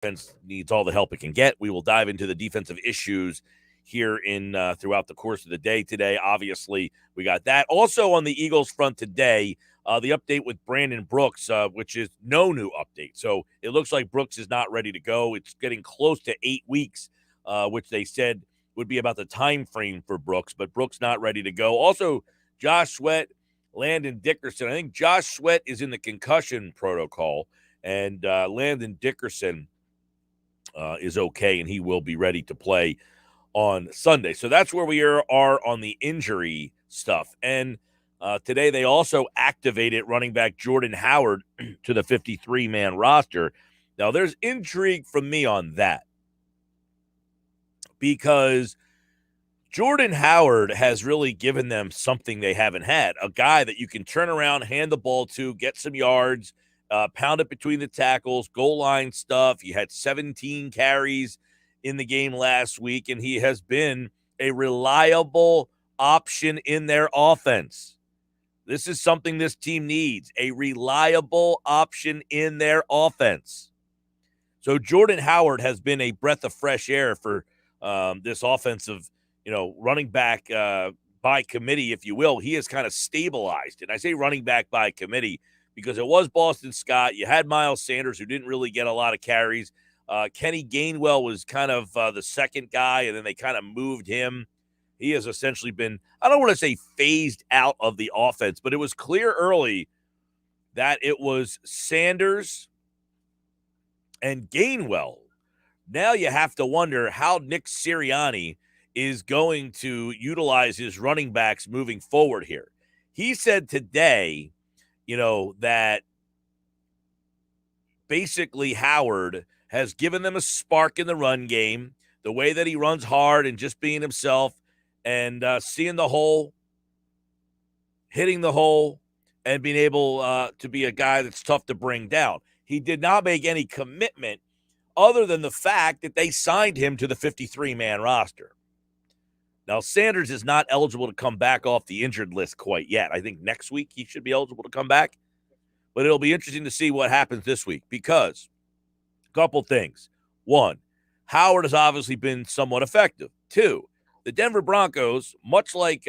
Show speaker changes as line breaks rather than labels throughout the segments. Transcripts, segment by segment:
defense needs all the help it can get. We will dive into the defensive issues here in throughout the course of the day today. Obviously, we got that. Also on the Eagles front today, the update with Brandon Brooks, which is no new update. So it looks like Brooks is not ready to go. It's getting close to 8 weeks, which they said would be about the time frame for Brooks, but Brooks not ready to go. Also, Josh Sweat, Landon Dickerson. I think Josh Sweat is in the concussion protocol, and Landon Dickerson is okay, and he will be ready to play on Sunday. So that's where we are on the injury stuff. And today they also activated running back Jordan Howard to the 53-man roster. Now, there's intrigue from me on that because Jordan Howard has really given them something they haven't had, a guy that you can turn around, hand the ball to, get some yards, pound it between the tackles, goal line stuff. He had 17 carries in the game last week, and he has been a reliable option in their offense. This is something this team needs, a reliable option in their offense. So Jordan Howard has been a breath of fresh air for this offensive, running back by committee, if you will. He has kind of stabilized. And I say running back by committee because it was Boston Scott. You had Miles Sanders, who didn't really get a lot of carries. Kenny Gainwell was kind of the second guy, and then they kind of moved him. He has essentially been, I don't want to say phased out of the offense, but it was clear early that it was Sanders and Gainwell. Now you have to wonder how Nick Sirianni is going to utilize his running backs moving forward here. He said today, that basically Howard has given them a spark in the run game, the way that he runs hard and just being himself and seeing the hole, hitting the hole, and being able to be a guy that's tough to bring down. He did not make any commitment other than the fact that they signed him to the 53-man roster. Now, Sanders is not eligible to come back off the injured list quite yet. I think next week he should be eligible to come back. But it'll be interesting to see what happens this week because a couple things. One, Howard has obviously been somewhat effective. Two, the Denver Broncos, much like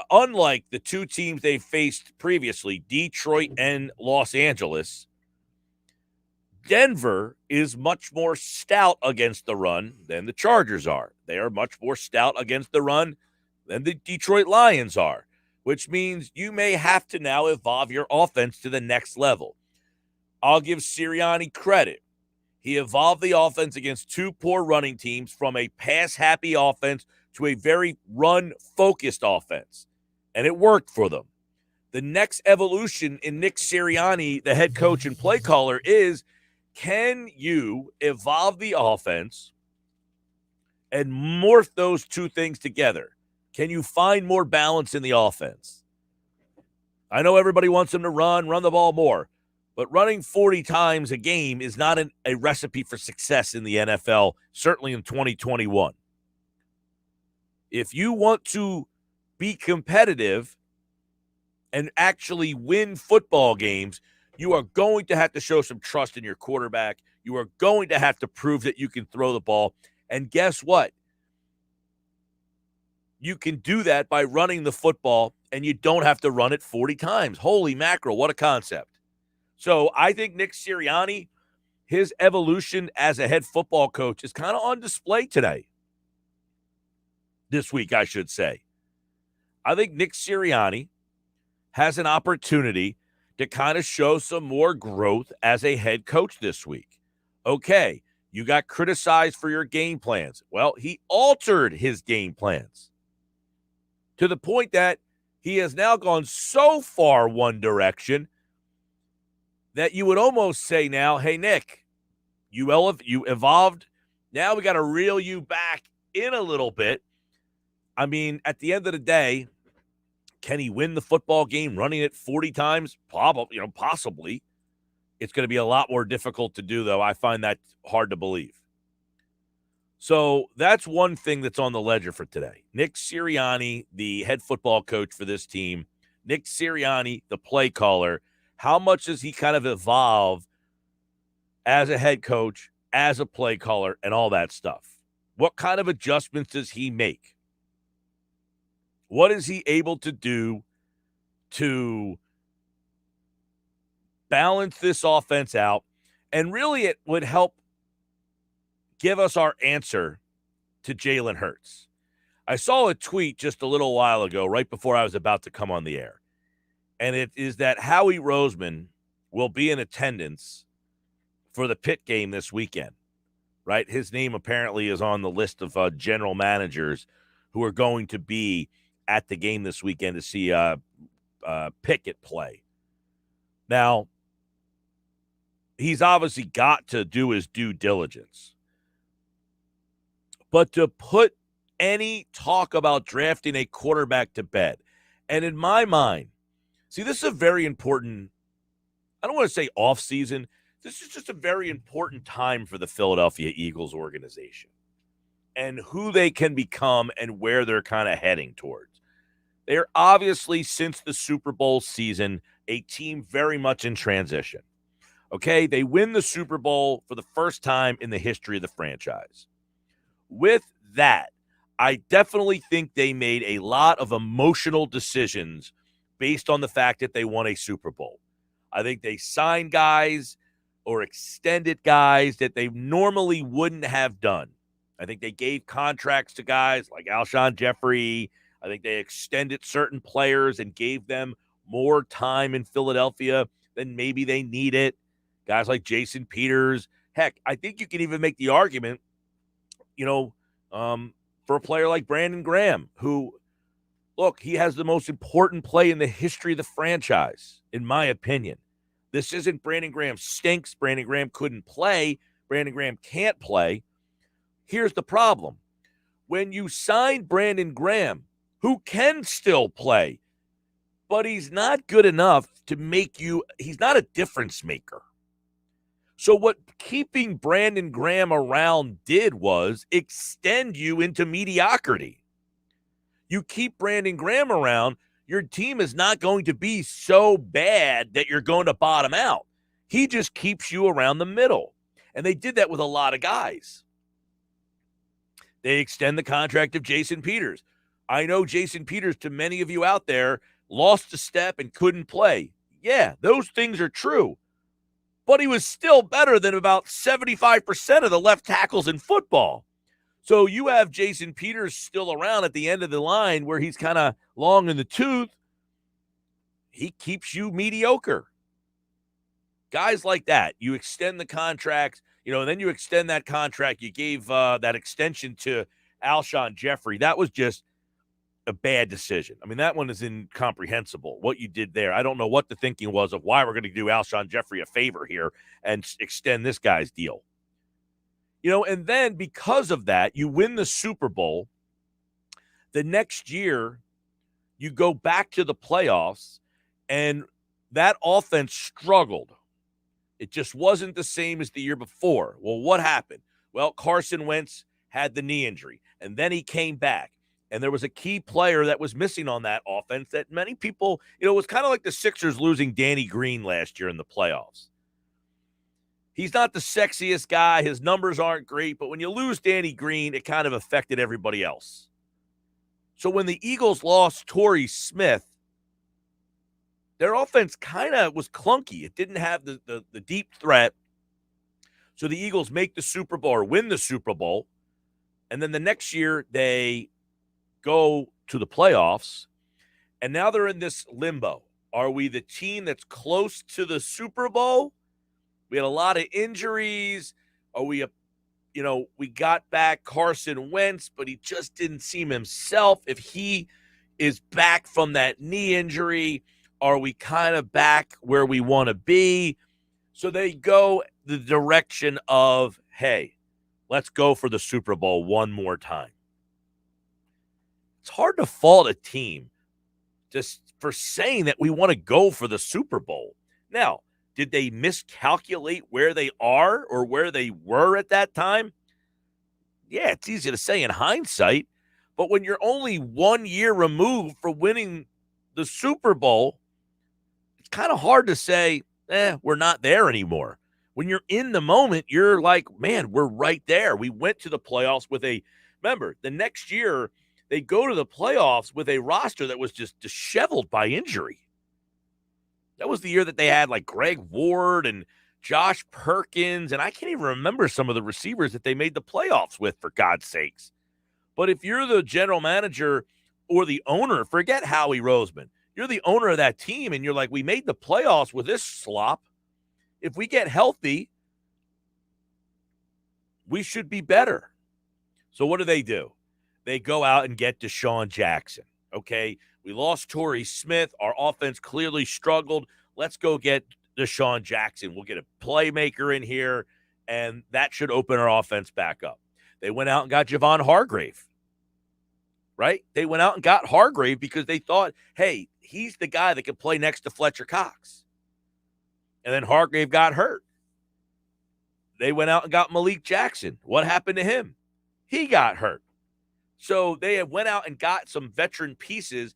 unlike the two teams they faced previously, Detroit and Los Angeles, Denver is much more stout against the run than the Chargers are. They are much more stout against the run than the Detroit Lions are, which means you may have to now evolve your offense to the next level. I'll give Sirianni credit. He evolved the offense against two poor running teams from a pass-happy offense to a very run-focused offense, and it worked for them. The next evolution in Nick Sirianni, the head coach and play caller, is can you evolve the offense and morph those two things together? Can you find more balance in the offense? I know everybody wants them to run the ball more, but running 40 times a game is not a recipe for success in the NFL, certainly in 2021. If you want to be competitive and actually win football games, you are going to have to show some trust in your quarterback. You are going to have to prove that you can throw the ball. And guess what? You can do that by running the football, and you don't have to run it 40 times. Holy mackerel, what a concept. So I think Nick Sirianni, his evolution as a head football coach is kind of on display today. This week, I should say. I think Nick Sirianni has an opportunity to kind of show some more growth as a head coach this week. Okay, you got criticized for your game plans. Well, he altered his game plans to the point that he has now gone so far one direction that you would almost say now, hey, Nick, you evolved. Now we got to reel you back in a little bit. I mean, at the end of the day, can he win the football game running it 40 times? Probably, possibly. It's going to be a lot more difficult to do, though. I find that hard to believe. So that's one thing that's on the ledger for today. Nick Sirianni, the head football coach for this team. Nick Sirianni, the play caller. How much does he kind of evolve as a head coach, as a play caller, and all that stuff? What kind of adjustments does he make? What is he able to do to balance this offense out? And really, it would help give us our answer to Jalen Hurts. I saw a tweet just a little while ago, right before I was about to come on the air, and it is that Howie Roseman will be in attendance for the Pitt game this weekend, right? His name apparently is on the list of general managers who are going to be at the game this weekend to see Pickett play. Now, he's obviously got to do his due diligence. But to put any talk about drafting a quarterback to bed, and in my mind, see, this is a very important, I don't want to say offseason. This is just a very important time for the Philadelphia Eagles organization and who they can become and where they're kind of heading towards. They're obviously, since the Super Bowl season, a team very much in transition. Okay, they win the Super Bowl for the first time in the history of the franchise. With that, I definitely think they made a lot of emotional decisions based on the fact that they won a Super Bowl. I think they signed guys or extended guys that they normally wouldn't have done. I think they gave contracts to guys like Alshon Jeffrey. I think they extended certain players and gave them more time in Philadelphia than maybe they needed. Guys like Jason Peters. Heck, I think you can even make the argument, for a player like Brandon Graham, who, look, he has the most important play in the history of the franchise, in my opinion. This isn't Brandon Graham stinks. Brandon Graham couldn't play. Brandon Graham can't play. Here's the problem. When you sign Brandon Graham, who can still play, but he's not good enough to make you, he's not a difference maker. So what keeping Brandon Graham around did was extend you into mediocrity. You keep Brandon Graham around, your team is not going to be so bad that you're going to bottom out. He just keeps you around the middle. And they did that with a lot of guys. They extend the contract of Jason Peters. I know Jason Peters, to many of you out there, lost a step and couldn't play. Yeah, those things are true. But he was still better than about 75% of the left tackles in football. So you have Jason Peters still around at the end of the line where he's kind of long in the tooth. He keeps you mediocre. Guys like that, you extend the contracts, and then you extend that contract. You gave that extension to Alshon Jeffrey. That was just a bad decision. I mean, that one is incomprehensible, what you did there. I don't know what the thinking was of why we're going to do Alshon Jeffrey a favor here and extend this guy's deal. And then because of that, you win the Super Bowl. The next year, you go back to the playoffs, and that offense struggled. It just wasn't the same as the year before. Well, what happened? Well, Carson Wentz had the knee injury, and then he came back. And there was a key player that was missing on that offense that many people, it was kind of like the Sixers losing Danny Green last year in the playoffs. He's not the sexiest guy. His numbers aren't great. But when you lose Danny Green, it kind of affected everybody else. So when the Eagles lost Torrey Smith, their offense kind of was clunky. It didn't have the deep threat. So the Eagles make the Super Bowl or win the Super Bowl. And then the next year, they go to the playoffs, and now they're in this limbo. Are we the team that's close to the Super Bowl? We had a lot of injuries. Are we we got back Carson Wentz, but he just didn't seem himself. If he is back from that knee injury, are we kind of back where we want to be? So they go the direction of, hey, let's go for the Super Bowl one more time. It's hard to fault a team just for saying that we want to go for the Super Bowl. Now, did they miscalculate where they are or where they were at that time? Yeah, it's easy to say in hindsight, but when you're only 1 year removed from winning the Super Bowl, it's kind of hard to say, we're not there anymore. When you're in the moment, you're like, man, we're right there. We went to the playoffs with remember, the next year, they go to the playoffs with a roster that was just disheveled by injury. That was the year that they had like Greg Ward and Josh Perkins, and I can't even remember some of the receivers that they made the playoffs with, for God's sakes. But if you're the general manager or the owner, forget Howie Roseman. You're the owner of that team, and you're like, we made the playoffs with this slop. If we get healthy, we should be better. So what do? They go out and get Deshaun Jackson. Okay, we lost Torrey Smith. Our offense clearly struggled. Let's go get Deshaun Jackson. We'll get a playmaker in here, and that should open our offense back up. They went out and got Javon Hargrave, right? They went out and got Hargrave because they thought, hey, he's the guy that can play next to Fletcher Cox. And then Hargrave got hurt. They went out and got Malik Jackson. What happened to him? He got hurt. So they went out and got some veteran pieces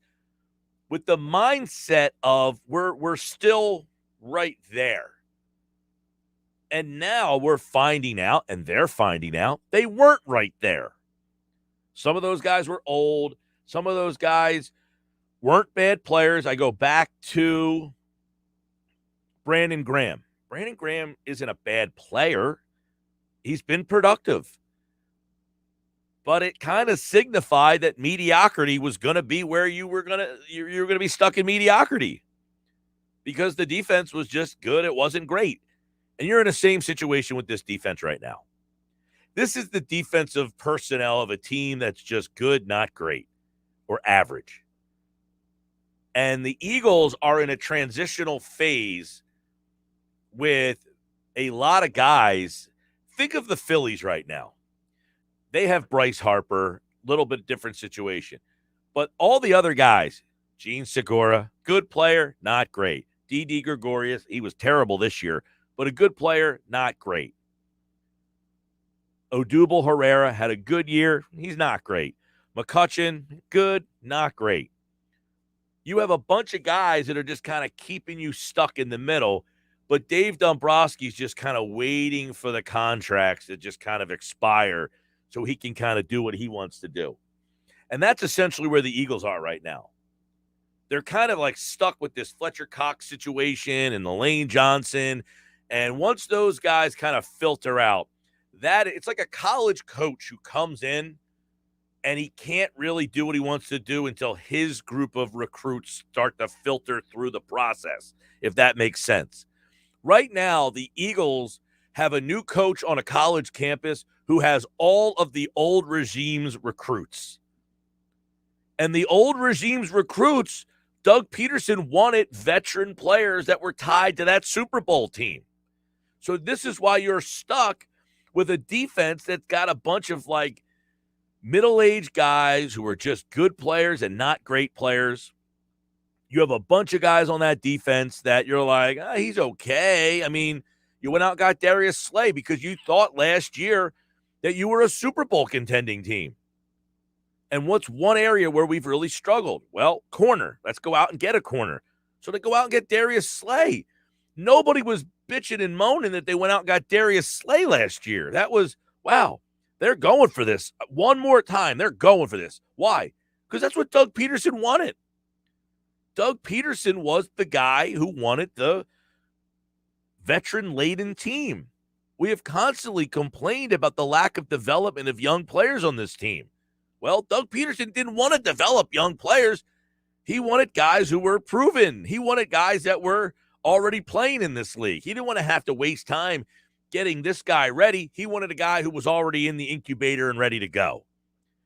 with the mindset of we're still right there. And now we're finding out, and they're finding out, they weren't right there. Some of those guys were old. Some of those guys weren't bad players. I go back to Brandon Graham. Brandon Graham isn't a bad player. He's been productive. But it kind of signified that mediocrity was going to be where you were going to be stuck in mediocrity because the defense was just good. It wasn't great. And you're in the same situation with this defense right now. This is the defensive personnel of a team that's just good, not great, or average. And the Eagles are in a transitional phase with a lot of guys. Think of the Phillies right now. They have Bryce Harper, little bit different situation. But all the other guys, Gene Segura, good player, not great. Didi Gregorius, he was terrible this year, but a good player, not great. Odubel Herrera had a good year. He's not great. McCutchen, good, not great. You have a bunch of guys that are just kind of keeping you stuck in the middle, but Dave Dombrowski's just kind of waiting for the contracts to just kind of expire so he can kind of do what he wants to do. And that's essentially where the Eagles are right now. They're kind of like stuck with this Fletcher Cox situation and the Lane Johnson. And once those guys kind of filter out, that it's like a college coach who comes in and he can't really do what he wants to do until his group of recruits start to filter through the process, if that makes sense. Right now, the Eagles have a new coach on a college campus who has all of the old regime's recruits. And the old regime's recruits, Doug Peterson wanted veteran players that were tied to that Super Bowl team. So this is why you're stuck with a defense that's got a bunch of like middle-aged guys who are just good players and not great players. You have a bunch of guys on that defense that you're like, he's okay. I mean, you went out and got Darius Slay because you thought last year that you were a Super Bowl contending team. And what's one area where we've really struggled? Well, corner. Let's go out and get a corner. So they go out and get Darius Slay. Nobody was bitching and moaning that they went out and got Darius Slay last year. That was, wow, they're going for this. One more time, they're going for this. Why? Because that's what Doug Peterson wanted. Doug Peterson was the guy who wanted the veteran-laden team. We have constantly complained about the lack of development of young players on this team. Well, Doug Peterson didn't want to develop young players. He wanted guys who were proven. He wanted guys that were already playing in this league. He didn't want to have to waste time getting this guy ready. He wanted a guy who was already in the incubator and ready to go.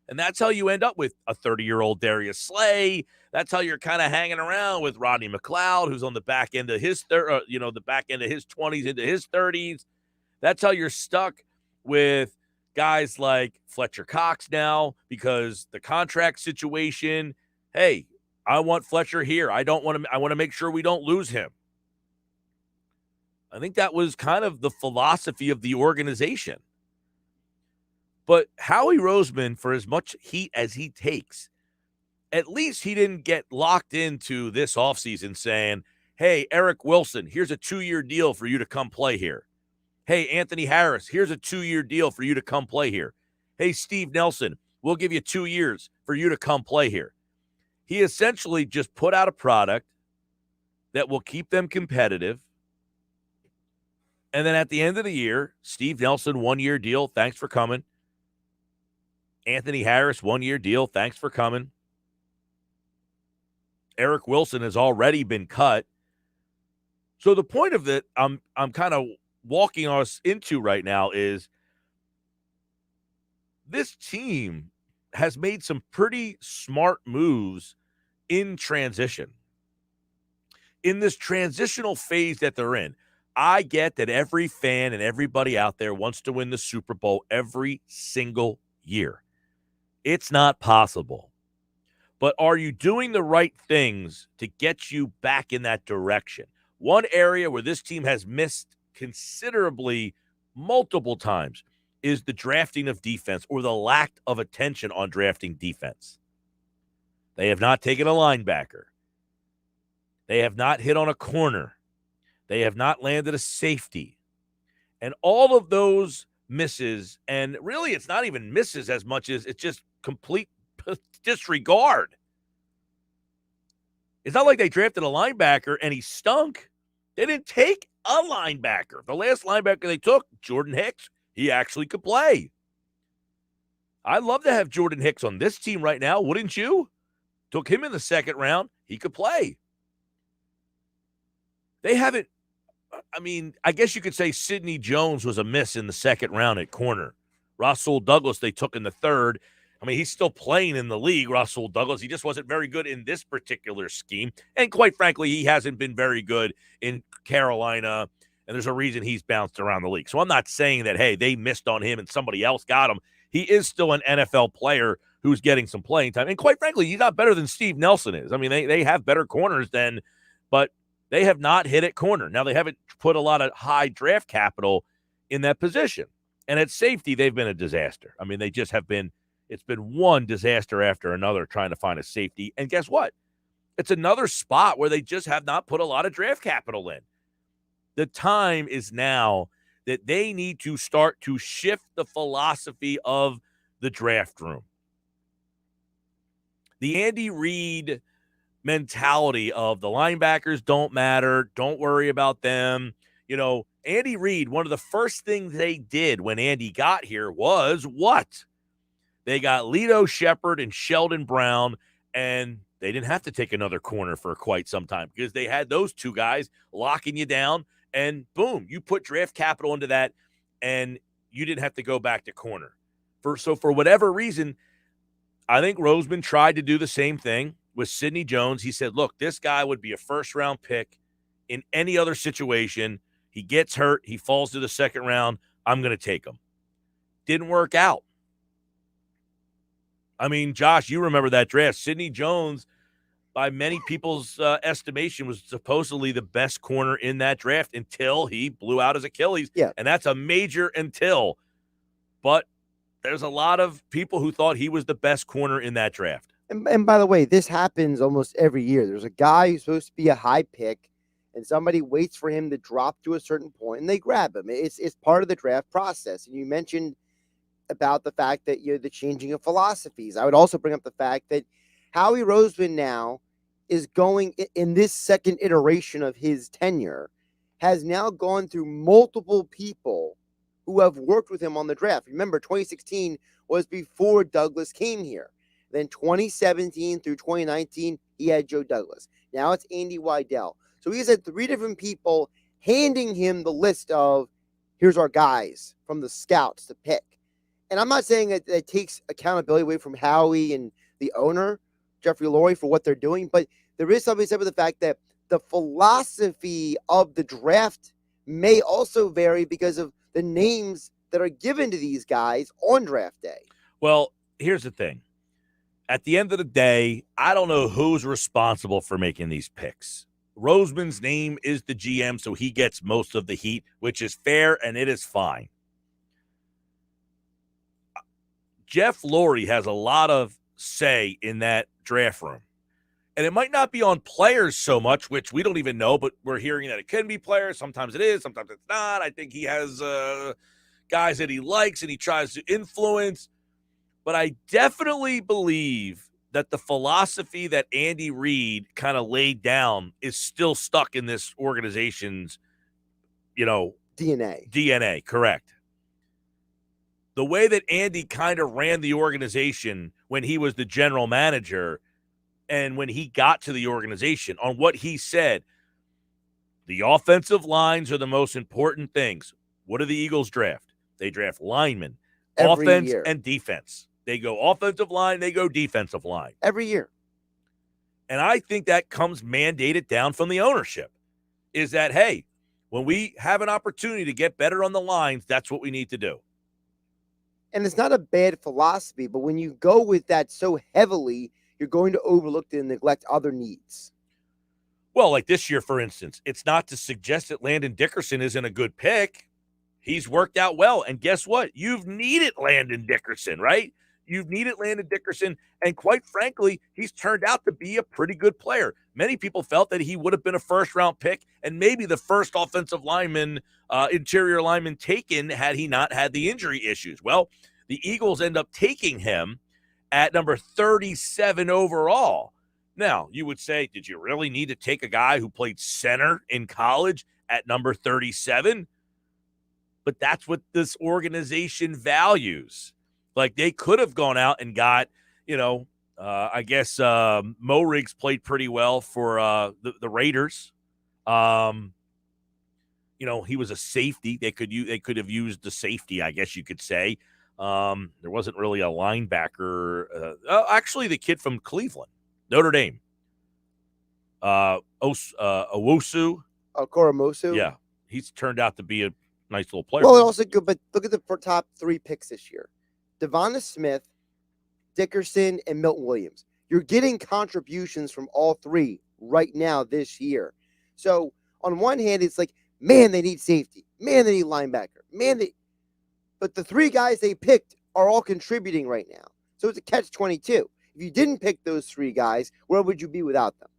And that's how you end up with a 30-year-old Darius Slay. That's how you're kind of hanging around with Rodney McLeod, who's on the back end of his the back end of his 20s into his 30s. That's how you're stuck with guys like Fletcher Cox now because the contract situation. Hey, I want Fletcher here. I want to make sure we don't lose him. I think that was kind of the philosophy of the organization. But Howie Roseman, for as much heat as he takes, at least he didn't get locked into this offseason saying, hey, Eric Wilson, here's a 2-year deal for you to come play here. Hey, Anthony Harris, here's a 2-year deal for you to come play here. Hey, Steve Nelson, we'll give you 2 years for you to come play here. He essentially just put out a product that will keep them competitive. And then at the end of the year, Steve Nelson, 1-year deal, thanks for coming. Anthony Harris, 1-year deal, thanks for coming. Eric Wilson has already been cut. So the point of it, I'm kind of walking us into right now is this team has made some pretty smart moves in transition. In this transitional phase that they're in, I get that every fan and everybody out there wants to win the Super Bowl every single year. It's not possible. But are you doing the right things to get you back in that direction? One area where this team has missed considerably multiple times is the drafting of defense or the lack of attention on drafting defense. They have not taken a linebacker. They have not hit on a corner. They have not landed a safety. And all of those misses, and really it's not even misses as much as it's just complete disregard. It's not like they drafted a linebacker and he stunk. They didn't take a linebacker. The last linebacker they took, Jordan Hicks, he actually could play. I'd love to have Jordan Hicks on this team right now, wouldn't you? Took him in the second round. He could play. They haven't, I guess you could say Sidney Jones was a miss in the second round at corner. Rasul Douglas they took in the third. He's still playing in the league, Rasul Douglas. He just wasn't very good in this particular scheme. And quite frankly, he hasn't been very good in Carolina, and there's a reason he's bounced around the league. So I'm not saying that, hey, they missed on him and somebody else got him. He is still an NFL player who's getting some playing time. And quite frankly, he's not better than Steve Nelson is. They have better corners but they have not hit at corner. Now, they haven't put a lot of high draft capital in that position. And at safety, they've been a disaster. They just have been. It's been one disaster after another trying to find a safety. And guess what? It's another spot where they just have not put a lot of draft capital in. The time is now that they need to start to shift the philosophy of the draft room. The Andy Reid mentality of the linebackers don't matter, don't worry about them. Andy Reid, one of the first things they did when Andy got here was what? They got Lito Shepherd and Sheldon Brown, and they didn't have to take another corner for quite some time because they had those two guys locking you down, and boom, you put draft capital into that, and you didn't have to go back to corner. So for whatever reason, I think Roseman tried to do the same thing with Sidney Jones. He said, look, this guy would be a first-round pick in any other situation. He gets hurt. He falls to the second round. I'm going to take him. Didn't work out. Josh, you remember that draft. Sidney Jones, by many people's estimation, was supposedly the best corner in that draft until he blew out his Achilles.
Yeah.
And that's a major until. But there's a lot of people who thought he was the best corner in that draft.
And by the way, this happens almost every year. There's a guy who's supposed to be a high pick, and somebody waits for him to drop to a certain point, and they grab him. It's part of the draft process. And you mentioned about the fact that the changing of philosophies. I would also bring up the fact that Howie Roseman now is going in this second iteration of his tenure, has now gone through multiple people who have worked with him on the draft. Remember, 2016 was before Douglas came here. Then 2017 through 2019, he had Joe Douglas. Now it's Andy Weidel. So he's had 3 different people handing him the list of, here's our guys from the scouts to pick. And I'm not saying that it takes accountability away from Howie and the owner, Jeffrey Lurie, for what they're doing, but there is something said with the fact that the philosophy of the draft may also vary because of the names that are given to these guys on draft day.
Well, here's the thing. At the end of the day, I don't know who's responsible for making these picks. Roseman's name is the GM, so he gets most of the heat, which is fair, and it is fine. Jeff Lurie has a lot of say in that draft room. And it might not be on players so much, which we don't even know, but we're hearing that it can be players. Sometimes it is, sometimes it's not. I think he has guys that he likes and he tries to influence. But I definitely believe that the philosophy that Andy Reid kind of laid down is still stuck in this organization's, DNA, correct. The way that Andy kind of ran the organization when he was the general manager and when he got to the organization, on what he said, the offensive lines are the most important things. What do the Eagles draft? They draft linemen,
Every
offense
year.
and defense. They go offensive line, they go defensive line.
Every year.
And I think that comes mandated down from the ownership, is that, hey, when we have an opportunity to get better on the lines, that's what we need to do.
And it's not a bad philosophy, but when you go with that so heavily, you're going to overlook and neglect other needs.
Well, like this year, for instance, it's not to suggest that Landon Dickerson isn't a good pick. He's worked out well. And guess what? You've needed Landon Dickerson, right? You've needed Landon Dickerson. And quite frankly, he's turned out to be a pretty good player. Many people felt that he would have been a first-round pick and maybe the first offensive lineman, interior lineman taken had he not had the injury issues. Well, the Eagles end up taking him at number 37 overall. Now, you would say, did you really need to take a guy who played center in college at number 37? But that's what this organization values. Like, they could have gone out and got, I guess Mo Riggs played pretty well for the Raiders. He was a safety. They could have used the safety, I guess you could say. There wasn't really a linebacker. Actually, the kid from Cleveland, Notre Dame. Owusu.
Koromosu.
Yeah, he's turned out to be a nice little player.
Well, also good, but look at the top 3 picks this year. Devonta Smith, Dickerson, and Milton Williams. You're getting contributions from all 3 right now this year. So on one hand, it's like, man, they need safety. Man, they need linebacker. But the 3 guys they picked are all contributing right now. So it's a catch-22. If you didn't pick those 3 guys, where would you be without them?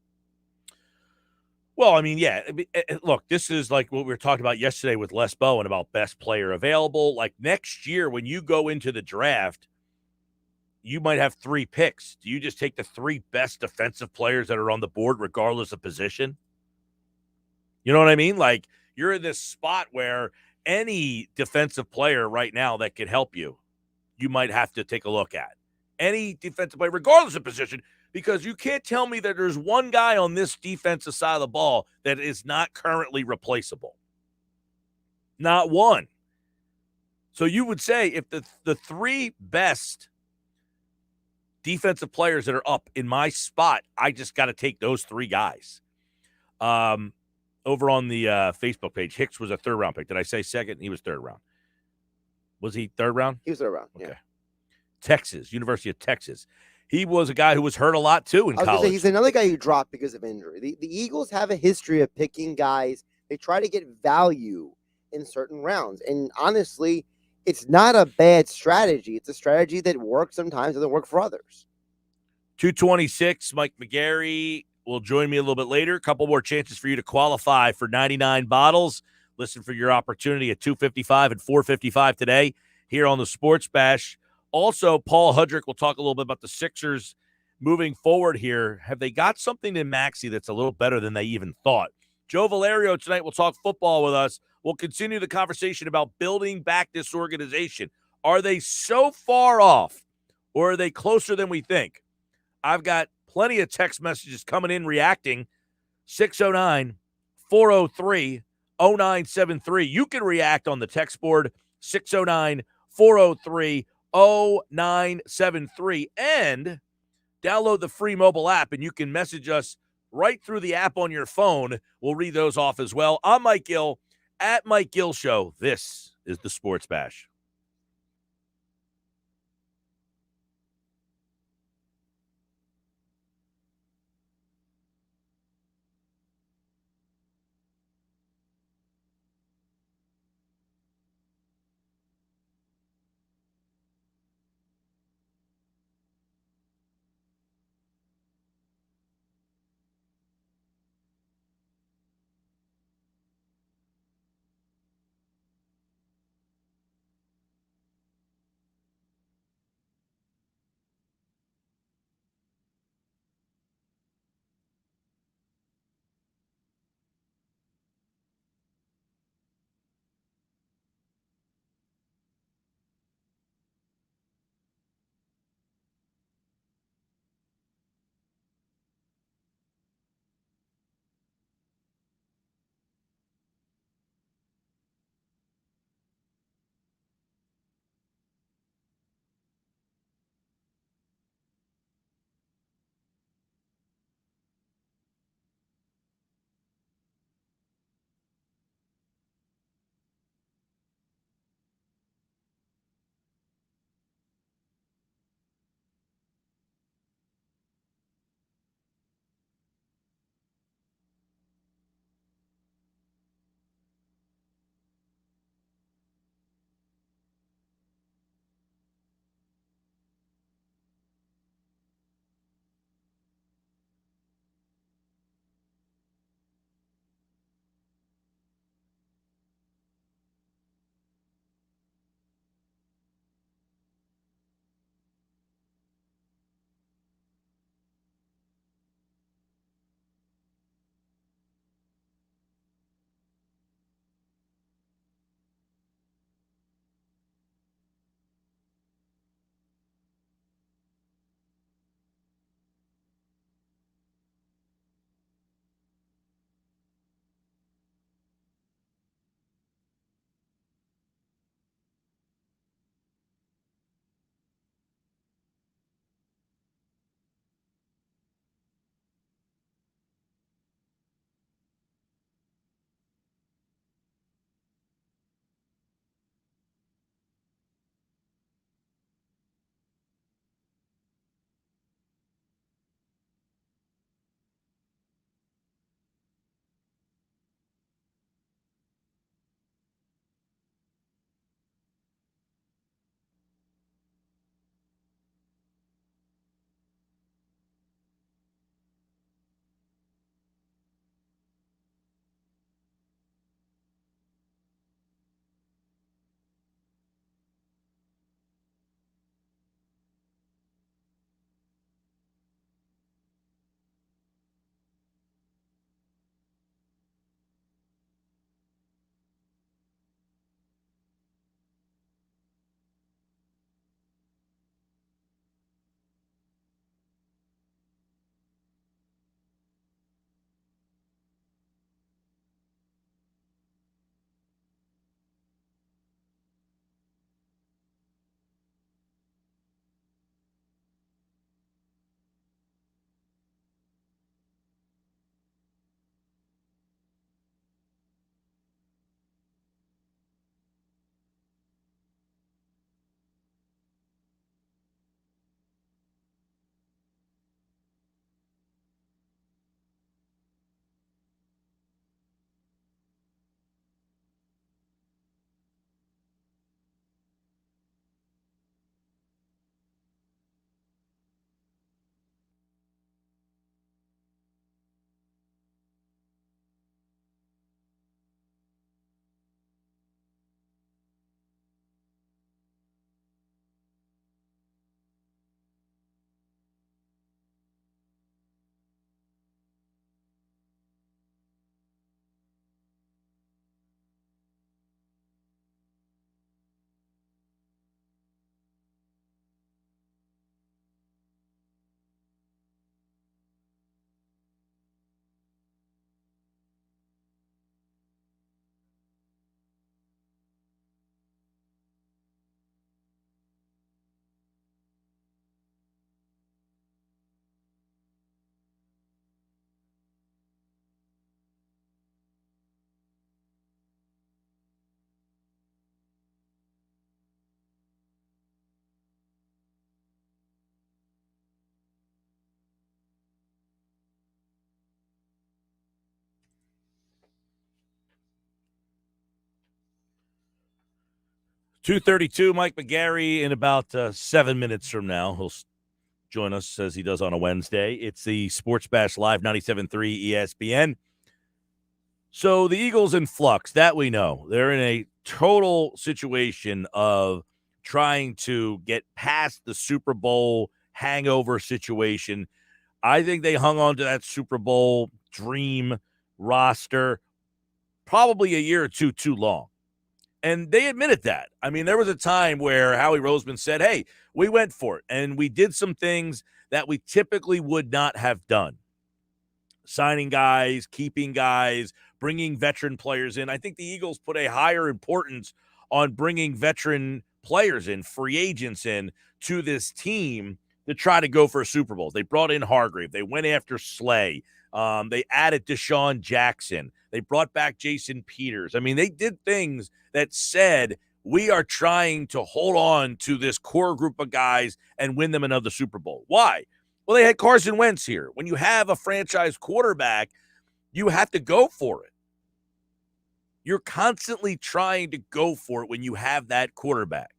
Well, I mean, yeah. Look, this is like what we were talking about yesterday with Les Bowen about best player available. Like next year, when you go into the draft, you might have 3 picks. Do you just take the 3 best defensive players that are on the board, regardless of position? You know what I mean? Like, you're in this spot where any defensive player right now that could help you, you might have to take a look at. Any defensive player, regardless of position, because you can't tell me that there's one guy on this defensive side of the ball that is not currently replaceable. Not one. So you would say if the 3 best defensive players that are up in my spot, I just got to take those 3 guys. Over on the Facebook page, Hicks was a 3rd-round pick. Did I say 2nd? He was 3rd round. Was he 3rd round?
He was 3rd round,
okay.
Yeah.
Texas, University of Texas. He was a guy who was hurt a lot, too, in college.
Say, he's another guy who dropped because of injury. The Eagles have a history of picking guys. They try to get value in certain rounds. And honestly, it's not a bad strategy. It's a strategy that works sometimes, doesn't work for others.
226, Mike McGarry will join me a little bit later. A couple more chances for you to qualify for 99 bottles. Listen for your opportunity at 2:55 and 4:55 today here on the Sports Bash. Also, Paul Hudrick will talk a little bit about the Sixers moving forward here. Have they got something in Maxey that's a little better than they even thought? Joe Valerio tonight will talk football with us. We'll continue the conversation about building back this organization. Are they so far off, or are they closer than we think? I've got plenty of text messages coming in reacting. 609-403-0973. You can react on the text board, 609-403-0973. And download the free mobile app, and you can message us right through the app on your phone. We'll read those off as well. I'm Mike Gill, at Mike Gill Show. This is the Sports Bash. 2:32, Mike McGarry in about 7 minutes from now. He'll join us as he does on a Wednesday. It's the Sports Bash Live 97.3 ESPN. So the Eagles in flux, that we know. They're in a total situation of trying to get past the Super Bowl hangover situation. I think they hung on to that Super Bowl dream roster probably a year or two too long. And they admitted that. I mean, there was a time where Howie Roseman said, hey, we went for it, and we did some things that we typically would not have done. Signing guys, keeping guys, bringing veteran players in. I think the Eagles put a higher importance on bringing veteran players in, free agents in, to this team to try to go for a Super Bowl. They brought in Hargrave. They went after Slay. They added Deshaun Jackson. They brought back Jason Peters. I mean, they did things that said, we are trying to hold on to this core group of guys and win them another Super Bowl. Why? Well, they had Carson Wentz here. When you have a franchise quarterback, you have to go for it. You're constantly trying to go for it when you have that quarterback.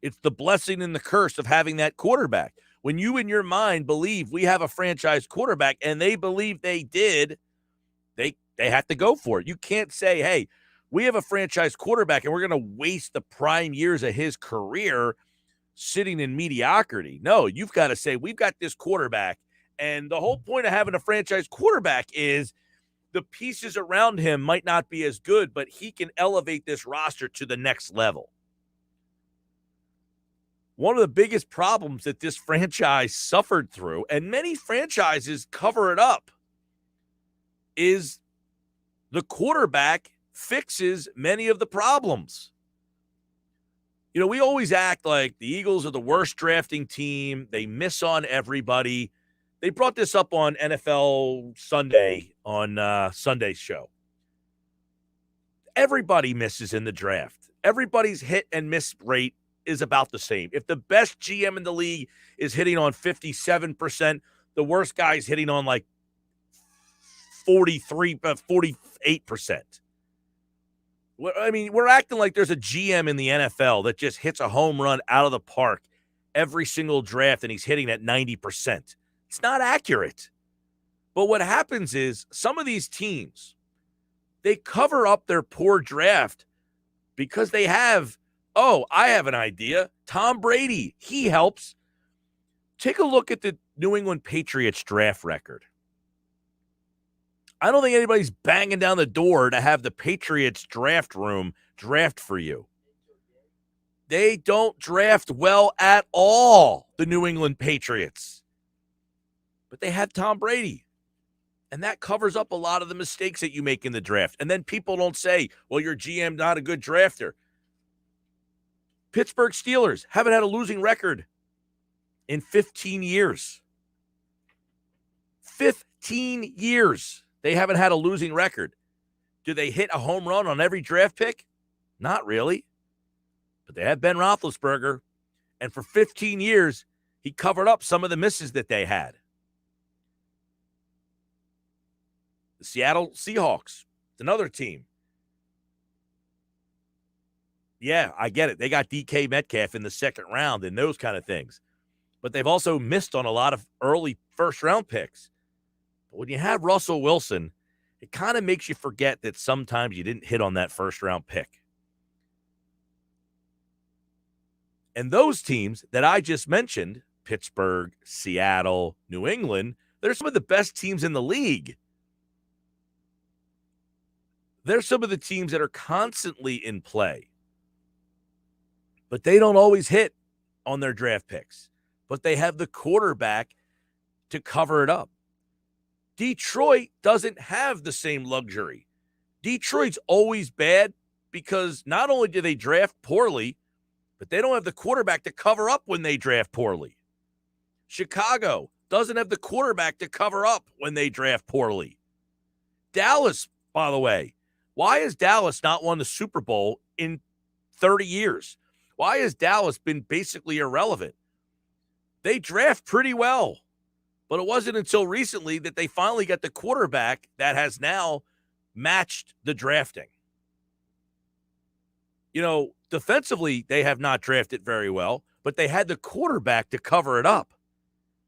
It's the blessing and the curse of having that quarterback. When you in your mind believe we have a franchise quarterback and they believe they did, they have to go for it. You can't say, hey, we have a franchise quarterback and we're going to waste the prime years of his career sitting in mediocrity. No, you've got to say, we've got this quarterback. And the whole point of having a franchise quarterback is the pieces around him might not be as good, but he can elevate this roster to the next level. One of the biggest problems that this franchise suffered through, and many franchises cover it up, is the quarterback fixes many of the problems. You know, we always act like the Eagles are the worst drafting team. They miss on everybody. They brought this up on NFL Sunday on Sunday's show. Everybody misses in the draft. Everybody's hit and miss rate is about the same. If the best GM in the league is hitting on 57%, the worst guy's hitting on like 48%. I mean, we're acting like there's a GM in the NFL that just hits a home run out of the park every single draft and he's hitting at 90%. It's not accurate. But what happens is some of these teams, they cover up their poor draft because they have, I have an idea. Tom Brady, he helps. Take a look at the New England Patriots draft record. I don't think anybody's banging down the door to have the Patriots draft room draft for you. They don't draft well at all, the New England Patriots. But they have Tom Brady. And that covers up a lot of the mistakes that you make in the draft. And then people don't say, well, your GM not a good drafter. Pittsburgh Steelers haven't had a losing record in 15 years. 15 years. They haven't had a losing record. Do they hit a home run on every draft pick? Not really. But they have Ben Roethlisberger. And for 15 years, he covered up some of the misses that they had. The Seattle Seahawks, it's another team. Yeah, I get it. They got DK Metcalf in the second round and those kind of things. But they've also missed on a lot of early first-round picks. But when you have Russell Wilson, it kind of makes you forget that sometimes you didn't hit on that first-round pick. And those teams that I just mentioned, Pittsburgh, Seattle, New England, they're some of the best teams in the league. They're some of the teams that are constantly in play. But they don't always hit on their draft picks. But they have the quarterback to cover it up. Detroit doesn't have the same luxury. Detroit's always bad because not only do they draft poorly, but they don't have the quarterback to cover up when they draft poorly. Chicago doesn't have the quarterback to cover up when they draft poorly. Dallas, by the way, why has Dallas not won the Super Bowl in 30 years? Why has Dallas been basically irrelevant? They draft pretty well. But it wasn't until recently that they finally got the quarterback that has now matched the drafting. You know, Defensively, they have not drafted very well, but they had the quarterback to cover it up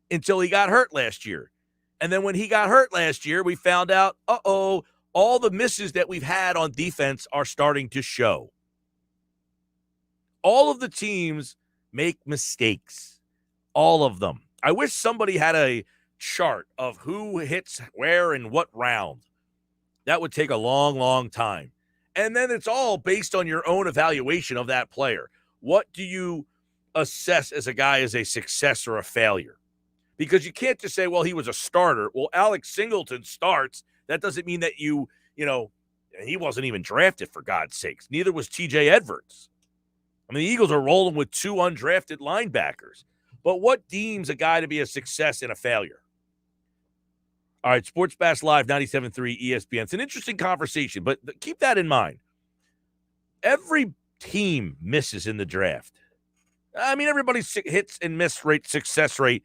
until he got hurt last year. And then when he got hurt last year, we found out, all the misses that we've had on defense are starting to show. All of the teams make mistakes. All of them. I wish somebody had a chart of who hits where in what round. That would take a long, long time. And then it's all based on your own evaluation of that player. What do you assess as a guy as a success or a failure? Because you can't just say, well, he was a starter. Well, Alex Singleton starts. That doesn't mean that he wasn't even drafted, for God's sakes. Neither was TJ Edwards. I mean, the Eagles are rolling with 2 undrafted linebackers. But what deems a guy to be a success and a failure? All right, Sports Bash Live, 97.3 ESPN. It's an interesting conversation, but keep that in mind. Every team misses in the draft. I mean, everybody's hits and miss rate, success rate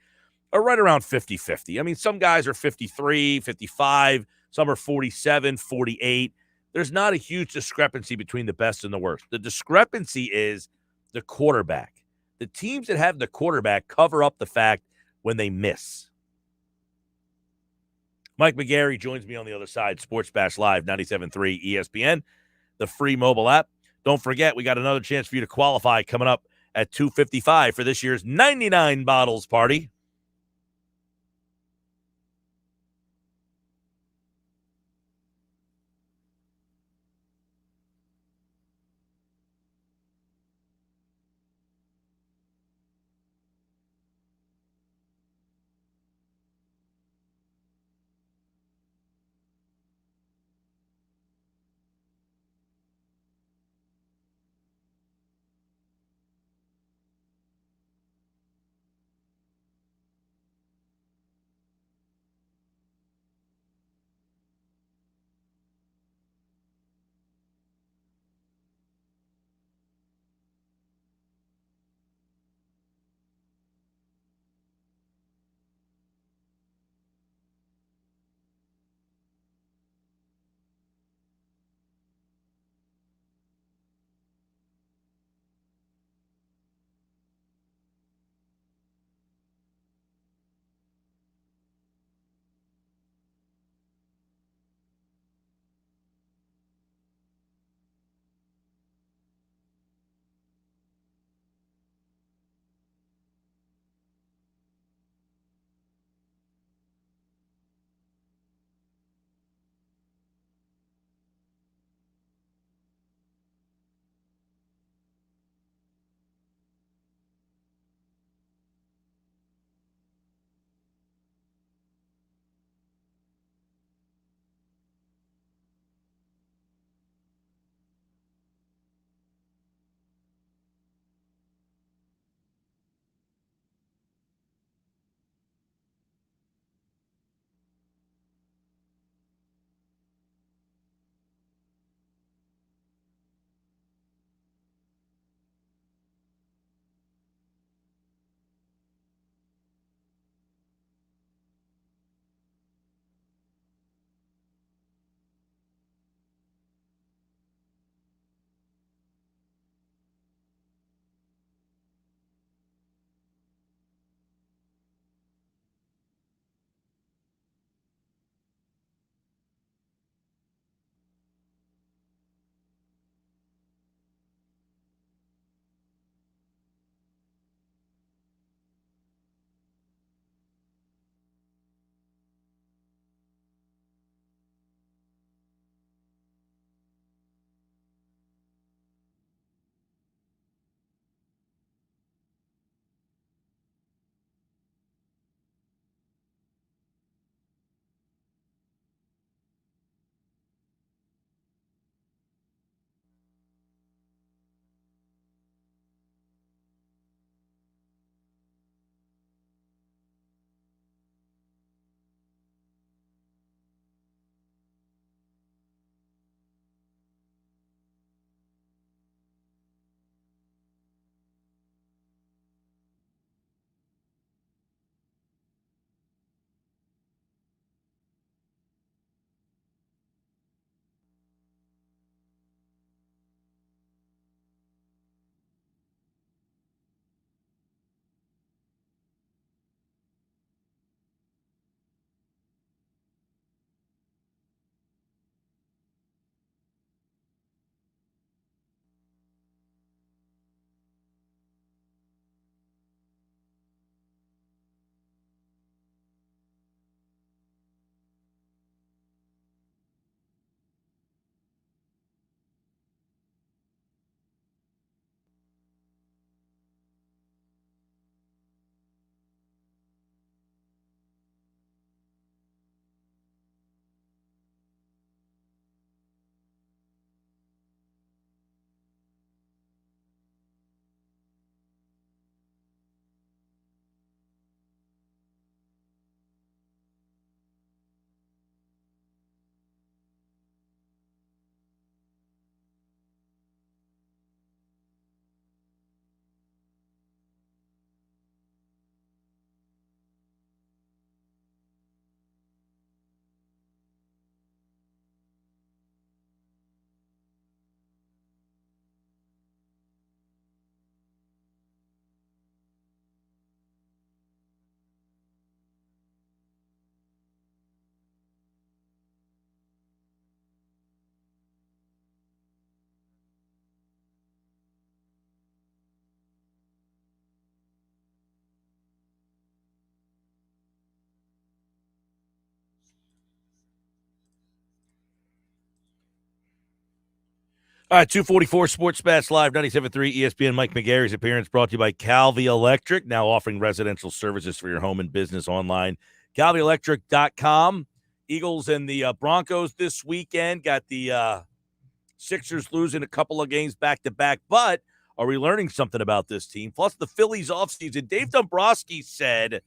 are right around 50-50. I mean, some guys are 53, 55. Some are 47, 48. There's not a huge discrepancy between the best and the worst. The discrepancy is the quarterback. The teams that have the quarterback cover up the fact when they miss. Mike McGarry joins me on the other side. Sports Bash Live, 97.3 ESPN, the free mobile app. Don't forget, we got another chance for you to qualify coming up at 2:55 for this year's 99 Bottles Party. All right, 244 Sports Bats Live, 97.3 ESPN. Mike McGarry's appearance brought to you by Calvi Electric, now offering residential services for your home and business online. CalviElectric.com. Eagles and the Broncos this weekend. Got the Sixers losing a couple of games back-to-back, but are we learning something about this team? Plus the Phillies offseason. Dave Dombrowski said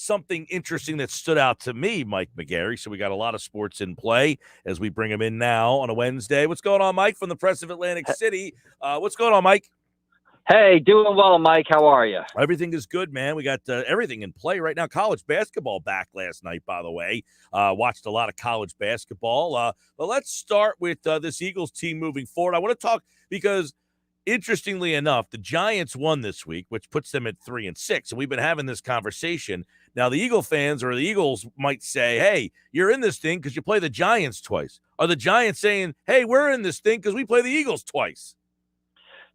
something interesting that stood out to me, Mike McGarry. So we got a lot of sports in play as we bring him in now on a Wednesday. What's going on, Mike, from the press of Atlantic City? What's going on, Mike?
Hey, doing well, Mike. How are you?
Everything is good, man. We got everything in play right now. College basketball back last night, by the way. Watched a lot of college basketball. But let's start with this Eagles team moving forward. I want to talk because interestingly enough, the Giants won this week, which puts them at 3-6. And we've been having this conversation. Now, the Eagle fans or the Eagles might say, hey, you're in this thing because you play the Giants twice. Are the Giants saying, hey, we're in this thing because we play the Eagles twice?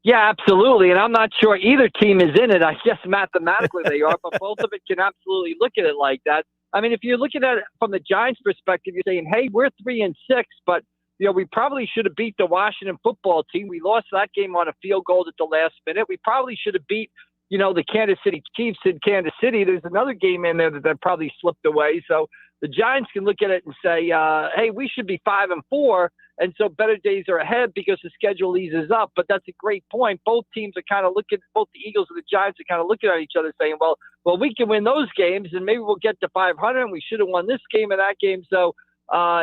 Yeah, absolutely. And I'm not sure either team is in it. I guess mathematically they are, but both of it can absolutely look at it like that. I mean, if you're looking at it from the Giants' perspective, you're saying, hey, we're 3-6, but we probably should have beat the Washington football team. We lost that game on a field goal at the last minute. We probably should have beat, the Kansas City Chiefs in Kansas City. There's another game in there that probably slipped away. So the Giants can look at it and say, hey, we should be 5-4. And so better days are ahead because the schedule eases up. But that's a great point. Both teams are kind of looking, both the Eagles and the Giants are kind of looking at each other saying, well, we can win those games and maybe we'll get to 500 and we should have won this game and that game. So,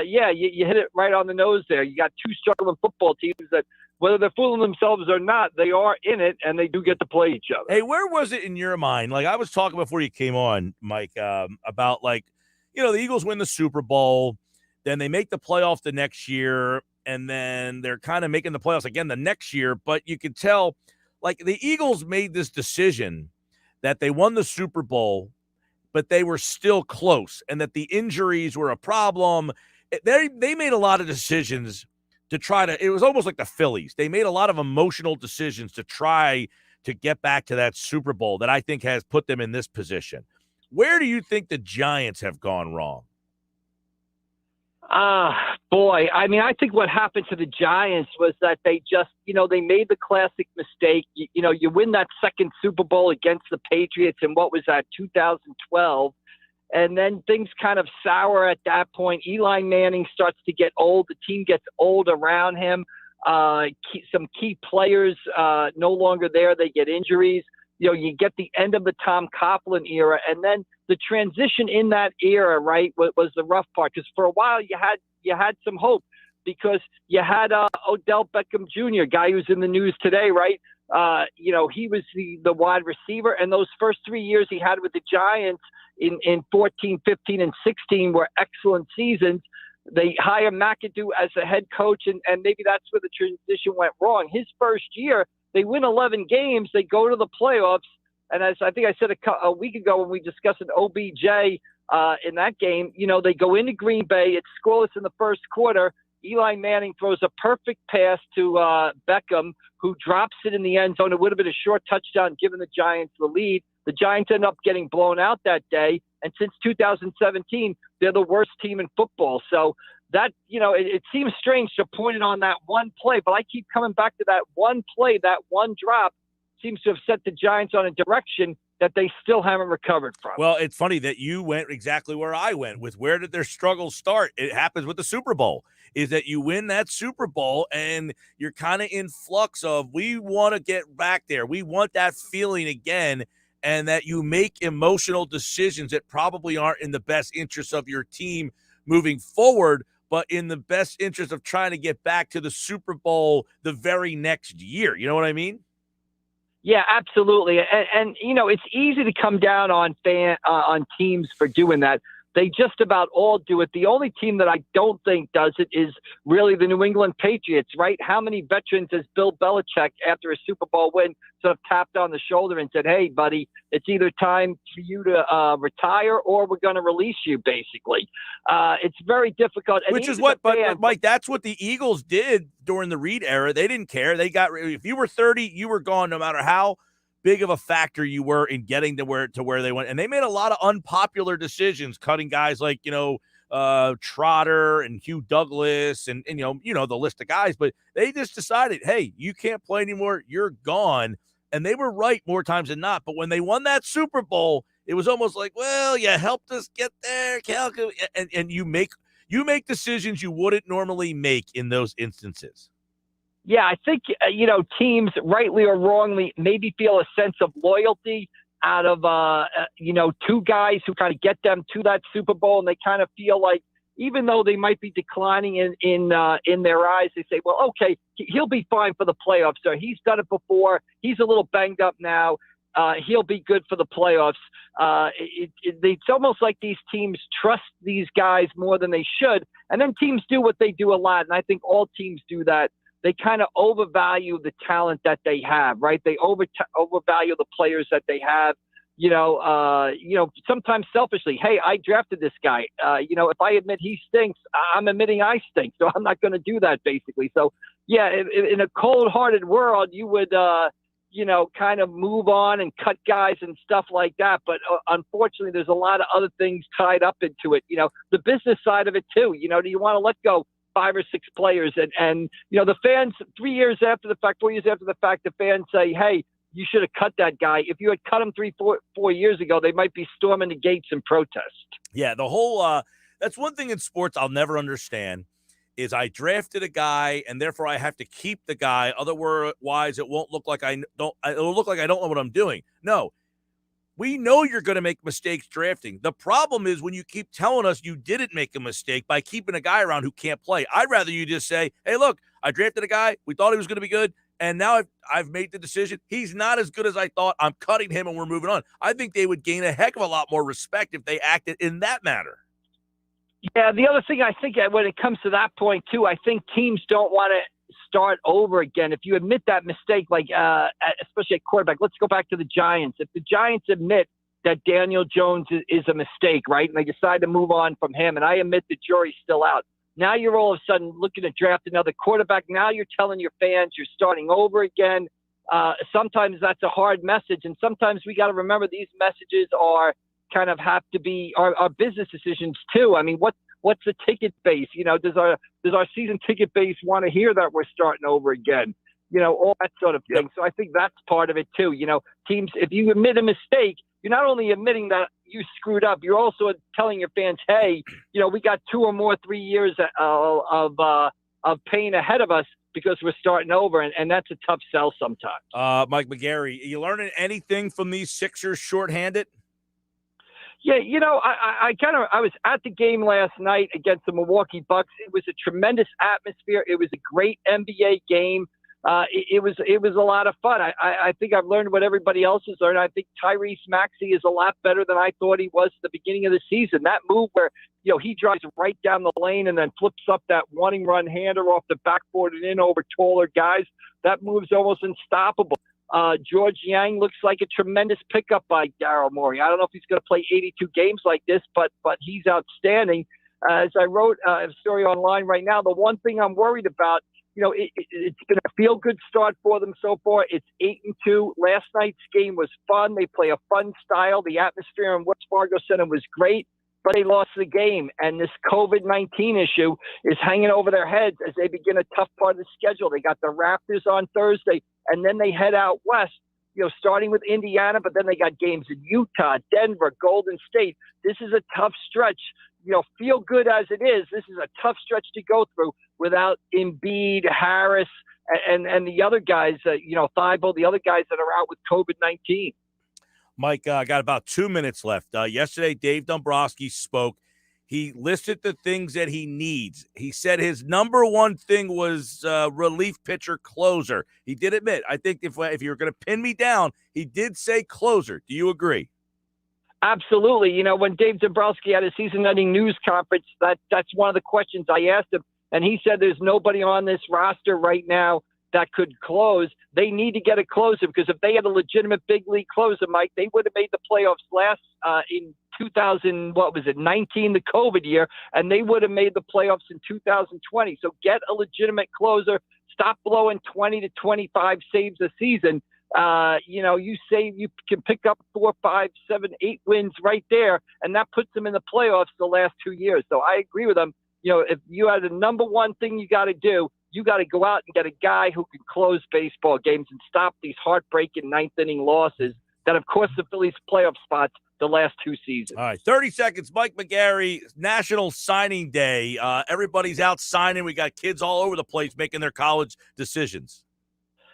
you hit it right on the nose there. You got two struggling football teams that, whether they're fooling themselves or not, they are in it and they do get to play each other.
Hey, where was it in your mind? Like I was talking before you came on, Mike, about the Eagles win the Super Bowl, then they make the playoff the next year, and then they're kind of making the playoffs again the next year. But you could tell, the Eagles made this decision that they won the Super Bowl, but they were still close, and that the injuries were a problem. They made a lot of decisions to try to – it was almost like the Phillies. They made a lot of emotional decisions to try to get back to that Super Bowl that I think has put them in this position. Where do you think the Giants have gone wrong?
Boy, I mean, I think what happened to the Giants was that they just, they made the classic mistake. You win that second Super Bowl against the Patriots in what was that, 2012. And then things kind of sour at that point. Eli Manning starts to get old. The team gets old around him. Some key players no longer there. They get injuries. You get the end of the Tom Coughlin era, and then the transition in that era, right, was the rough part. Because for a while you had some hope because you had Odell Beckham Jr., guy who's in the news today, right? He was the wide receiver, and those first 3 years he had with the Giants in 14, 15, and 16 were excellent seasons. They hire McAdoo as the head coach, and maybe that's where the transition went wrong. His first year, they win 11 games. They go to the playoffs. And as I think I said a week ago when we discussed an OBJ in that game, they go into Green Bay. It's scoreless in the first quarter. Eli Manning throws a perfect pass to Beckham, who drops it in the end zone. It would have been a short touchdown, giving the Giants the lead. The Giants end up getting blown out that day. And since 2017, they're the worst team in football. So that, it seems strange to point it on that one play, but I keep coming back to that one play, that one drop seems to have set the Giants on a direction that they still haven't recovered from.
Well, it's funny that you went exactly where I went with where did their struggles start. It happens with the Super Bowl, is that you win that Super Bowl and you're kind of in flux of we want to get back there. We want that feeling again, and that you make emotional decisions that probably aren't in the best interest of your team moving forward, but in the best interest of trying to get back to the Super Bowl the very next year. You know what I mean?
Yeah, absolutely. And it's easy to come down on teams for doing that. They just about all do it. The only team that I don't think does it is really the New England Patriots, right? How many veterans has Bill Belichick, after a Super Bowl win, sort of tapped on the shoulder and said, hey, buddy, it's either time for you to retire or we're going to release you, basically. It's very difficult. And
which is what, but Mike, that's what the Eagles did during the Reed era. They didn't care. They got, if you were 30, you were gone no matter how big of a factor you were in getting to where they went. And they made a lot of unpopular decisions, cutting guys like, Trotter and Hugh Douglas and the list of guys, but they just decided, hey, you can't play anymore. You're gone. And they were right more times than not. But when they won that Super Bowl, it was almost like, well, you helped us get there, and you make decisions you wouldn't normally make in those instances.
Yeah, I think, teams, rightly or wrongly, maybe feel a sense of loyalty out of, two guys who kind of get them to that Super Bowl. And they kind of feel like, even though they might be declining in their eyes, they say, well, okay, he'll be fine for the playoffs. So he's done it before. He's a little banged up now. He'll be good for the playoffs. It's almost like these teams trust these guys more than they should. And then teams do what they do a lot. And I think all teams do that. They kind of overvalue the talent that they have, right? They overvalue the players that they have. Sometimes selfishly, hey, I drafted this guy. If I admit he stinks, I'm admitting I stink. So I'm not going to do that, basically. So, yeah, in a cold-hearted world, you would, kind of move on and cut guys and stuff like that. But unfortunately, there's a lot of other things tied up into it. The business side of it, too. Do you want to let go 5 or 6 players? And the fans, 3 years after the fact, 4 years after the fact, the fans say, hey, you should have cut that guy. If you had cut him 4 years ago, they might be storming the gates in protest.
Yeah, the whole that's one thing in sports I'll never understand is I drafted a guy and therefore I have to keep the guy. Otherwise, it won't look like it'll look like I don't know what I'm doing. No. We know you're going to make mistakes drafting. The problem is when you keep telling us you didn't make a mistake by keeping a guy around who can't play. I'd rather you just say, hey, look, I drafted a guy. We thought he was going to be good. And now I've made the decision. He's not as good as I thought. I'm cutting him and we're moving on. I think they would gain a heck of a lot more respect if they acted in that manner.
Yeah, the other thing I think when it comes to that point, too, I think teams don't want to start over again. If you admit that mistake, like especially at quarterback, let's go back to the Giants. If the Giants admit that Daniel Jones is a mistake, right, and they decide to move on from him, and I admit the jury's still out, now you're all of a sudden looking to draft another quarterback. Now you're telling your fans you're starting over again. Sometimes that's a hard message, and sometimes we got to remember these messages are kind of have to be our business decisions too. I mean, what's the ticket base? Does our season ticket base want to hear that we're starting over again? All that sort of thing. Yep. So I think that's part of it too. Teams, if you admit a mistake, you're not only admitting that you screwed up, you're also telling your fans, hey, we got 2 or more 3 years of pain ahead of us because we're starting over, and that's a tough sell sometimes.
Mike McGarry, you learning anything from these Sixers shorthanded?
Yeah, I was at the game last night against the Milwaukee Bucks. It was a tremendous atmosphere. It was a great NBA game. It was a lot of fun. I think I've learned what everybody else has learned. I think Tyrese Maxey is a lot better than I thought he was at the beginning of the season. That move where, he drives right down the lane and then flips up that running run hander off the backboard and in over taller guys, that move's almost unstoppable. George Yang looks like a tremendous pickup by Daryl Morey. I don't know if he's going to play 82 games like this, but he's outstanding. As I wrote a story online right now, the one thing I'm worried about, it's been a feel-good start for them so far. It's 8-2. Last night's game was fun. They play a fun style. The atmosphere in Wells Fargo Center was great, but they lost the game. And this COVID-19 issue is hanging over their heads as they begin a tough part of the schedule. They got the Raptors on Thursday, and then they head out west, starting with Indiana, but then they got games in Utah, Denver, Golden State. This is a tough stretch. Feel good as it is, this is a tough stretch to go through without Embiid, Harris, and the other guys, Thibault, the other guys that are out with COVID-19.
Mike, got about 2 minutes left. Yesterday, Dave Dombrowski spoke. He listed the things that he needs. He said his number one thing was relief pitcher closer. He did admit, I think if you're going to pin me down, he did say closer. Do you agree?
Absolutely. When Dave Dombrowski had a season-ending news conference, that's one of the questions I asked him. And he said there's nobody on this roster right now that could close. They need to get a closer because if they had a legitimate big league closer, Mike, they would have made the playoffs last in 19, the COVID year, and they would have made the playoffs in 2020. So get a legitimate closer. Stop blowing 20 to 25 saves a season. You say you can pick up 4, 5, 7, 8 wins right there, and that puts them in the playoffs the last 2 years. So I agree with them. If you had the number one thing you got to do, you got to go out and get a guy who can close baseball games and stop these heartbreaking ninth inning losses that have cost the Phillies playoff spots the last 2 seasons.
All right, 30 seconds. Mike McGarry, National Signing Day. Everybody's out signing. We got kids all over the place making their college decisions.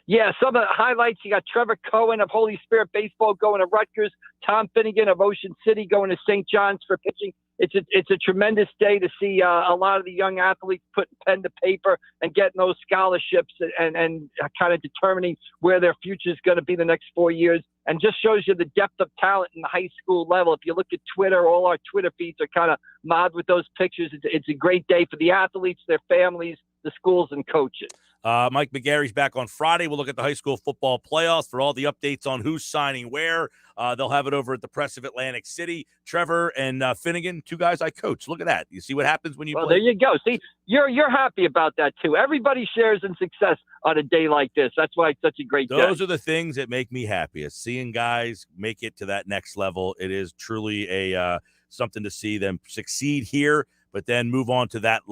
Yeah, some of the highlights, you got Trevor Cohen of Holy Spirit Baseball going to Rutgers, Tom Finnegan of Ocean City going to St. John's for pitching. It's a tremendous day to see a lot of the young athletes putting pen to paper and getting those scholarships and kind of determining where their future is going to be the next 4 years. And just shows you the depth of talent in the high school level. If you look at Twitter, all our Twitter feeds are kind of mobbed with those pictures. It's a great day for the athletes, their families, the schools, and coaches.
Mike McGarry's back on Friday. We'll look at the high school football playoffs for all the updates on who's signing where. They'll have it over at the Press of Atlantic City. Trevor and Finnegan, 2 guys I coach. Look at that. You see what happens when you play?
There you go. See, you're happy about that too. Everybody shares in success on a day like this. That's why it's such a great day.
Those are the things that make me happiest. Seeing guys make it to that next level. It is truly a something to see them succeed here, but then move on to that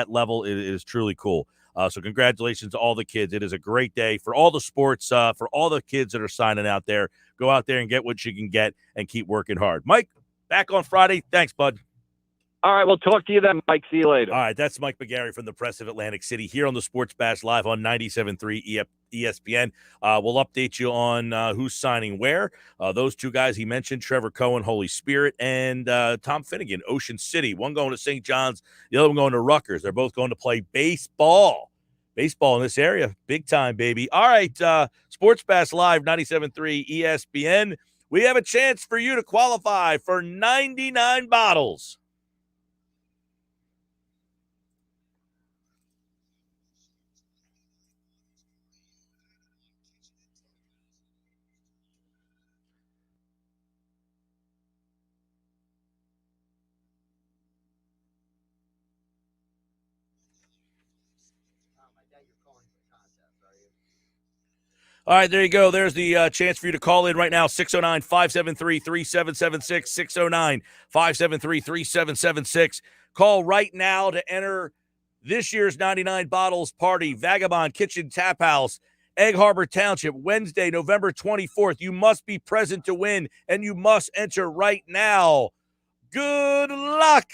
level. It is truly cool. So congratulations to all the kids. It is a great day for all the sports, for all the kids that are signing out there. Go out there and get what you can get and keep working hard. Mike, back on Friday. Thanks, bud.
All right, we'll talk to you then, Mike. See you later.
All right, that's Mike McGarry from the Press of Atlantic City here on the Sports Bash Live on 97.3 ESPN. We'll update you on who's signing where. Those 2 guys he mentioned, Trevor Cohen, Holy Spirit, and Tom Finnegan, Ocean City. One going to St. John's, the other one going to Rutgers. They're both going to play baseball. Baseball in this area, big time, baby. All right, Sports Bash Live, 97.3 ESPN. We have a chance for you to qualify for 99 bottles. All right, there you go. There's the chance for you to call in right now, 609-573-3776, 609-573-3776. Call right now to enter this year's 99 Bottles Party, Vagabond Kitchen Tap House, Egg Harbor Township, Wednesday, November 24th. You must be present to win, and you must enter right now. Good luck.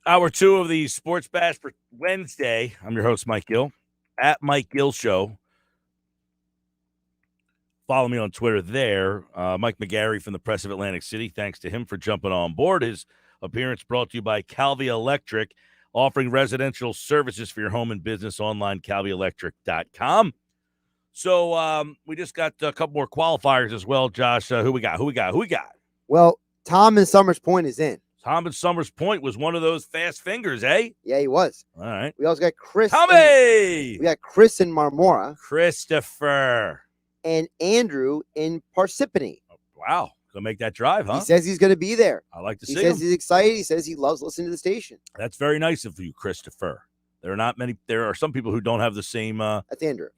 Hour 2 of the Sports Bash for Wednesday. I'm your host, Mike Gill, at Mike Gill Show. Follow me on Twitter there. Mike McGarry from the Press of Atlantic City. Thanks to him for jumping on board. His appearance brought to you by Calvi Electric, offering residential services for your home and business online, calvielectric.com. So we just got a couple more qualifiers as well, Josh. Who we got?
Well, Tom in Summers Point is in.
Tom in Summers Point was one of those fast fingers, eh?
Yeah, he was.
All right.
We also got Chris.
Tommy!
We got Chris in Marmora.
Christopher.
And Andrew in Parsippany.
Wow. Gonna make that drive, huh?
He says he's going to be there.
I like to see
him. He says
him.
he's excited. He says he loves listening to the station.
That's very nice of you, Christopher. There are not many. There are some people who don't have the same.
That's Andrew.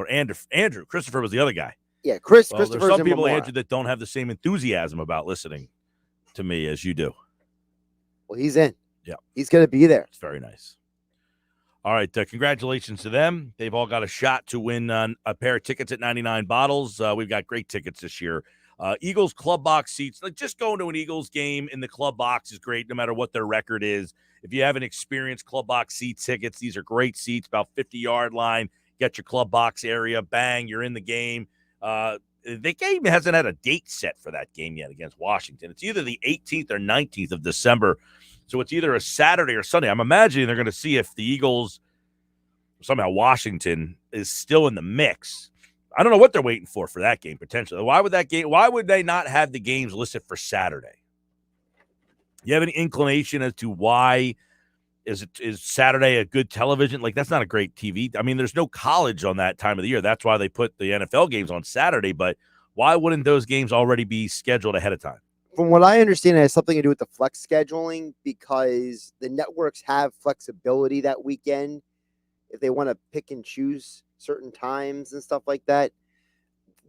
Andrew. Christopher was the other guy.
Yeah,
Well,
Christopher's
there's some
in
people,
Marmora.
Andrew, that don't have the same enthusiasm about listening to me as you do.
Well, he's in.
Yeah.
He's going to be there.
It's very nice. All right. Congratulations to them. They've all got a shot to win a pair of tickets at 99 Bottles. We've got great tickets this year. Eagles club box seats. Like, just going to an Eagles game in the club box is great, no matter what their record is. If you haven't experienced club box seat tickets, these are great seats, about 50-yard line. Get your club box area. Bang, you're in the game. The game hasn't had a date set for that game yet against Washington. It's either the 18th or 19th of December. So it's either a Saturday or Sunday. I'm imagining they're going to see if the Eagles, somehow Washington, is still in the mix. I don't know what they're waiting for that game, potentially. Why would they not have the games listed for Saturday? You have any inclination as to why is Saturday a good television? Like, that's not a great TV. I mean, there's no college on that time of the year. That's why they put the NFL games on Saturday. But why wouldn't those games already be scheduled ahead of time?
From what I understand, it has something to do with the flex scheduling because the networks have flexibility that weekend if they want to pick and choose certain times and stuff like that.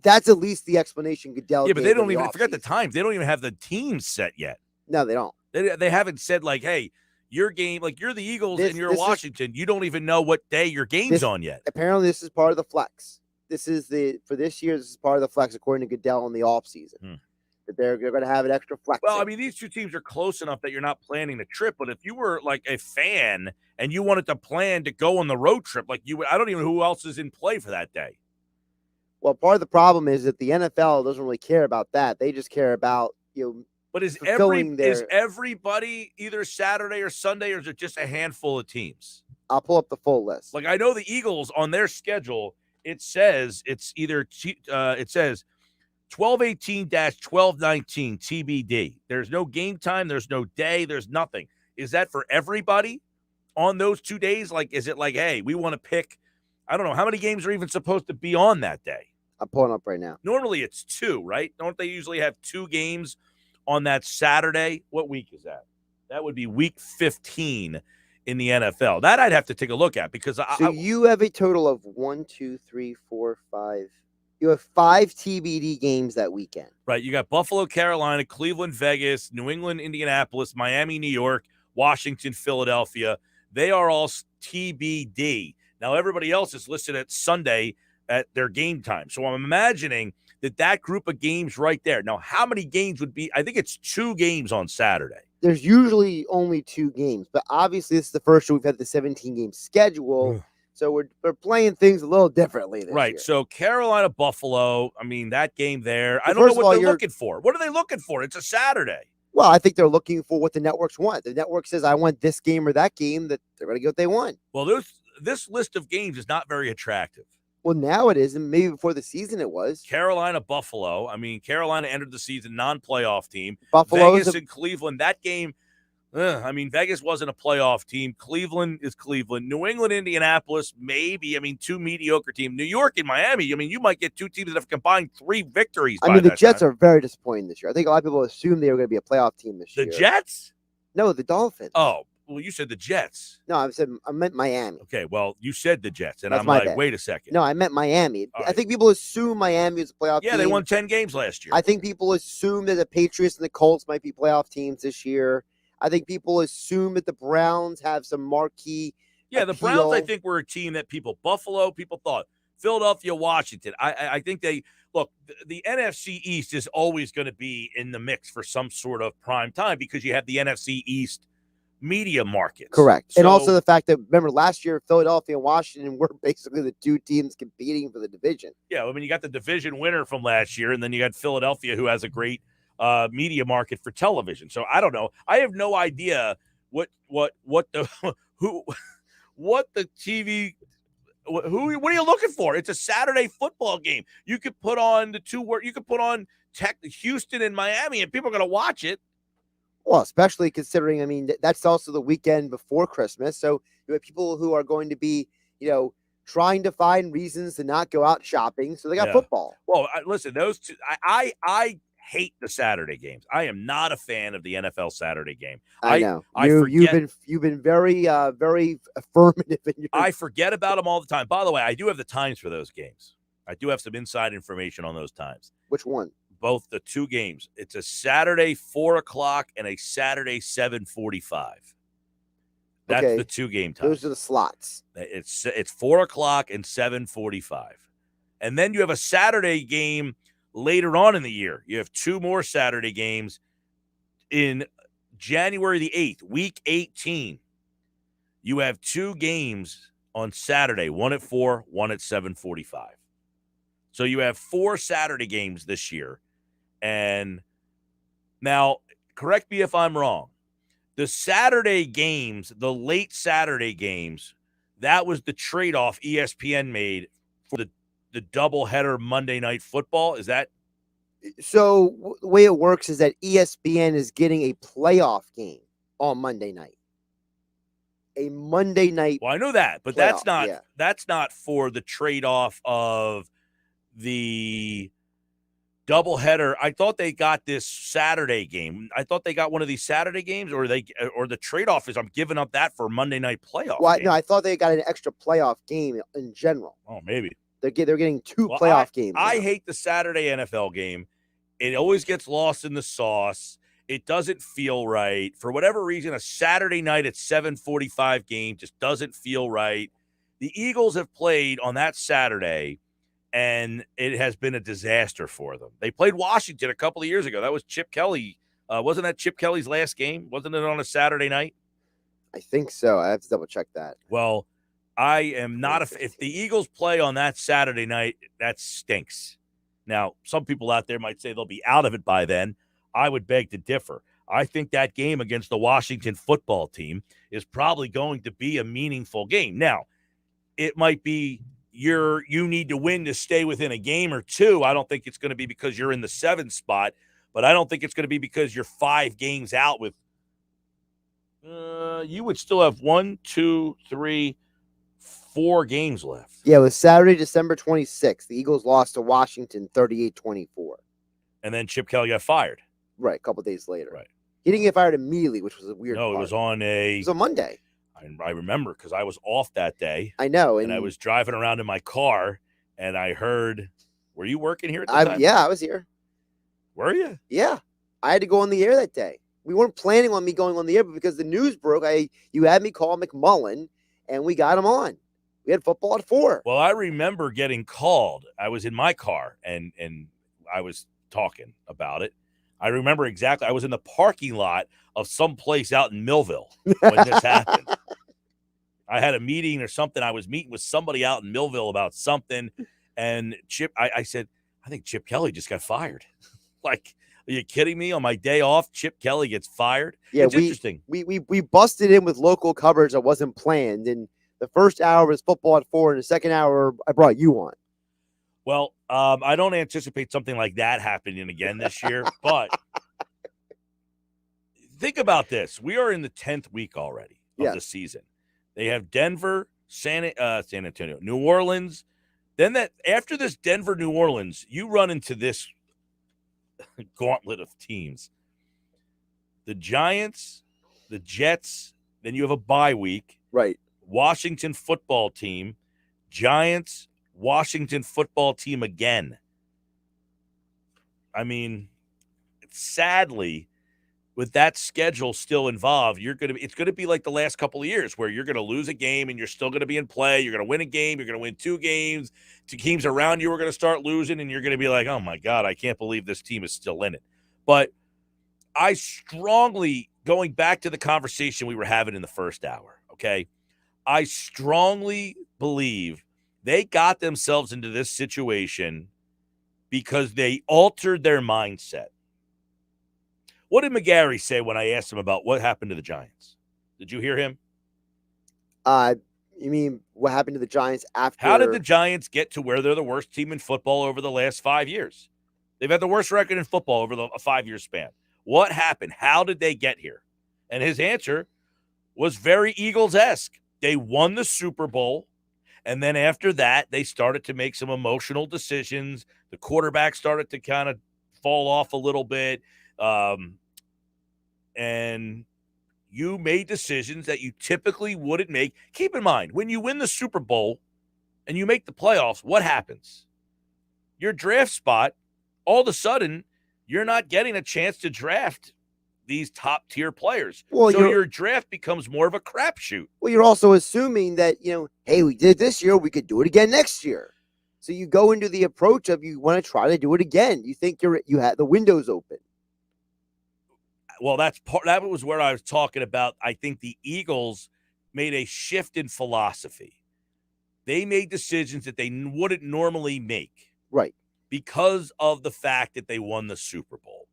That's at least the explanation Goodell.
Yeah, but they don't even forget the times. They don't even have the teams set yet.
No, they don't.
They haven't said, like, hey, your game, like, you're the Eagles and you're Washington. You don't even know what day your game's on yet.
Apparently, this is part of the flex. For this year, this is part of the flex, according to Goodell, in the offseason. That they're going to have an extra flex.
Well, I mean, these two teams are close enough that you're not planning the trip. But if you were like a fan and you wanted to plan to go on the road trip, like I don't even know who else is in play for that day.
Well, part of the problem is that the NFL doesn't really care about that. They just care about,
But is everybody either Saturday or Sunday, or is it just a handful of teams?
I'll pull up the full list.
Like, I know the Eagles on their schedule, it says it's either it says 12/18-12/19 TBD. There's no game time, there's no day, there's nothing. Is that for everybody on those 2 days? Like, is it like, hey, we want to pick, I don't know, how many games are even supposed to be on that day?
I'm pulling up right now.
Normally it's 2, right? Don't they usually have 2 games on that Saturday? What week is that? That would be week 15 in the NFL. That I'd have to take a look at because
you have a total of 1, 2, 3, 4, 5. You have 5 TBD games that weekend.
Right. You got Buffalo, Carolina, Cleveland, Vegas, New England, Indianapolis, Miami, New York, Washington, Philadelphia. They are all TBD. Now, everybody else is listed at Sunday at their game time. So I'm imagining that group of games right there. Now, how many games would be? I think it's 2 games on Saturday.
There's usually only 2 games, but obviously this is the first year we've had the 17-game schedule. So we're playing things a little differently this
right.
year.
So Carolina, Buffalo, I mean, that game there, I don't know what they're looking for. What are they looking for? It's a Saturday.
Well, I think they're looking for what the networks want. The network says, I want this game or that game, that they're going to get what they want.
Well, this list of games is not very attractive.
Well, now it is, and maybe before the season it was.
Carolina, Buffalo. I mean, Carolina entered the season non-playoff team.
Buffalo,
Vegas and Cleveland. That game, I mean, Vegas wasn't a playoff team. Cleveland is Cleveland. New England, Indianapolis, maybe. I mean, 2 mediocre teams. New York and Miami. I mean, you might get 2 teams that have combined 3 victories.
I mean, the Jets are very disappointing this year. I think a lot of people assumed they were going to be a playoff team this year.
The Jets?
No, the Dolphins.
Oh. Well, you said the Jets.
No, I meant Miami.
Okay, well, you said the Jets, and
That's
I'm
my
like,
bad.
wait a second.
No, I meant Miami.
All
I
right.
think people assume Miami is a playoff team.
Yeah, they won 10 games last year.
I think people assume that the Patriots and the Colts might be playoff teams this year. I think people assume that the Browns have some marquee
Yeah, the Browns, I think, were a team that Buffalo, people thought. Philadelphia, Washington. I think they – look, the NFC East is always going to be in the mix for some sort of prime time because you have the NFC East media markets.
Correct.
So,
And also the fact that, remember, last year, Philadelphia and Washington were basically the two teams competing for the division.
yeah, I mean, you got the division winner from last year, and then you got Philadelphia, who has a great media market for television. So I don't know. I have no idea what the who what the TV. What are you looking for? It's a Saturday football game. You could put on you could put on Houston and Miami, and people are going to watch it.
Well, especially considering, I mean, that's also the weekend before Christmas. So you have people who are going to be, trying to find reasons to not go out shopping. So they got football.
Well, listen, those two, I hate the Saturday games. I am not a fan of the NFL Saturday game.
I know. You've been very very affirmative in your.
I forget about them all the time. By the way, I do have the times for those games. I do have some inside information on those times.
Which one?
Both the two games. It's a Saturday 4:00 and a Saturday 7:45. That's the two game times.
Those are the slots.
It's 4:00 and 7:45, and then you have a Saturday game later on in the year. You have two more Saturday games in January the 8th, week 18. You have two games on Saturday, one at 4, one at 7:45. So you have 4 Saturday games this year. And now, correct me if I'm wrong. The Saturday games, the late Saturday games, that was the trade-off ESPN made for the doubleheader Monday Night Football. Is that?
So the way it works is that ESPN is getting a playoff game on Monday night. A Monday night.
Well, I know that, but
playoff,
that's not for the trade-off of the doubleheader. I thought they got this Saturday game. I thought they got one of these Saturday games, or the trade-off is I'm giving up that for Monday night playoff.
Well,
game.
no, I thought they got an extra playoff game in general.
Oh, maybe.
They're getting two playoff games.
I hate the Saturday NFL game. It always gets lost in the sauce. It doesn't feel right. For whatever reason, a Saturday night at 7:45 game just doesn't feel right. The Eagles have played on that Saturday, and it has been a disaster for them. They played Washington a couple of years ago. That was Chip Kelly. Wasn't that Chip Kelly's last game? Wasn't it on a Saturday night?
I think so. I have to double check that.
Well, I am not if the Eagles play on that Saturday night, that stinks. Now, some people out there might say they'll be out of it by then. I would beg to differ. I think that game against the Washington football team is probably going to be a meaningful game. Now, it might be you need to win to stay within a game or two. I don't think it's going to be because you're in the 7th spot, but I don't think it's going to be because you're 5 games out with you would still have 1, 2, 3, 4 games left.
Yeah, it was Saturday, December 26th. The Eagles lost to Washington 38-24.
And then Chip Kelly got fired.
Right, a couple days later.
Right.
He didn't get fired immediately, which was a weird part.
It was on
It was a Monday.
I remember because I was off that day.
I know.
And I was driving around in my car, and I heard, were you working here at the time?
Yeah, I was here.
Were you?
Yeah. I had to go on the air that day. We weren't planning on me going on the air, but because the news broke, you had me call McMullen, and we got him on. We had football at 4.
Well, I remember getting called. I was in my car, and I was talking about it. I remember exactly. I was in the parking lot of some place out in Millville when this happened. I had a meeting or something. I was meeting with somebody out in Millville about something, and I said, I think Chip Kelly just got fired. Like, are you kidding me? On my day off, Chip Kelly gets fired?
Yeah,
it's interesting.
We busted in with local coverage that wasn't planned, and the first hour was football at 4, and the second hour I brought you on.
Well, I don't anticipate something like that happening again this year, but think about this. We are in the 10th week already of the season. They have Denver, San Antonio, New Orleans. Then after this Denver, New Orleans, you run into this gauntlet of teams. The Giants, the Jets, then you have a bye week.
Right.
Washington football team, Giants, Washington football team again. I mean, sadly, with that schedule still involved, it's going to be like the last couple of years where you're going to lose a game and you're still going to be in play. You're going to win a game. You're going to win 2 games. 2 teams around you are going to start losing, and you're going to be like, oh, my God, I can't believe this team is still in it. But I strongly going back to the conversation we were having in the first hour, okay? I strongly believe they got themselves into this situation because they altered their mindset. What did McGarry say when I asked him about what happened to the Giants? Did you hear him?
You mean what happened to the Giants after?
How did the Giants get to where they're the worst team in football over the last 5 years? They've had the worst record in football over a 5-year span. What happened? How did they get here? And his answer was very Eagles-esque. They won the Super Bowl, and then after that, they started to make some emotional decisions. The quarterback started to kind of fall off a little bit, and you made decisions that you typically wouldn't make. Keep in mind, when you win the Super Bowl and you make the playoffs, what happens? Your draft spot, all of a sudden, you're not getting a chance to draft these top-tier players.
Well,
so your draft becomes more of a crapshoot.
Well, you're also assuming that, hey, we did it this year, we could do it again next year. So you go into the approach of you want to try to do it again. You think you had the windows open.
Well, that was where I was talking about. I think the Eagles made a shift in philosophy. They made decisions that they wouldn't normally make.
Right.
Because of the fact that they won the Super Bowl.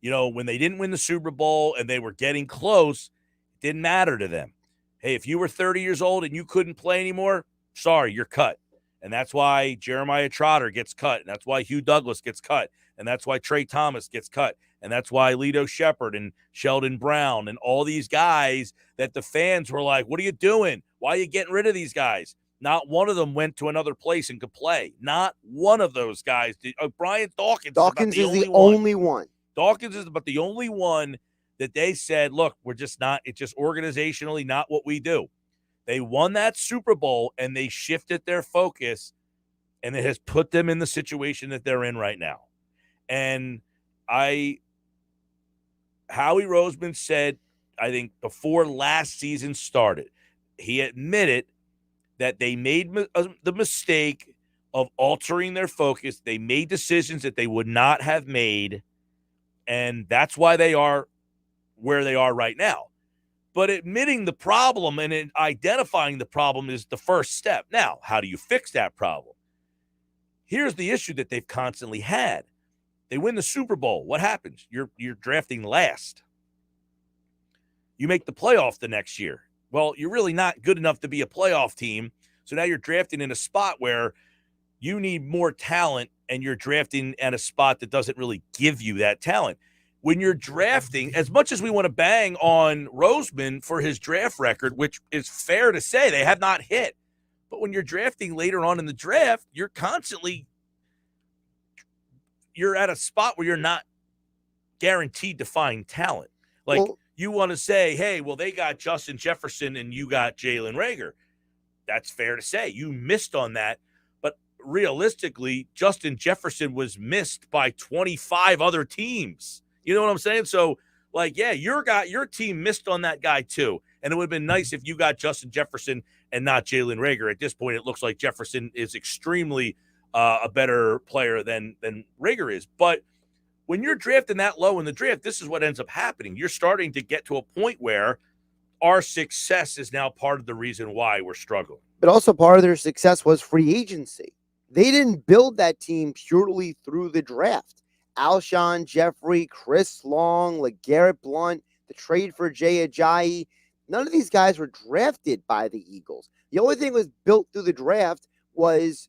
When they didn't win the Super Bowl and they were getting close, it didn't matter to them. Hey, if you were 30 years old and you couldn't play anymore, sorry, you're cut. And that's why Jeremiah Trotter gets cut. And that's why Hugh Douglas gets cut. And that's why Trey Thomas gets cut. And that's why Lito Shepherd and Sheldon Brown and all these guys that the fans were like, what are you doing? Why are you getting rid of these guys? Not one of them went to another place and could play. Not one of those guys did. Brian Dawkins.
Dawkins is the only one.
Dawkins is about the only one that they said, look, we're just not, it's just organizationally not what we do. They won that Super Bowl and they shifted their focus, and it has put them in the situation that they're in right now. And Howie Roseman said, I think before last season started, he admitted that they made the mistake of altering their focus. They made decisions that they would not have made, and that's why they are where they are right now. But admitting the problem and identifying the problem is the first step. Now, how do you fix that problem? Here's the issue that they've constantly had. They win the Super Bowl. What happens? You're drafting last. You make the playoff the next year. Well, you're really not good enough to be a playoff team. So now you're drafting in a spot where you need more talent, and you're drafting at a spot that doesn't really give you that talent. When you're drafting, as much as we want to bang on Roseman for his draft record, which is fair to say they have not hit, but when you're drafting later on in the draft, you're at a spot where you're not guaranteed to find talent. You want to say, hey, well, they got Justin Jefferson and you got Jalen Reagor. That's fair to say. You missed on that. But realistically, Justin Jefferson was missed by 25 other teams. You know what I'm saying? So, your team missed on that guy too. And it would have been nice if you got Justin Jefferson and not Jalen Reagor. At this point, it looks like Jefferson is extremely a better player than Reagor is. But when you're drafting that low in the draft, this is what ends up happening. You're starting to get to a point where our success is now part of the reason why we're struggling.
But also part of their success was free agency. They didn't build that team purely through the draft. Alshon Jeffrey, Chris Long, LeGarrette Blount, the trade for Jay Ajayi, none of these guys were drafted by the Eagles. The only thing that was built through the draft was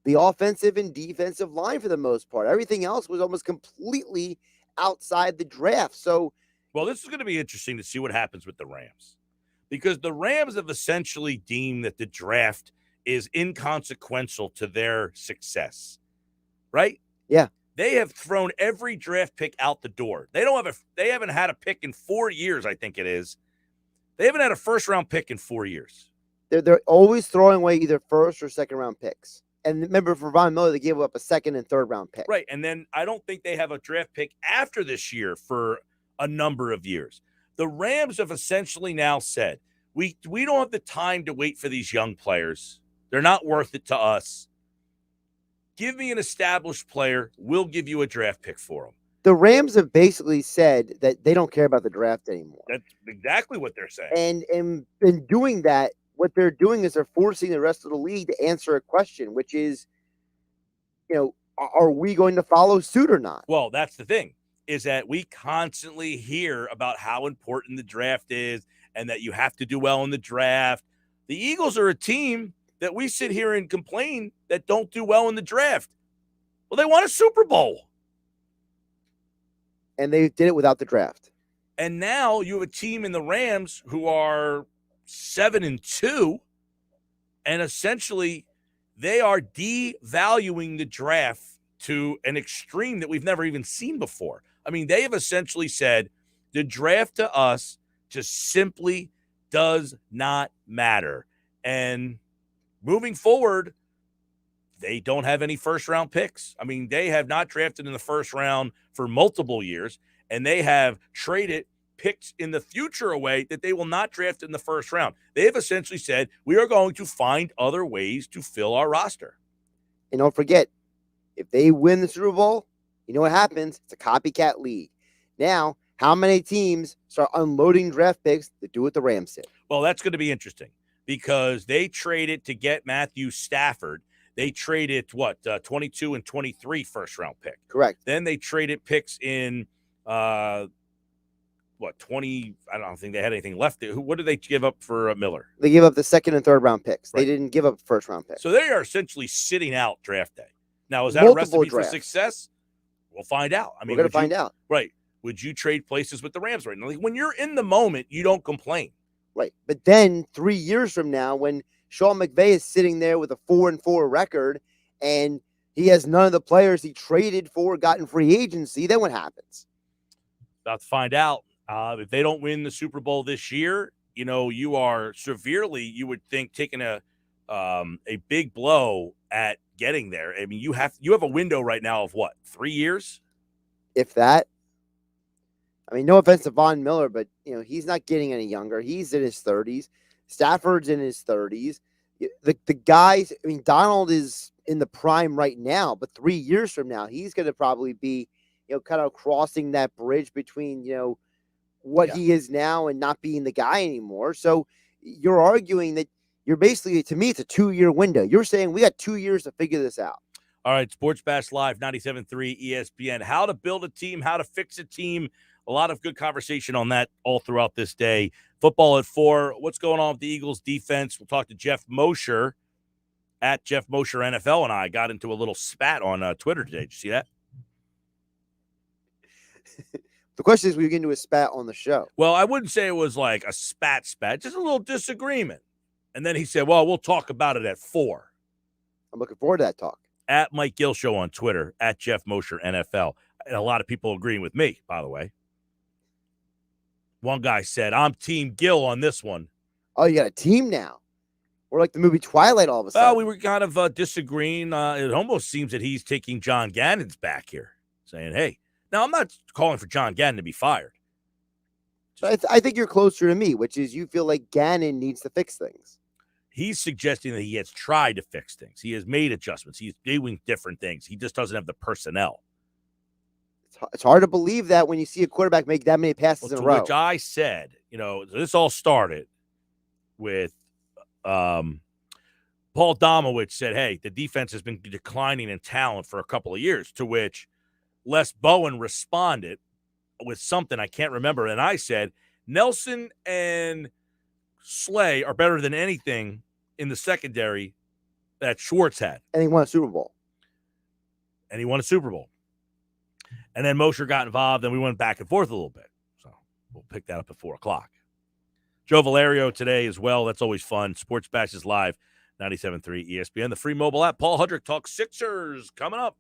the offensive and defensive line for the most part. Everything else was almost completely outside the draft. So,
well, this is going to be interesting to see what happens with the Rams, because the Rams have essentially deemed that the draft is inconsequential to their success, right?
Yeah.
They have thrown every draft pick out the door. They haven't had a pick in 4 years, I think it is. They haven't had a first-round pick in 4 years.
They're always throwing away either first or second-round picks. And remember, for Von Miller, they gave up a second and third-round pick.
Right, and then I don't think they have a draft pick after this year for a number of years. The Rams have essentially now said, we don't have the time to wait for these young players. They're not worth it to us. Give me an established player. We'll give you a draft pick for them.
The Rams have basically said that they don't care about the draft anymore.
That's exactly what they're saying.
And in doing that, what they're doing is they're forcing the rest of the league to answer a question, which is, are we going to follow suit or not?
Well, that's the thing, is that we constantly hear about how important the draft is and that you have to do well in the draft. The Eagles are a team that we sit here and complain that don't do well in the draft. Well, they won a Super Bowl.
And they did it without the draft.
And now you have a team in the Rams who are 7-2, and essentially they are devaluing the draft to an extreme that we've never even seen before. I mean, they have essentially said the draft to us just simply does not matter. And moving forward, they don't have any first-round picks. I mean, they have not drafted in the first round for multiple years, and they have traded picks in the future away that they will not draft in the first round. They have essentially said, we are going to find other ways to fill our roster.
And don't forget, if they win the Super Bowl, you know what happens? It's a copycat league. Now, how many teams start unloading draft picks to do what the Rams did?
Well, that's going to be interesting because they traded to get Matthew Stafford. They traded, 22 and 23 first-round pick.
Correct.
Then they traded picks in, 20? I don't think they had anything left. What did they give up for Miller?
They gave up the second and third round picks.
Right.
They didn't give up first-round picks.
So they are essentially sitting out draft day. Now, is that
Multiple
a recipe
drafts
for success? We'll find out. I mean,
we're going to find out.
Right. Would you trade places with the Rams right now? Like, when you're in the moment, you don't complain.
Right. But then 3 years from now, when Sean McVay is sitting there with a 4-4 record and he has none of the players he traded for, gotten free agency, then what happens?
About to find out. If they don't win the Super Bowl this year, you are severely, you would think, taking a big blow at getting there. I mean, you have a window right now of what, 3 years?
If that. I mean, no offense to Von Miller, but he's not getting any younger. He's in his 30s. Stafford's in his 30s. The guys, I mean, Donald is in the prime right now, but 3 years from now, he's going to probably be, kind of crossing that bridge between, what he is now and not being the guy anymore. So you're arguing that you're basically, to me, it's a 2-year window. You're saying we got 2 years to figure this out.
All right, Sports Bash Live, 97.3 ESPN. How to build a team, how to fix a team. A lot of good conversation on that all throughout this day. Football at 4. What's going on with the Eagles defense? We'll talk to Jeff Mosher at Jeff Mosher NFL, and I got into a little spat on Twitter today. Did you see that?
The question is, will you get into a spat on the show?
Well, I wouldn't say it was like a spat, just a little disagreement. And then he said, well, we'll talk about it at 4.
I'm looking forward to that talk.
At Mike Gill Show on Twitter, at Jeff Mosher NFL. And a lot of people agreeing with me, by the way. One guy said, I'm Team Gill on this one.
Oh, you got a team now. We're like the movie Twilight all of a sudden.
Well, we were kind of disagreeing. It almost seems that he's taking John Gannon's back here, saying, hey, now I'm not calling for John Gannon to be fired.
But I think you're closer to me, which is you feel like Gannon needs to fix things.
He's suggesting that he has tried to fix things. He has made adjustments. He's doing different things. He just doesn't have the personnel.
It's hard to believe that when you see a quarterback make that many passes in a row.
Which I said, this all started with Paul Domowitz said, hey, the defense has been declining in talent for a couple of years, to which Les Bowen responded with something I can't remember. And I said, Nelson and Slay are better than anything in the secondary that Schwartz had.
And he won a Super Bowl.
And then Mosher got involved, and we went back and forth a little bit. So we'll pick that up at 4 o'clock. Joe Valerio today as well. That's always fun. Sports Bash is live, 97.3 ESPN. The free mobile app. Paul Hudrick talks Sixers coming up.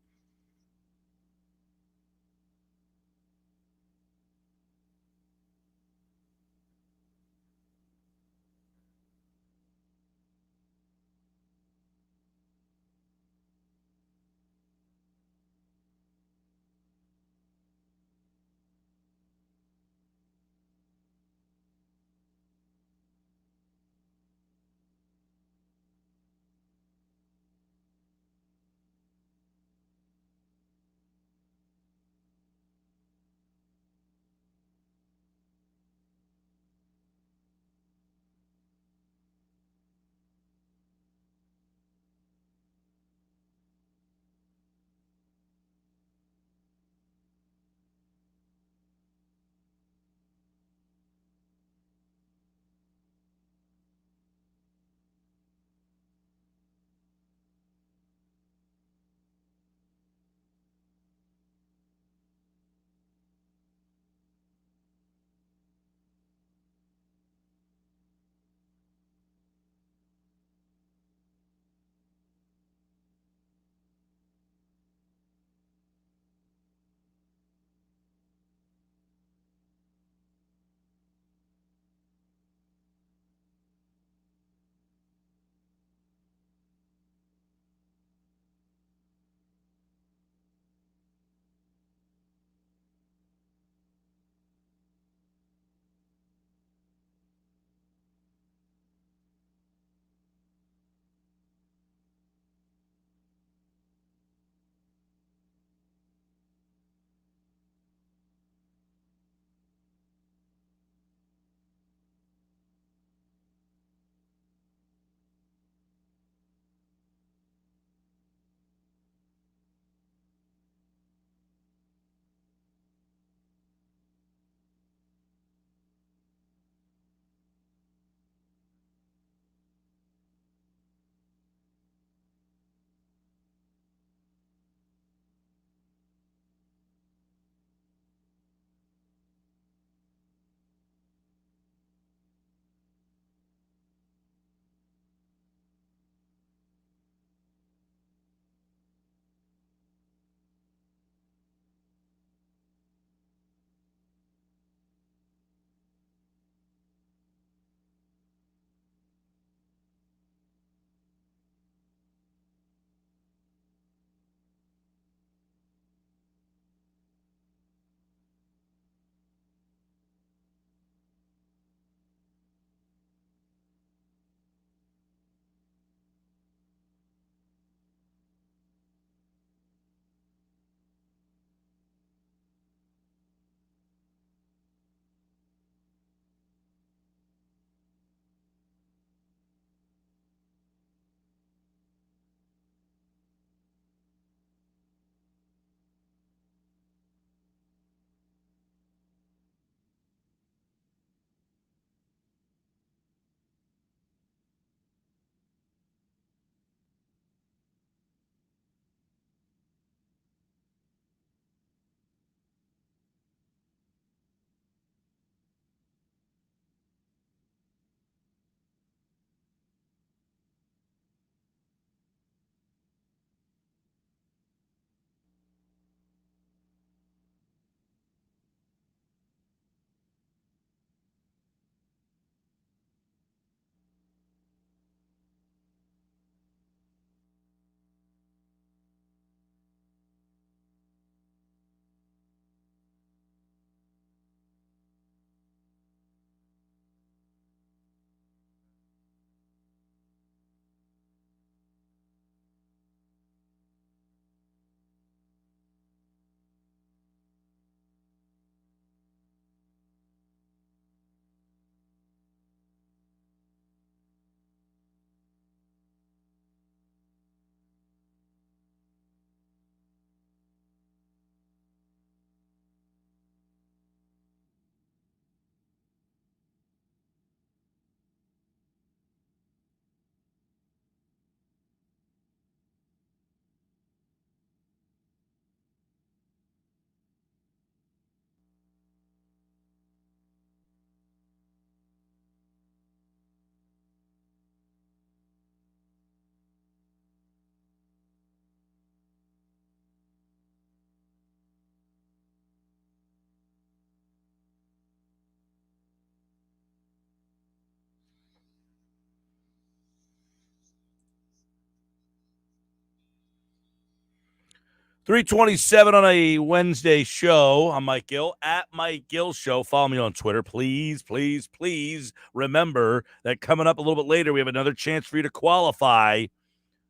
327 on a Wednesday show. I'm Mike Gill at Mike Gill Show. Follow me on Twitter. Please, please, please remember that coming up a little bit later, we have another chance for you to qualify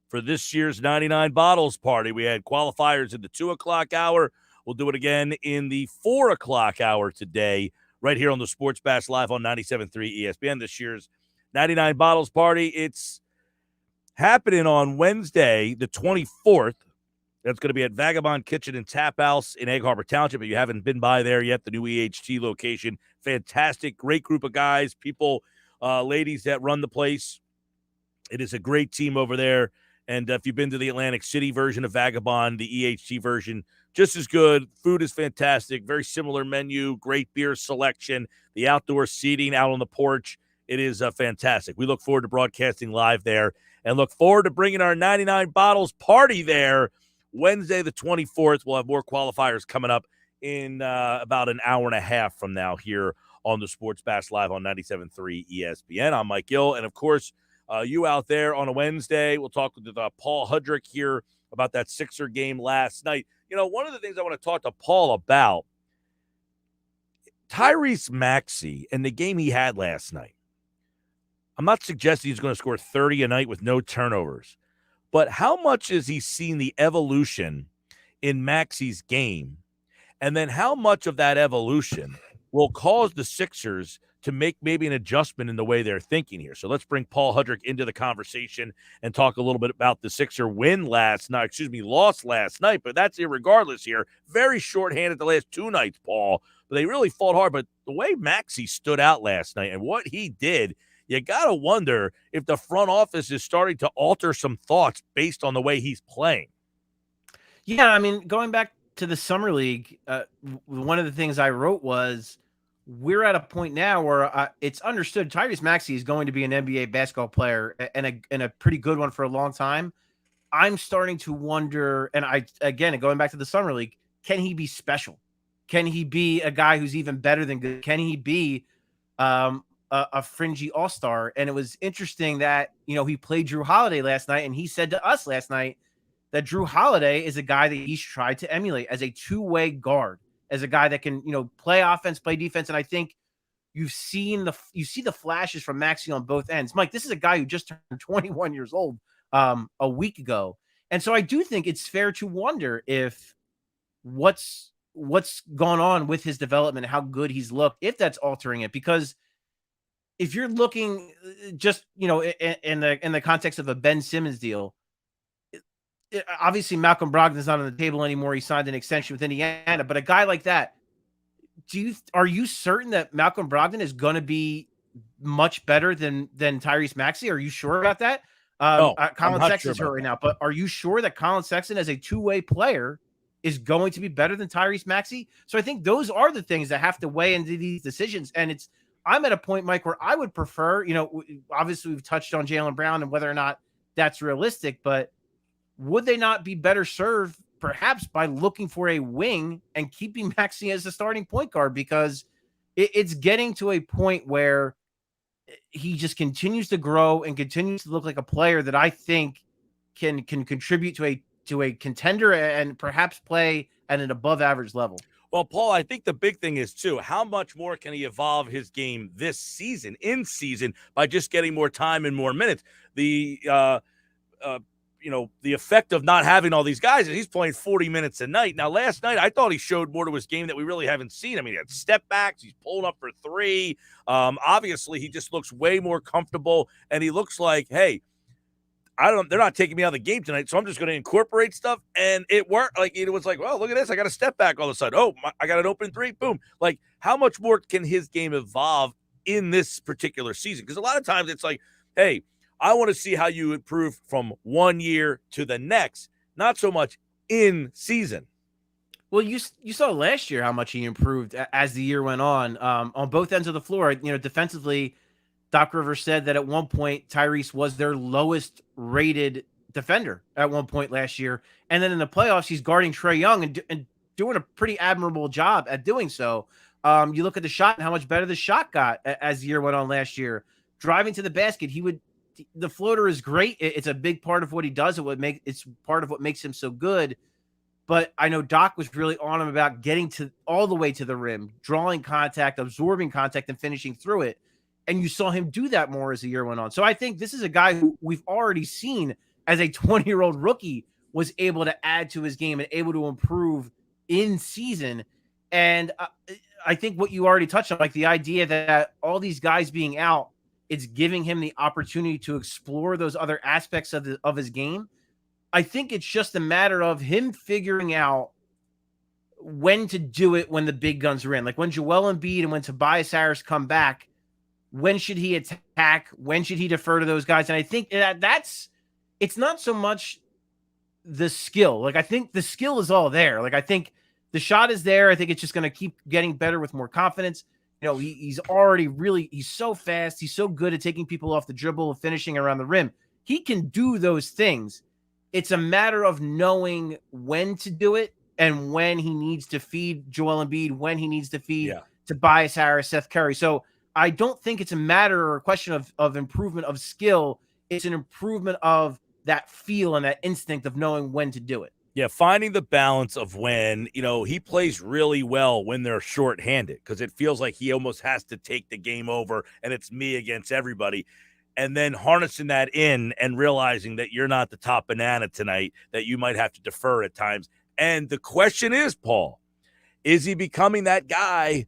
for this year's 99 Bottles Party. We had qualifiers in the 2 o'clock hour. We'll do it again in the 4 o'clock hour today, right here on the Sports Bash Live on 97.3 ESPN. This year's 99 Bottles Party. It's happening on Wednesday, the 24th. That's going to be at Vagabond Kitchen and Tap House in Egg Harbor Township. If you haven't been by there yet, the new EHT location, fantastic, great group of guys, people, ladies that run the place. It is a great team over there. And if you've been to the Atlantic City version of Vagabond, the EHT version, just as good. Food is fantastic, very similar menu, great beer selection, the outdoor seating out on the porch. It is fantastic. We look forward to broadcasting live there and look forward to bringing our 99 Bottles Party there Wednesday, the 24th. We'll have more qualifiers coming up in about an hour and a half from now here on the Sports Bash Live on 97.3 ESPN. I'm Mike Gill. And, of course, you out there on a Wednesday, we'll talk with Paul Hudrick here about that Sixer game last night. You know, one of the things I want to talk to Paul about, Tyrese Maxey and the game he had last night. I'm not suggesting he's going to score 30 a night with no turnovers. But how much has he seen the evolution in Maxey's game? And then how much of that evolution will cause the Sixers to make maybe an adjustment in the way they're thinking here? So let's bring Paul Hudrick into the conversation and talk a little bit about the Sixer loss last night. But that's irregardless here. Very shorthanded the last 2 nights, Paul. But they really fought hard. But the way Maxey stood out last night and what he did, you got to wonder if the front office is starting to alter some thoughts based on the way he's playing.
Yeah, I mean, going back to the Summer League, one of the things I wrote was we're at a point now where it's understood Tyrese Maxey is going to be an NBA basketball player and a pretty good one for a long time. I'm starting to wonder, and going back to the Summer League, can he be special? Can he be a guy who's even better than good? Can he be a fringy all-star? And it was interesting that, he played Drew Holiday last night, and he said to us last night that Drew Holiday is a guy that he's tried to emulate as a two-way guard, as a guy that can, play offense, play defense. And I think you see the flashes from Maxey on both ends. Mike, this is a guy who just turned 21 years old a week ago. And so I do think it's fair to wonder if what's gone on with his development, how good he's looked, if that's altering it. Because if you're looking just, in the context of a Ben Simmons deal, obviously Malcolm Brogdon's not on the table anymore. He signed an extension with Indiana, but a guy like that, are you certain that Malcolm Brogdon is going to be much better than Tyrese Maxey? Are you sure about that? Colin Sexton's hurt right now, but are you sure that Colin Sexton as a two-way player is going to be better than Tyrese Maxey? So I think those are the things that have to weigh into these decisions. And I'm at a point, Mike, where I would prefer, obviously we've touched on Jaylen Brown and whether or not that's realistic, but would they not be better served perhaps by looking for a wing and keeping Maxey as the starting point guard? Because it's getting to a point where he just continues to grow and continues to look like a player that I think can contribute to a contender and perhaps play at an above average level.
Well, Paul, I think the big thing is, too, how much more can he evolve his game this season, in season, by just getting more time and more minutes? The effect of not having all these guys is he's playing 40 minutes a night. Now, last night, I thought he showed more to his game that we really haven't seen. I mean, he had step backs. He's pulling up for three. Obviously, he just looks way more comfortable, and he looks like, hey, they're not taking me out of the game tonight, so I'm just going to incorporate stuff. And it worked. Like, it was like, well, look at this. I got a step back all of a sudden. Oh, I got an open three. Boom. Like, how much more can his game evolve in this particular season? Because a lot of times it's like, hey, I want to see how you improve from one year to the next, not so much in season.
Well, you saw last year how much he improved as the year went on both ends of the floor. Defensively, Doc Rivers said that at one point Tyrese was their lowest rated defender at one point last year. And then in the playoffs, he's guarding Trae Young and doing a pretty admirable job at doing so. You look at the shot and how much better the shot got as the year went on last year. Driving to the basket, the floater is great. It's a big part of what he does. It's part of what makes him so good. But I know Doc was really on him about getting to all the way to the rim, drawing contact, absorbing contact, and finishing through it. And you saw him do that more as the year went on. So I think this is a guy who we've already seen as a 20-year-old rookie was able to add to his game and able to improve in season. And I think what you already touched on, like the idea that all these guys being out, it's giving him the opportunity to explore those other aspects of his game. I think it's just a matter of him figuring out when to do it when the big guns are in. Like when Joel Embiid and when Tobias Harris come back, when should he attack? When should he defer to those guys? And I think it's not so much the skill. Like I think the skill is all there. Like I think the shot is there. I think it's just going to keep getting better with more confidence. You know, he's already he's so fast. He's so good at taking people off the dribble and finishing around the rim. He can do those things. It's a matter of knowing when to do it and when he needs to feed Joel Embiid, when he needs to feed Tobias Harris, Seth Curry. So I don't think it's a matter or a question of improvement of skill. It's an improvement of that feel and that instinct of knowing when to do it.
Yeah, finding the balance of when, he plays really well when they're shorthanded because it feels like he almost has to take the game over and it's me against everybody. And then harnessing that in and realizing that you're not the top banana tonight, that you might have to defer at times. And the question is, Paul, is he becoming that guy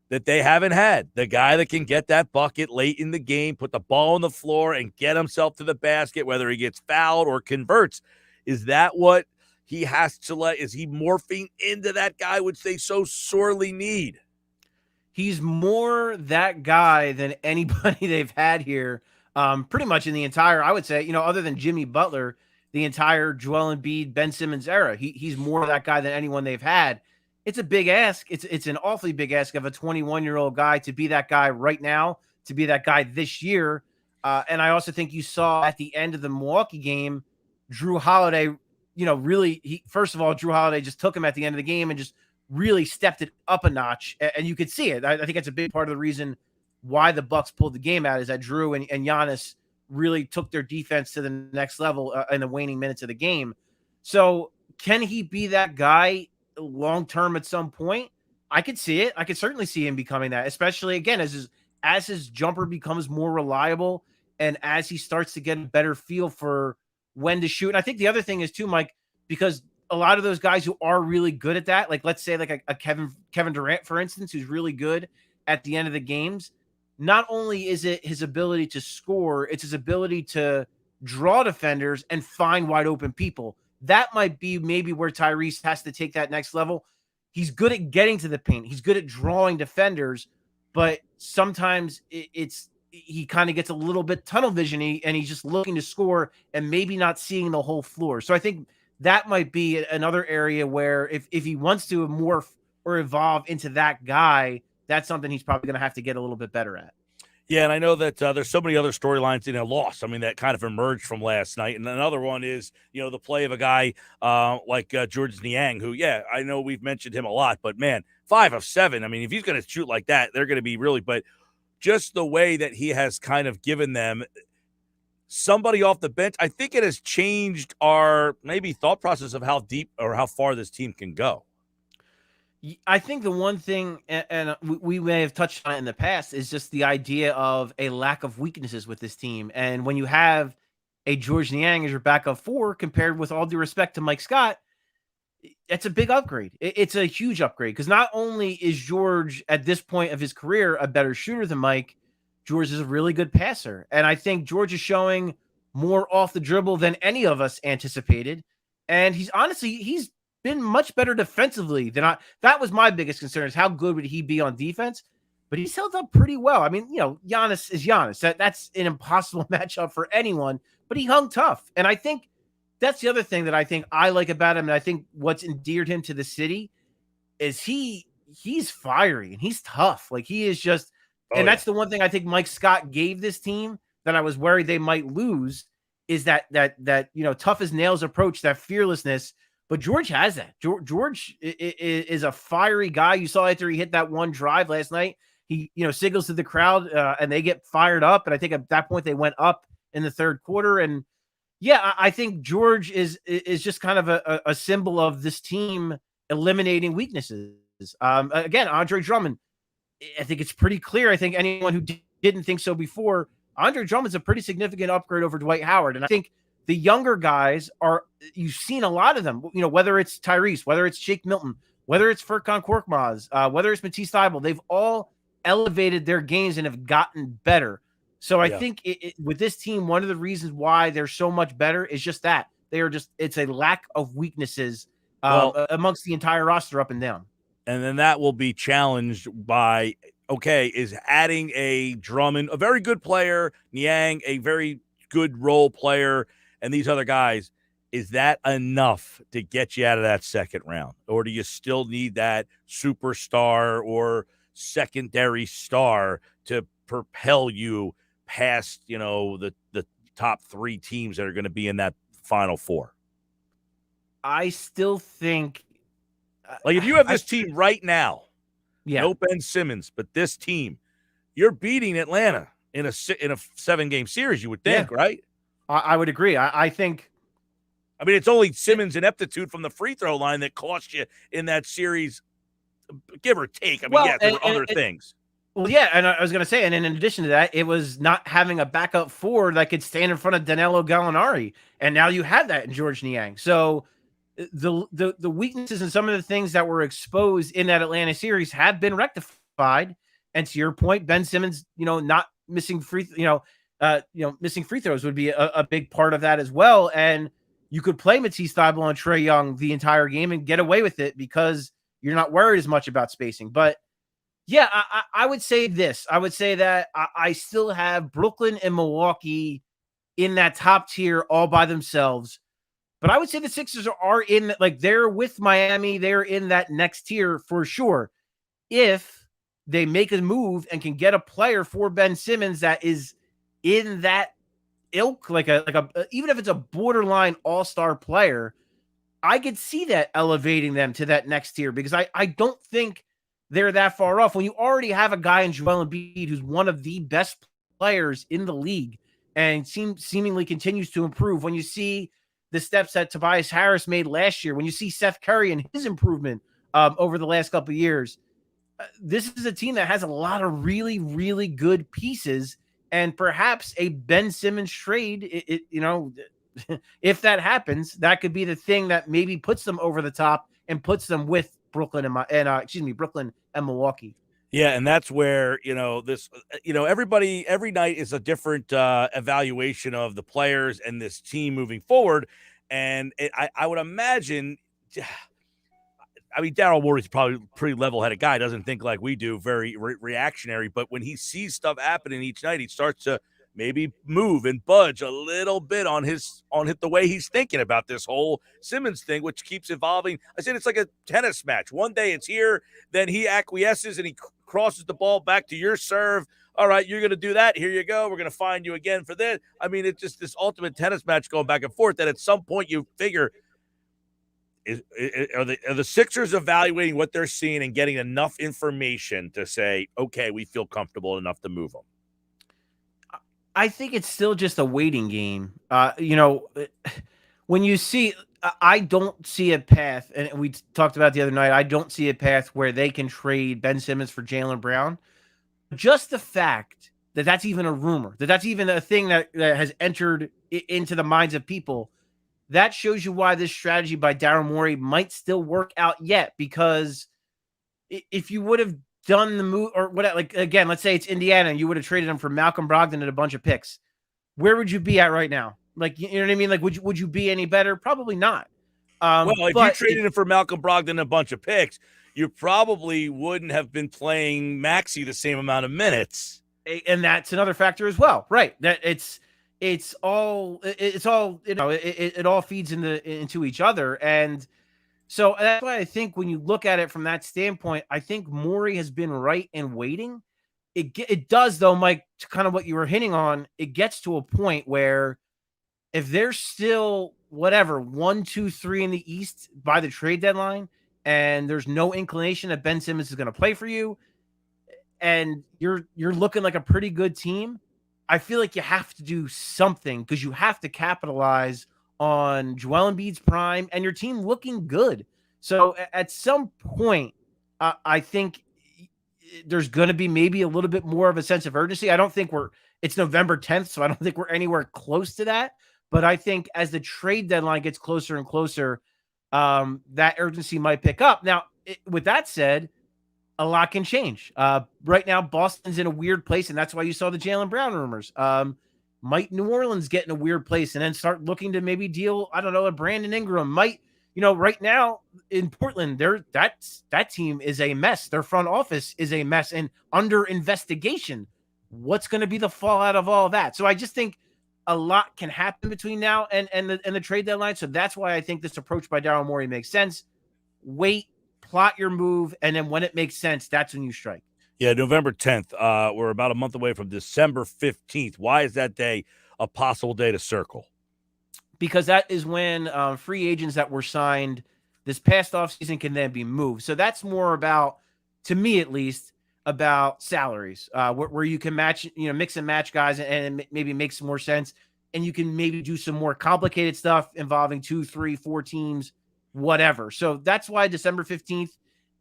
that they haven't had, the guy that can get that bucket late in the game, put the ball on the floor and get himself to the basket, whether he gets fouled or converts? Is that what he has to let? Is he morphing into that guy which they so sorely need?
He's more that guy than anybody they've had here. Pretty much in the entire, I would say, other than Jimmy Butler, the entire Joel Embiid, Ben Simmons era. He's more that guy than anyone they've had. It's a big ask. It's an awfully big ask of a 21-year-old guy to be that guy right now, to be that guy this year. And I also think you saw at the end of the Milwaukee game, Drew Holiday, first of all, Drew Holiday just took him at the end of the game and just really stepped it up a notch. And you could see it. I think that's a big part of the reason why the Bucks pulled the game out is that Drew and Giannis really took their defense to the next level in the waning minutes of the game. So can he be that guy long-term at some point? I could see it. I could certainly see him becoming that, especially again, as his jumper becomes more reliable and as he starts to get a better feel for when to shoot. And I think the other thing is too, Mike, because a lot of those guys who are really good at that, like let's say like a Kevin Durant, for instance, who's really good at the end of the games, not only is it his ability to score, it's his ability to draw defenders and find wide open people. That might be maybe where Tyrese has to take that next level. He's good at getting to the paint. He's good at drawing defenders, but sometimes he kind of gets a little bit tunnel vision-y and he's just looking to score and maybe not seeing the whole floor. So I think that might be another area where if he wants to morph or evolve into that guy, that's something he's probably going to have to get a little bit better at.
Yeah, and I know that there's so many other storylines in a loss. I mean, that kind of emerged from last night. And another one is, the play of a guy like Georges Niang, who, I know we've mentioned him a lot, but man, 5 of 7. I mean, if he's going to shoot like that, they're going to be really, but just the way that he has kind of given them somebody off the bench, I think it has changed our maybe thought process of how deep or how far this team can go.
I think the one thing, and we may have touched on it in the past, is just the idea of a lack of weaknesses with this team. And when you have a Georges Niang as your backup 4, compared with all due respect to Mike Scott, it's a big upgrade. It's a huge upgrade because not only is George at this point of his career a better shooter than Mike, George is a really good passer. And I think George is showing more off the dribble than any of us anticipated. And he's been much better defensively than that was my biggest concern is how good would he be on defense, but he's held up pretty well. I mean, Giannis is Giannis. That's an impossible matchup for anyone, but he hung tough. And I think that's the other thing that I think I like about him. And I think what's endeared him to the city is he's fiery and he's tough. Like he is just, that's the one thing I think Mike Scott gave this team that I was worried they might lose is that tough as nails approach, that fearlessness. But George has that. George is a fiery guy. You saw after he hit that one drive last night, he signals to the crowd and they get fired up. And I think at that point they went up in the third quarter. And Yeah, I think George is just kind of a symbol of this team eliminating weaknesses. Again, Andre Drummond, I think it's pretty clear. I think anyone who didn't think so before, Andre Drummond's a pretty significant upgrade over Dwight Howard. And I think the younger guys are, you've seen a lot of them, whether it's Tyrese, whether it's Shake Milton, whether it's Furkan Korkmaz, whether it's Matisse Thybulle, they've all elevated their games and have gotten better. So I think with this team, one of the reasons why they're so much better is just that they are it's a lack of weaknesses amongst the entire roster up and down.
And then that will be challenged by, is adding a Drummond, a very good player, Niang, a very good role player, and these other guys, is that enough to get you out of that second round? Or do you still need that superstar or secondary star to propel you past, the top three teams that are going to be in that Final Four?
I still think,
like, if you have this team right now,
no
Ben Simmons, but this team, you're beating Atlanta in a 7-game series, you would think, right?
I would agree. I think.
I mean, it's only Simmons' ineptitude from the free throw line that cost you in that series, give or take. I mean, there were other things.
Well, yeah, and I was going to say, and in addition to that, it was not having a backup four that could stand in front of Danilo Gallinari, and now you have that in George Niang. So the weaknesses and some of the things that were exposed in that Atlanta series have been rectified. And to your point, Ben Simmons, not missing missing free throws would be a big part of that as well. And you could play Matisse Thybulle and Trae Young the entire game and get away with it because you're not worried as much about spacing. But yeah, I would say this. I would say that I still have Brooklyn and Milwaukee in that top tier all by themselves. But I would say the Sixers are in, like, they're with Miami. They're in that next tier for sure. If they make a move and can get a player for Ben Simmons that is in that ilk, like a even if it's a borderline all-star player, I could see that elevating them to that next tier because I don't think they're that far off when you already have a guy in Joel Embiid who's one of the best players in the league and seemingly continues to improve. When you see the steps that Tobias Harris made last year, when you see Seth Curry and his improvement over the last couple of years, this is a team that has a lot of really, really good pieces, and perhaps a Ben Simmons trade, if that happens, that could be the thing that maybe puts them over the top and puts them with Brooklyn Brooklyn and Milwaukee.
Yeah, and that's where, everybody every night is a different evaluation of the players and this team moving forward. And I would imagine, I mean, Daryl Morey's probably a pretty level-headed guy, doesn't think like we do, very reactionary. But when he sees stuff happening each night, he starts to maybe move and budge a little bit on the way he's thinking about this whole Simmons thing, which keeps evolving. I said it's like a tennis match. One day it's here, then he acquiesces and he crosses the ball back to your serve. All right, you're going to do that. Here you go. We're going to find you again for this. I mean, it's just this ultimate tennis match going back and forth that at some point you figure, are the Sixers evaluating what they're seeing and getting enough information to say, okay, we feel comfortable enough to move them?
I think it's still just a waiting game. When you see, I don't see a path, and we talked about the other night, I don't see a path where they can trade Ben Simmons for Jaylen Brown. Just the fact that that's even a rumor, that's even a thing that has entered into the minds of people, that shows you why this strategy by Daryl Morey might still work out yet. Because if you would have done the move, or what, like, again, let's say it's Indiana and you would have traded him for Malcolm Brogdon and a bunch of picks, where would you be at right now? Like, you know what I mean? Like, would you be any better? Probably not.
Well, if you traded him for Malcolm Brogdon and a bunch of picks, you probably wouldn't have been playing Maxey the same amount of minutes.
And that's another factor as well, right? That it's all it all feeds into each other. And so that's why I think when you look at it from that standpoint, I think Morey has been right in waiting. It does, though, Mike, to kind of what you were hinting on, it gets to a point where if they're still 1, 2, 3 in the East by the trade deadline, and there's no inclination that Ben Simmons is going to play for you, and you're looking like a pretty good team, I feel like you have to do something because you have to capitalize on Joel Embiid's prime and your team looking good. So at some point, I think there's going to be maybe a little bit more of a sense of urgency. I don't think it's November 10th, so I don't think we're anywhere close to that. But I think as the trade deadline gets closer and closer, that urgency might pick up. Now, with that said, a lot can change. Right now, Boston's in a weird place, and that's why you saw the Jaylen Brown rumors. Might New Orleans get in a weird place and then start looking to maybe deal, I don't know, a Brandon Ingram? Might, right now in Portland, that team is a mess. Their front office is a mess and under investigation. What's going to be the fallout of all that? So I just think a lot can happen between now and the trade deadline. So that's why I think this approach by Daryl Morey makes sense. Wait, plot your move, and then when it makes sense, that's when you strike.
Yeah, November 10th. We're about a month away from December 15th. Why is that day a possible day to circle?
Because that is when free agents that were signed this past offseason can then be moved. So that's more about, to me at least, about salaries, where you can match, mix and match guys and maybe make some more sense. And you can maybe do some more complicated stuff involving 2, 3, 4 teams, whatever. So that's why December 15th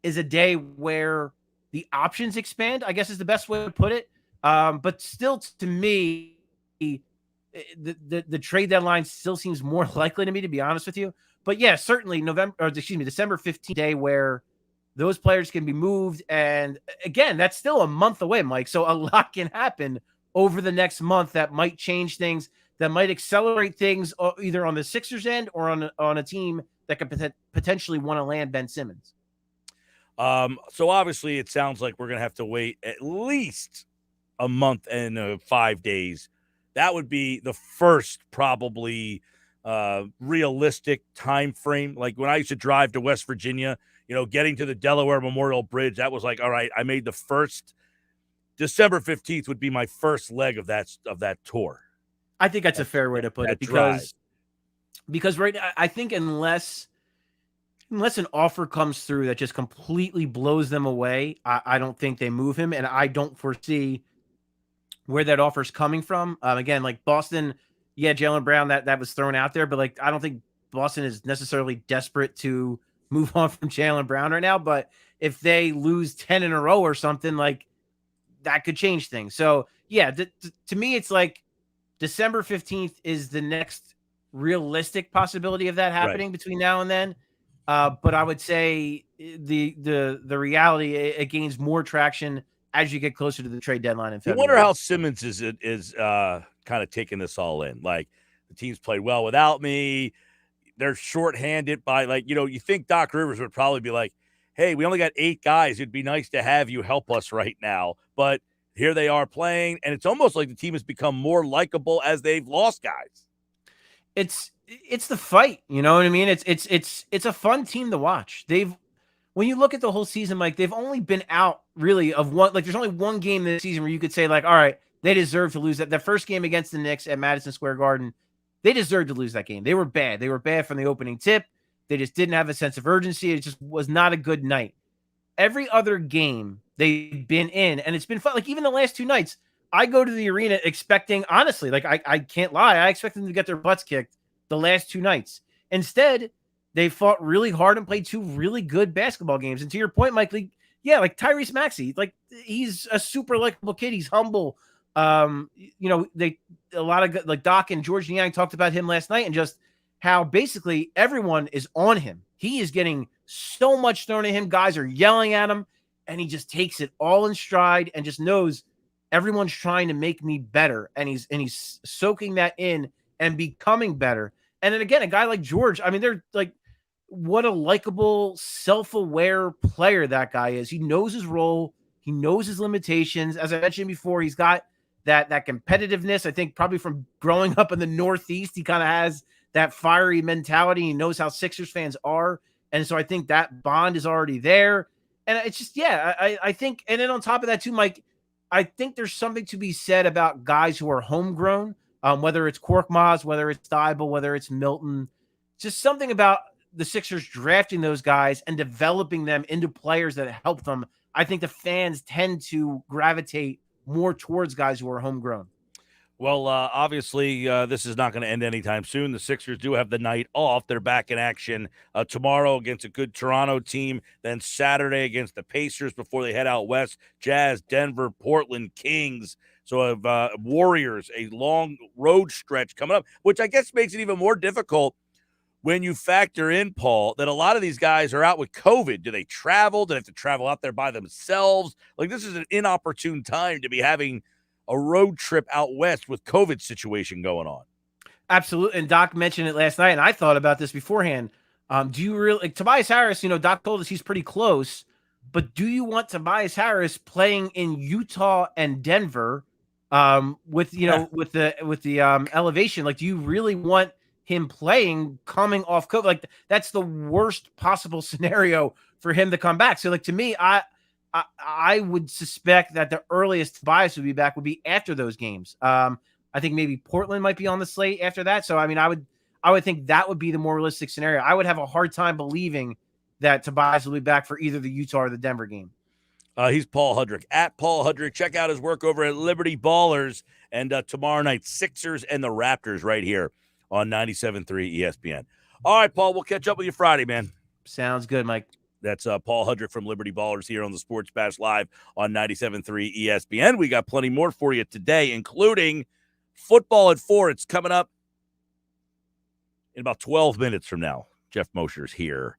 is a day where the options expand, I guess is the best way to put it. But still, to me, the trade deadline still seems more likely to me, to be honest with you. But yeah, certainly December 15th day where those players can be moved. And again, that's still a month away, Mike. So a lot can happen over the next month that might change things, that might accelerate things either on the Sixers end or on a team that could potentially want to land Ben Simmons.
So obviously it sounds like we're going to have to wait at least a month and 5 days. That would be the first probably realistic time frame. Like when I used to drive to West Virginia, getting to the Delaware Memorial Bridge, that was like, all right, I made the first. December 15th would be my first leg of that tour.
I think that's a fair way to put it because right now, I think unless an offer comes through that just completely blows them away, I don't think they move him, and I don't foresee where that offer's coming from. Again, like Boston, yeah, Jaylen Brown, that was thrown out there, but like I don't think Boston is necessarily desperate to move on from Jaylen Brown right now. But if they lose 10 in a row or something, like that could change things. So yeah, to me, it's like December 15th is the next realistic possibility of that happening between now and then. But I would say the reality, it gains more traction as you get closer to the trade deadline in February.
I wonder how Simmons is kind of taking this all in. Like, the team's played well without me. They're shorthanded by, you think Doc Rivers would probably be like, hey, we only got 8 guys. It'd be nice to have you help us right now. But here they are playing, and it's almost like the team has become more likable as they've lost guys.
It's the fight, you know what I mean? It's a fun team to watch. When you look at the whole season, Mike, they've only been out really of one. Like, there's only one game this season where you could say, like, all right, they deserve to lose that. The first game against the Knicks at Madison Square Garden, they deserved to lose that game. They were bad. They were bad from the opening tip. They just didn't have a sense of urgency. It just was not a good night. Every other game they've been in, and it's been fun. Like, even the last 2 nights, I go to the arena expecting, honestly, like, I can't lie, I expect them to get their butts kicked the last 2 nights. Instead, they fought really hard and played 2 really good basketball games. And to your point, Mike, like Tyrese Maxey, like, he's a super likable kid. He's humble. A lot of, like, Doc and George Niang talked about him last night and just how basically everyone is on him. He is getting so much thrown at him. Guys are yelling at him, and he just takes it all in stride and just knows everyone's trying to make me better. And he's soaking that in and becoming better. And then again, a guy like George, I mean, they're like, what a likable, self-aware player that guy is. He knows his role. He knows his limitations. As I mentioned before, he's got that competitiveness. I think probably from growing up in the Northeast, he kind of has that fiery mentality. He knows how Sixers fans are. And so I think that bond is already there. And it's just, I think, and then on top of that too, Mike, I think there's something to be said about guys who are homegrown, whether it's Korkmaz, whether it's Thibault, whether it's Milton, just something about the Sixers drafting those guys and developing them into players that help them. I think the fans tend to gravitate more towards guys who are homegrown.
Well, obviously, this is not going to end anytime soon. The Sixers do have the night off. They're back in action tomorrow against a good Toronto team, then Saturday against the Pacers before they head out west. Jazz, Denver, Portland, Kings. So, Warriors, a long road stretch coming up, which I guess makes it even more difficult when you factor in, Paul, that a lot of these guys are out with COVID. Do they travel? Do they have to travel out there by themselves? Like, this is an inopportune time to be having a road trip out west with COVID situation going on.
Absolutely. And Doc mentioned it last night, and I thought about this beforehand. Do you really like Tobias Harris? Doc told us he's pretty close, but do you want Tobias Harris playing in Utah and Denver with the elevation? Like, do you really want him playing coming off COVID? Like, that's the worst possible scenario for him to come back. So, like, to me, I would suspect that the earliest Tobias would be back would be after those games. I think maybe Portland might be on the slate after that. So, I mean, I would think that would be the more realistic scenario. I would have a hard time believing that Tobias will be back for either the Utah or the Denver game.
He's Paul Hudrick. At Paul Hudrick, check out his work over at Liberty Ballers. And tomorrow night, Sixers and the Raptors right here on 97.3 ESPN. All right, Paul, we'll catch up with you Friday, man.
Sounds good, Mike.
That's Paul Hudrick from Liberty Ballers here on the Sports Bash Live on 97.3 ESPN. We got plenty more for you today, including football at 4. It's coming up in about 12 minutes from now. Jeff Mosher's here.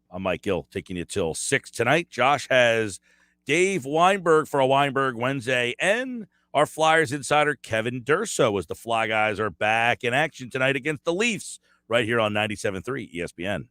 I'm Mike Gill, taking you till 6 tonight. Josh has Dave Weinberg for a Weinberg Wednesday, and our Flyers insider Kevin Durso as the Fly Guys are back in action tonight against the Leafs right here on 97.3 ESPN.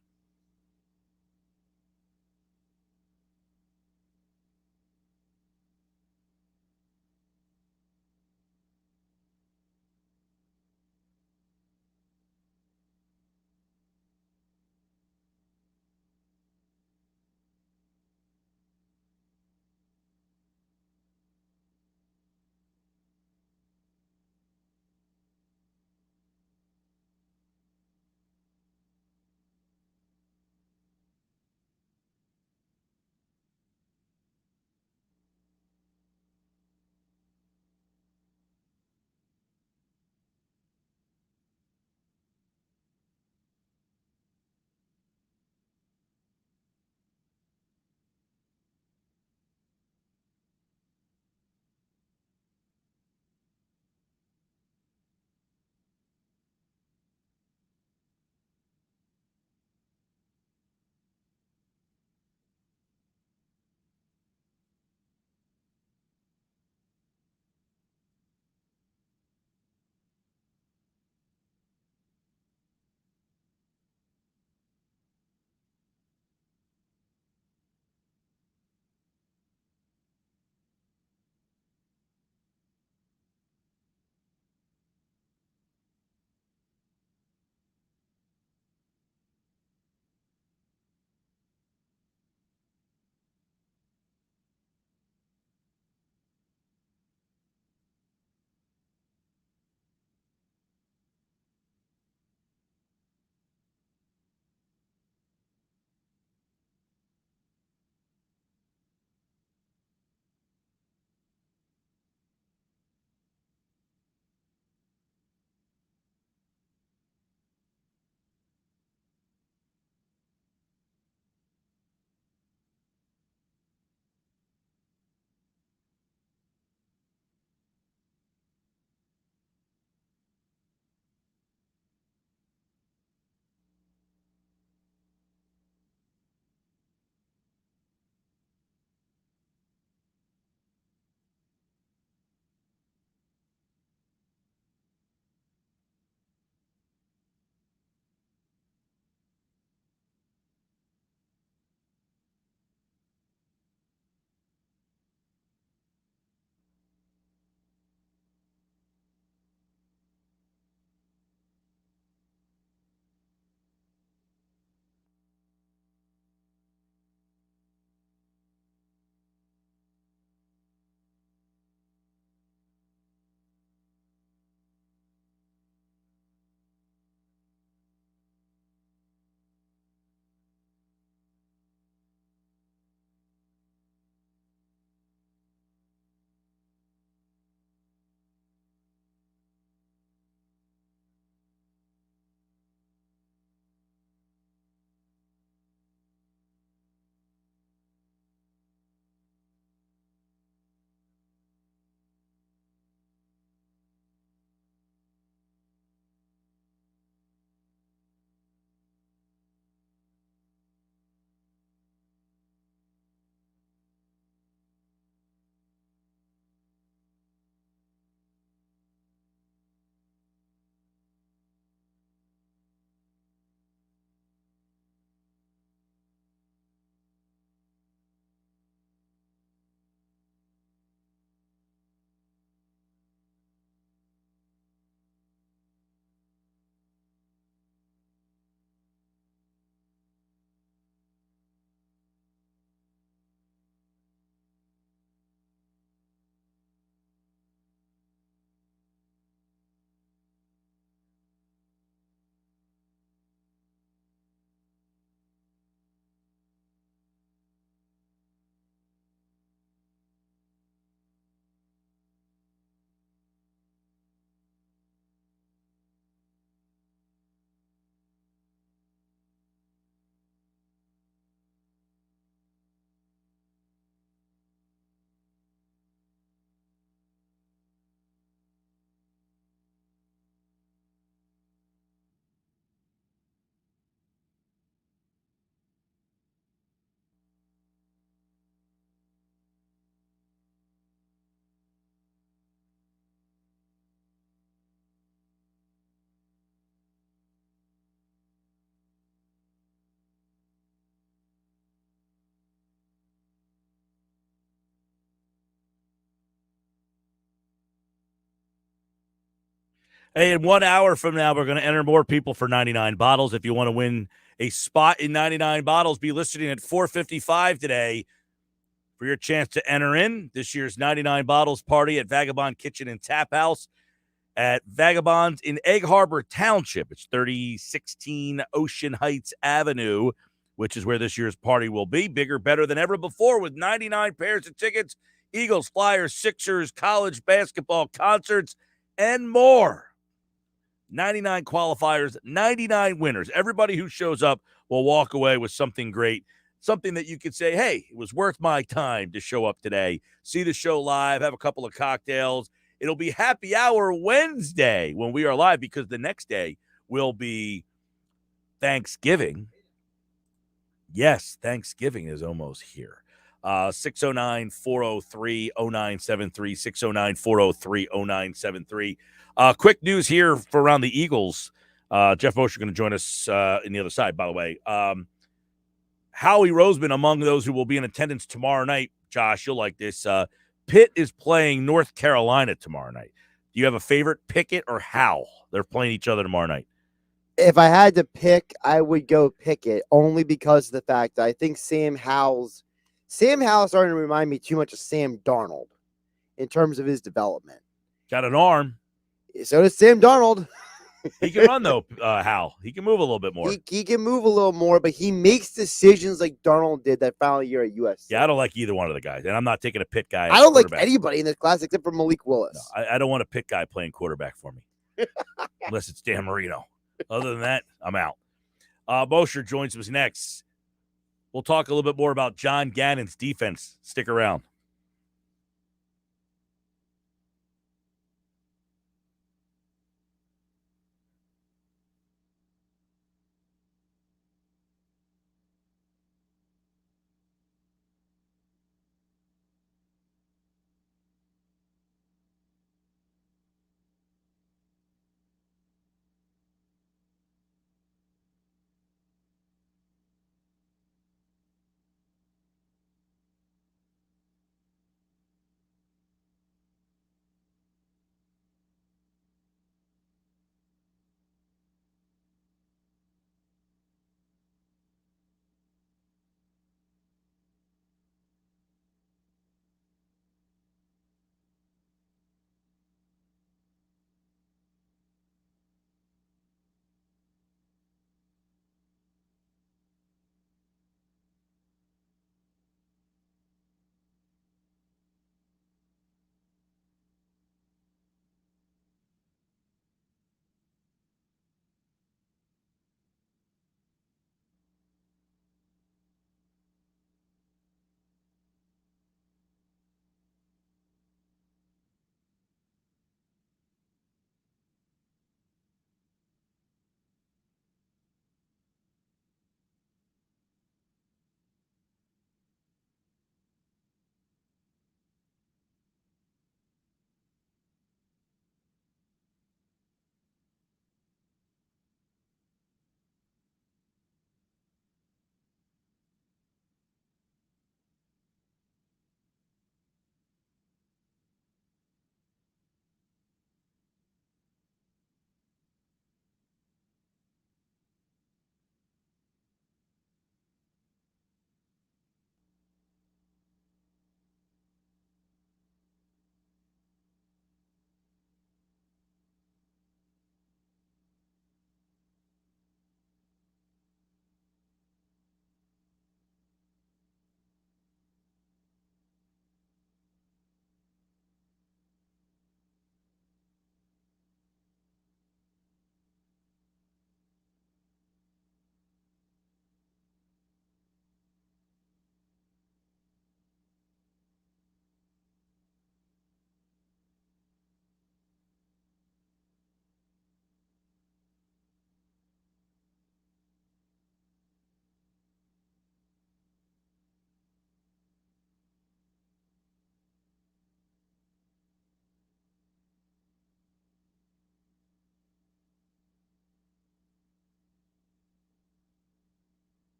Hey, in 1 hour from now, we're going to enter more people for 99 bottles. If you want to win a spot in 99 bottles, be listening at 4:55 today for your chance to enter in this year's 99 bottles party at Vagabond Kitchen and Tap House at Vagabonds in Egg Harbor Township. It's 3016 Ocean Heights Avenue, which is where this year's party will be. Bigger, better than ever before with 99 pairs of tickets, Eagles, Flyers, Sixers, college basketball, concerts, and more. 99 qualifiers, 99 winners. Everybody who shows up will walk away with something great, something that you could say, hey, it was worth my time to show up today, see the show live, have a couple of cocktails. It'll be happy hour Wednesday when we are live because the next day will be Thanksgiving. Yes, Thanksgiving is almost here. 609-403-0973, 609-403-0973. Quick news here for around the Eagles. Jeff Mosher going to join us in the other side, by the way. Howie Roseman among those who will be in attendance tomorrow night. Josh, you'll like this. Pitt is playing North Carolina tomorrow night. Do you have a favorite, Pickett or Howe? They're playing each other tomorrow night.
If I had to pick, I would go Pickett only because of the fact that I think Sam Howell's starting to remind me too much of Sam Darnold in terms of his development.
Got an arm.
So does Sam Darnold.
He can run, though, Hal. He can move a little bit more.
He can move a little more, but he makes decisions like Darnold did that final year at USC.
Yeah, I don't like either one of the guys, and I'm not taking a Pitt guy.
I don't like anybody in this class except for Malik Willis.
No, I don't want a Pitt guy playing quarterback for me, unless it's Dan Marino. Other than that, I'm out. Mosher joins us next. We'll talk a little bit more about John Gannon's defense. Stick around.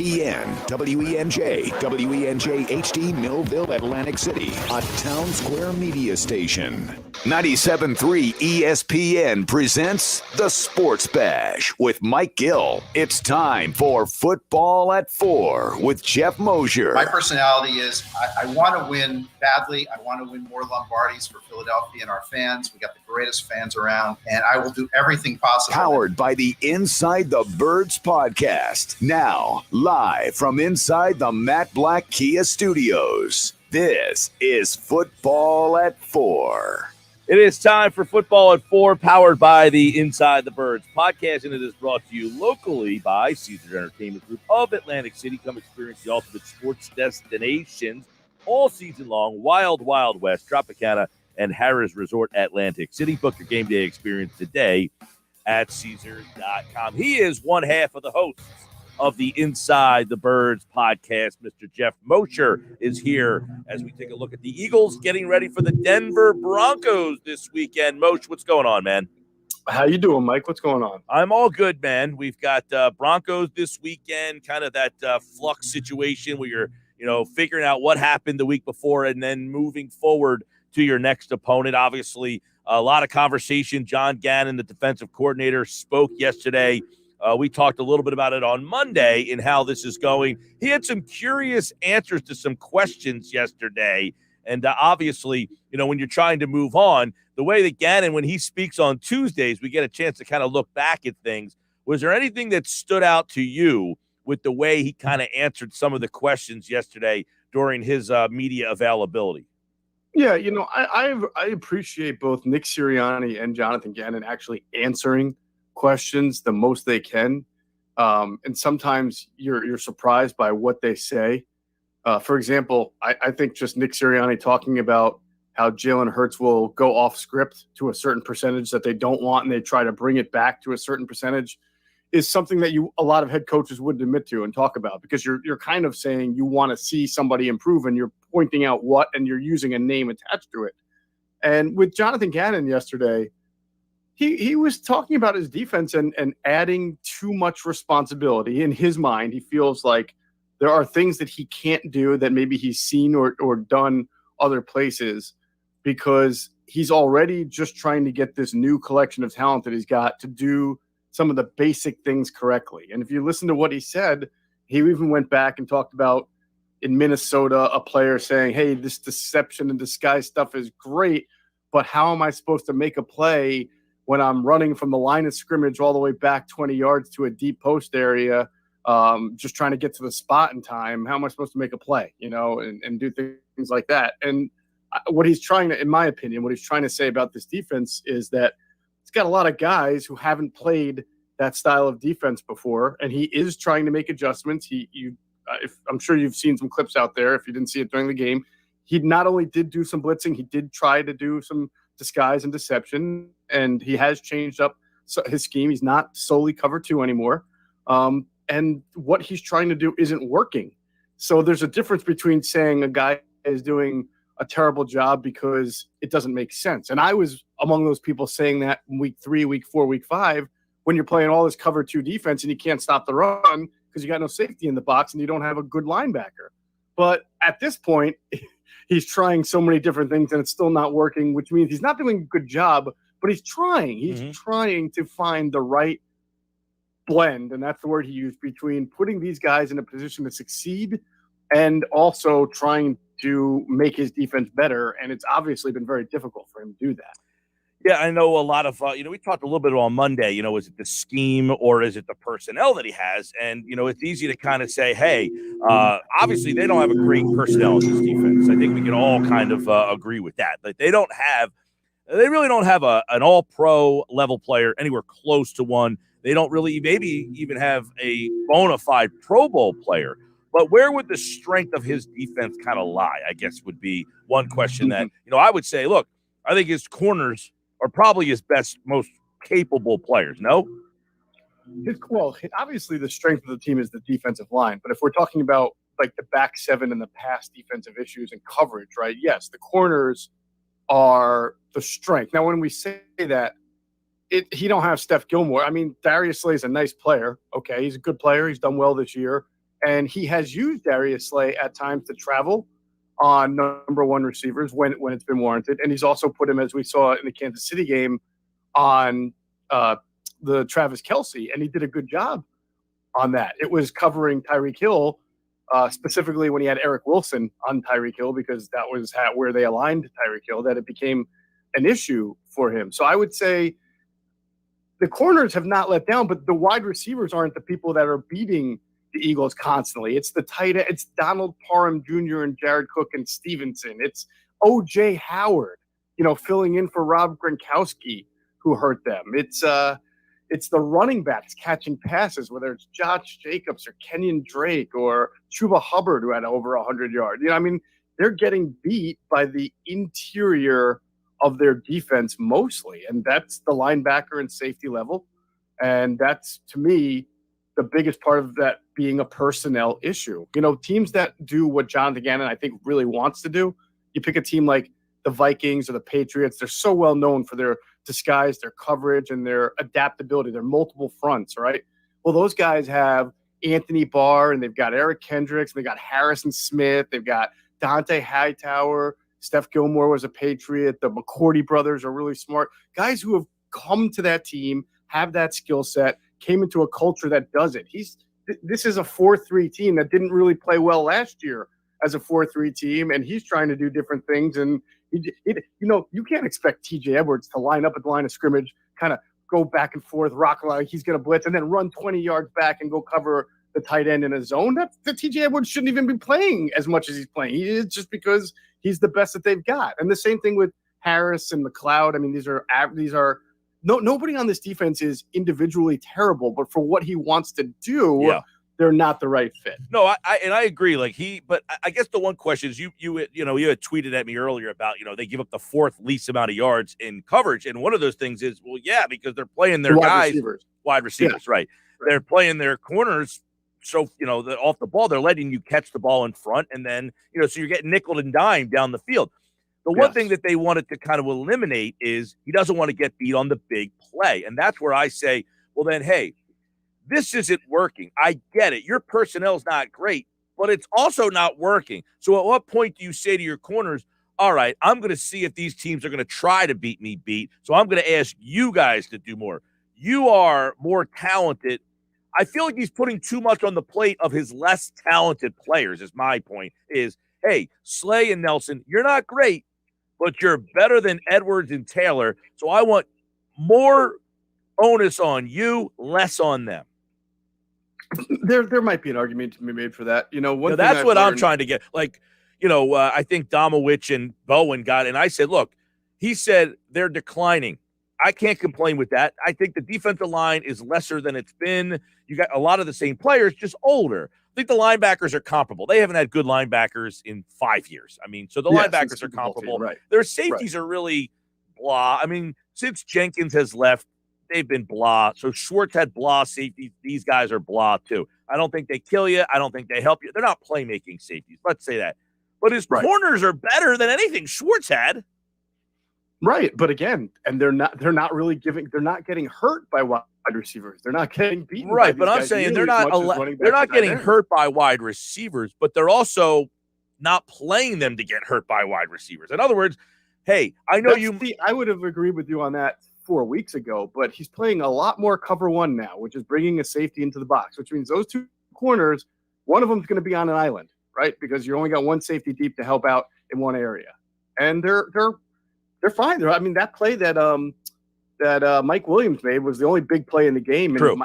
ESPN, WENJ, WENJ HD, Millville, Atlantic City, a Town Square media station. 97.3 ESPN presents The Sports Bash with Mike Gill. It's time for Football at 4 with Jeff Mosier.
My personality is I want to win badly. I want to win more Lombardis for Philadelphia and our fans. We got the greatest fans around, and I will do everything possible.
Powered by the Inside the Birds podcast. Now, live from inside the Matt Black Kia Studios. This is Football at 4.
It is time for Football at 4, powered by the Inside the Birds podcast, and it is brought to you locally by Caesars Entertainment Group of Atlantic City. Come experience the ultimate sports destinations all season long. Wild Wild West, Tropicana, and Harrah's Resort Atlantic City. Book your game day experience today at Caesars.com. He is one half of the hosts of the Inside the Birds podcast. Mr. Jeff Mosier is here as we take a look at the Eagles getting ready for the Denver Broncos this weekend. Moshe, what's going on, man?
How you doing, Mike? What's going on?
I'm all good, man. We've got Broncos this weekend, kind of that flux situation where you're, figuring out what happened the week before and then moving forward to your next opponent. Obviously, a lot of conversation. John Gannon, the defensive coordinator, spoke yesterday. We talked a little bit about it on Monday in how this is going. He had some curious answers to some questions yesterday. And obviously, when you're trying to move on, the way that Gannon, when he speaks on Tuesdays, we get a chance to kind of look back at things. Was there anything that stood out to you with the way he kind of answered some of the questions yesterday during his media availabiliability?
Yeah, I appreciate both Nick Sirianni and Jonathan Gannon actually answering questions the most they can, and sometimes you're surprised by what they say. For example, I think just Nick Sirianni talking about how Jalen Hurts will go off script to a certain percentage that they don't want, and they try to bring it back to a certain percentage, is something that a lot of head coaches wouldn't admit to and talk about, because you're kind of saying you want to see somebody improve, and you're pointing out what, and you're using a name attached to it. And with Jonathan Gannon yesterday, he was talking about his defense and adding too much responsibility. In his mind, he feels like there are things that he can't do that maybe he's seen or done other places, because he's already just trying to get this new collection of talent that he's got to do some of the basic things correctly. And if you listen to what he said, he even went back and talked about in Minnesota, a player saying, hey, this deception and disguise stuff is great, but how am I supposed to make a play when I'm running from the line of scrimmage all the way back 20 yards to a deep post area, just trying to get to the spot in time? How am I supposed to make a play, and do things like that? And what he's trying to, in my opinion, what he's trying to say about this defense is that it's got a lot of guys who haven't played that style of defense before, and he is trying to make adjustments. I'm sure you've seen some clips out there. If you didn't see it during the game, he not only did do some blitzing, he did try to do some disguise and deception, and he has changed up his scheme. He's not solely cover 2 anymore, and what he's trying to do isn't working. So there's a difference between saying a guy is doing a terrible job because it doesn't make sense. And I was among those people saying that in week 3, week 4, week 5, when you're playing all this cover 2 defense and you can't stop the run because you got no safety in the box and you don't have a good linebacker. But at this point, he's trying so many different things and it's still not working, which means he's not doing a good job, but he's trying. He's trying to find the right blend, and that's the word he used, between putting these guys in a position to succeed and also trying to make his defense better. And it's obviously been very difficult for him to do that.
Yeah, I know a lot of, we talked a little bit on Monday, is it the scheme or is it the personnel that he has? And, it's easy to kind of say, hey, obviously they don't have a great personnel in this defense. I think we can all kind of agree with that. Like they really don't have an all-pro level player anywhere close to one. They don't really maybe even have a bona fide Pro Bowl player. But where would the strength of his defense kind of lie, I guess, would be one question that, I would say, look, I think his corners are probably his best, most capable players, no?
Obviously the strength of the team is the defensive line. But if we're talking about like the back 7 and the past defensive issues and coverage, right? Yes, the corners are the strength. Now, when we say that, he don't have Steph Gilmore. I mean, Darius Slay's a nice player. Okay, he's a good player. He's done well this year. And he has used Darius Slay at times to travel on number one receivers when it's been warranted. And he's also put him, as we saw in the Kansas City game, on the Travis Kelce, and he did a good job on that. It was covering Tyreek Hill, specifically when he had Eric Wilson on Tyreek Hill, because that was where they aligned Tyreek Hill, that it became an issue for him. So I would say the corners have not let down, but the wide receivers aren't the people that are beating the Eagles constantly. It's the tight end. It's Donald Parham Jr. and Jared Cook and Stevenson. It's O.J. Howard, filling in for Rob Gronkowski, who hurt them. It's the running backs catching passes, whether it's Josh Jacobs or Kenyon Drake or Chuba Hubbard, who had over 100 yards. They're getting beat by the interior of their defense mostly, and that's the linebacker and safety level. And that's, to me, the biggest part of that being a personnel issue. Teams that do what Jonathan Gannon, I think, really wants to do, you pick a team like the Vikings or the Patriots, they're so well known for their disguise, their coverage, and their adaptability, their multiple fronts, right? Well, those guys have Anthony Barr, and they've got Eric Kendricks, and they've got Harrison Smith, they've got Dante Hightower, Steph Gilmore was a Patriot, the McCourty brothers are really smart. Guys who have come to that team, have that skill set, came into a culture that does it. This is a 4-3 team that didn't really play well last year as a 4-3 team, and he's trying to do different things. And you can't expect TJ Edwards to line up at the line of scrimmage, kind of go back and forth, rock like he's going to blitz, and then run 20 yards back and go cover the tight end in a zone. The TJ Edwards shouldn't even be playing as much as he's playing. He is, just because he's the best that they've got. And the same thing with Harris and McLeod. I mean, these are nobody on this defense is individually terrible, but for what he wants to do, they're not the right fit.
No, I agree. But I guess the one question is you had tweeted at me earlier about, they give up the fourth least amount of yards in coverage. And one of those things is, because they're playing their wide receivers, right? They're playing their corners. So, off the ball, they're letting you catch the ball in front. And then, so you're getting nickel and dime down the field. The one thing that they wanted to kind of eliminate is he doesn't want to get beat on the big play. And that's where I say, well, then, hey, this isn't working. I get it. Your personnel's not great, but it's also not working. So at what point do you say to your corners, all right, I'm going to see if these teams are going to try to beat me, so I'm going to ask you guys to do more. You are more talented. I feel like he's putting too much on the plate of his less talented players, is my point, is, hey, Slay and Nelson, you're not great, but you're better than Edwards and Taylor, so I want more onus on you, less on them.
There might be an argument to be made for that.
That's what I'm trying to get. I think Domowitch and Bowen got it, and I said, look, he said they're declining. I can't complain with that. I think the defensive line is lesser than it's been. You got a lot of the same players, just older. I think the linebackers are comparable. They haven't had good linebackers in 5 years. I mean, so the linebackers are comparable.
Right.
Their safeties are really blah. I mean, since Jenkins has left, they've been blah. So Schwartz had blah safeties. These guys are blah too. I don't think they kill you. I don't think they help you. They're not playmaking safeties. Let's say that. But his corners are better than anything Schwartz had.
Right, but again, and they're not getting hurt by wide receivers. They're not getting beaten.
Right, but I'm saying they're not getting hurt by wide receivers, but they're also not playing them to get hurt by wide receivers. In other words, hey, I know
I would have agreed with you on that 4 weeks ago, but he's playing a lot more cover one now, which is bringing a safety into the box, which means those two corners, one of them is going to be on an island, right? Because you only got one safety deep to help out in one area, and they're fine. That play that Mike Williams made was the only big play in the game.
True.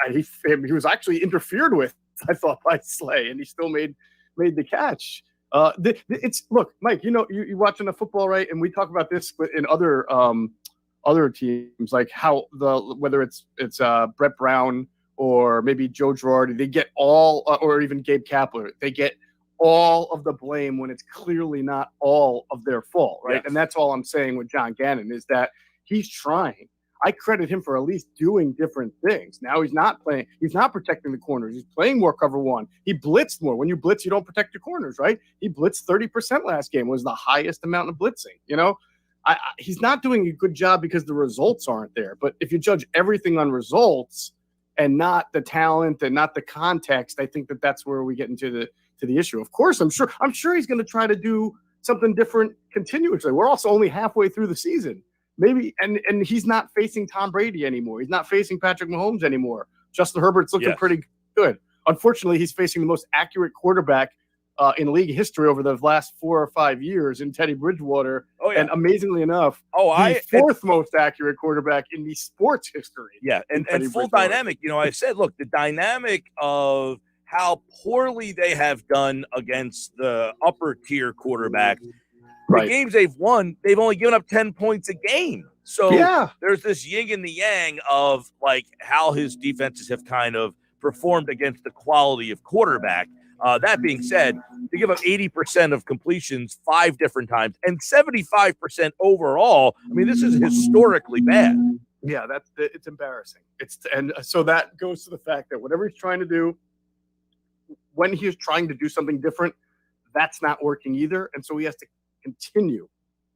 And he was actually interfered with, I thought, by Slay, and he still made the catch. Look, Mike, you're watching the football, right? And we talk about this in other teams, like how whether it's Brett Brown or maybe Joe Girardi, they get all, or even Gabe Kapler, they get all of the blame when it's clearly not all of their fault, right? Yes. And that's all I'm saying with John Gannon is that he's trying. I credit him for at least doing different things. Now he's not playing. He's not protecting the corners. He's playing more cover one. He blitzed more. When you blitz, you don't protect your corners, right? He blitzed 30% last game, was the highest amount of blitzing. He's not doing a good job because the results aren't there. But if you judge everything on results, and not the talent and not the context, I think that's where we get into the issue. Of course, I'm sure he's going to try to do something different continuously. We're also only halfway through the season. Maybe, and he's not facing Tom Brady anymore. He's not facing Patrick Mahomes anymore. Justin Herbert's looking pretty good. Unfortunately, he's facing the most accurate quarterback in league history over the last 4 or 5 years in Teddy Bridgewater. Oh, yeah. And amazingly enough, the fourth most accurate quarterback in the sports history.
Yeah, and full dynamic. I said, look, the dynamic of how poorly they have done against the upper tier quarterbacks. The games they've won, they've only given up 10 points a game. So there's this yin and the yang of like how his defenses have kind of performed against the quality of quarterback. That being said, they give up 80% of completions 5 different times and 75% overall. I mean, this is historically bad.
Yeah, it's embarrassing. And so that goes to the fact that whatever he's trying to do, when he is trying to do something different, that's not working either. And so he has to continue.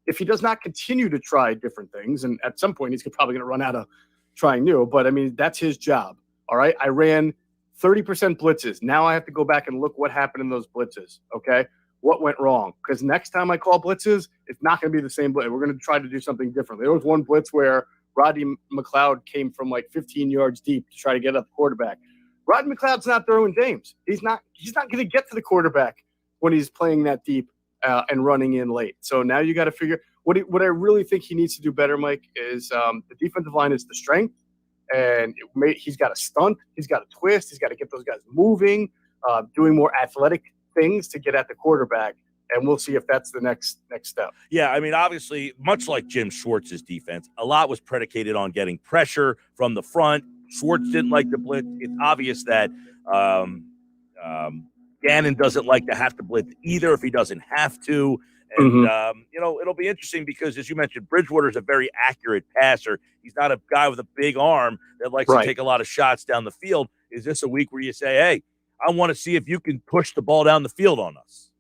If he does not continue to try different things, and at some point he's probably going to run out of trying new, but I mean, that's his job. All right. I ran 30% blitzes. Now I have to go back and look what happened in those blitzes. Okay. What went wrong? Because next time I call blitzes, it's not going to be the same blitz. We're going to try to do something different. There was one blitz where Rodney McLeod came from like 15 yards deep to try to get at the quarterback. Rodney McLeod's not throwing games. He's not going to get to the quarterback when he's playing that deep and running in late. So now you got to figure what I really think he needs to do better, Mike, is the defensive line is the strength. And he's got to stunt. He's got to twist. He's got to get those guys moving, doing more athletic things to get at the quarterback. And we'll see if that's the next step.
Yeah, I mean, obviously, much like Jim Schwartz's defense, a lot was predicated on getting pressure from the front. Schwartz didn't like the blitz. It's obvious that Gannon doesn't like to have to blitz either if he doesn't have to. And, it'll be interesting because, as you mentioned, Bridgewater is a very accurate passer. He's not a guy with a big arm that likes to take a lot of shots down the field. Is this a week where you say, hey, I want to see if you can push the ball down the field on us?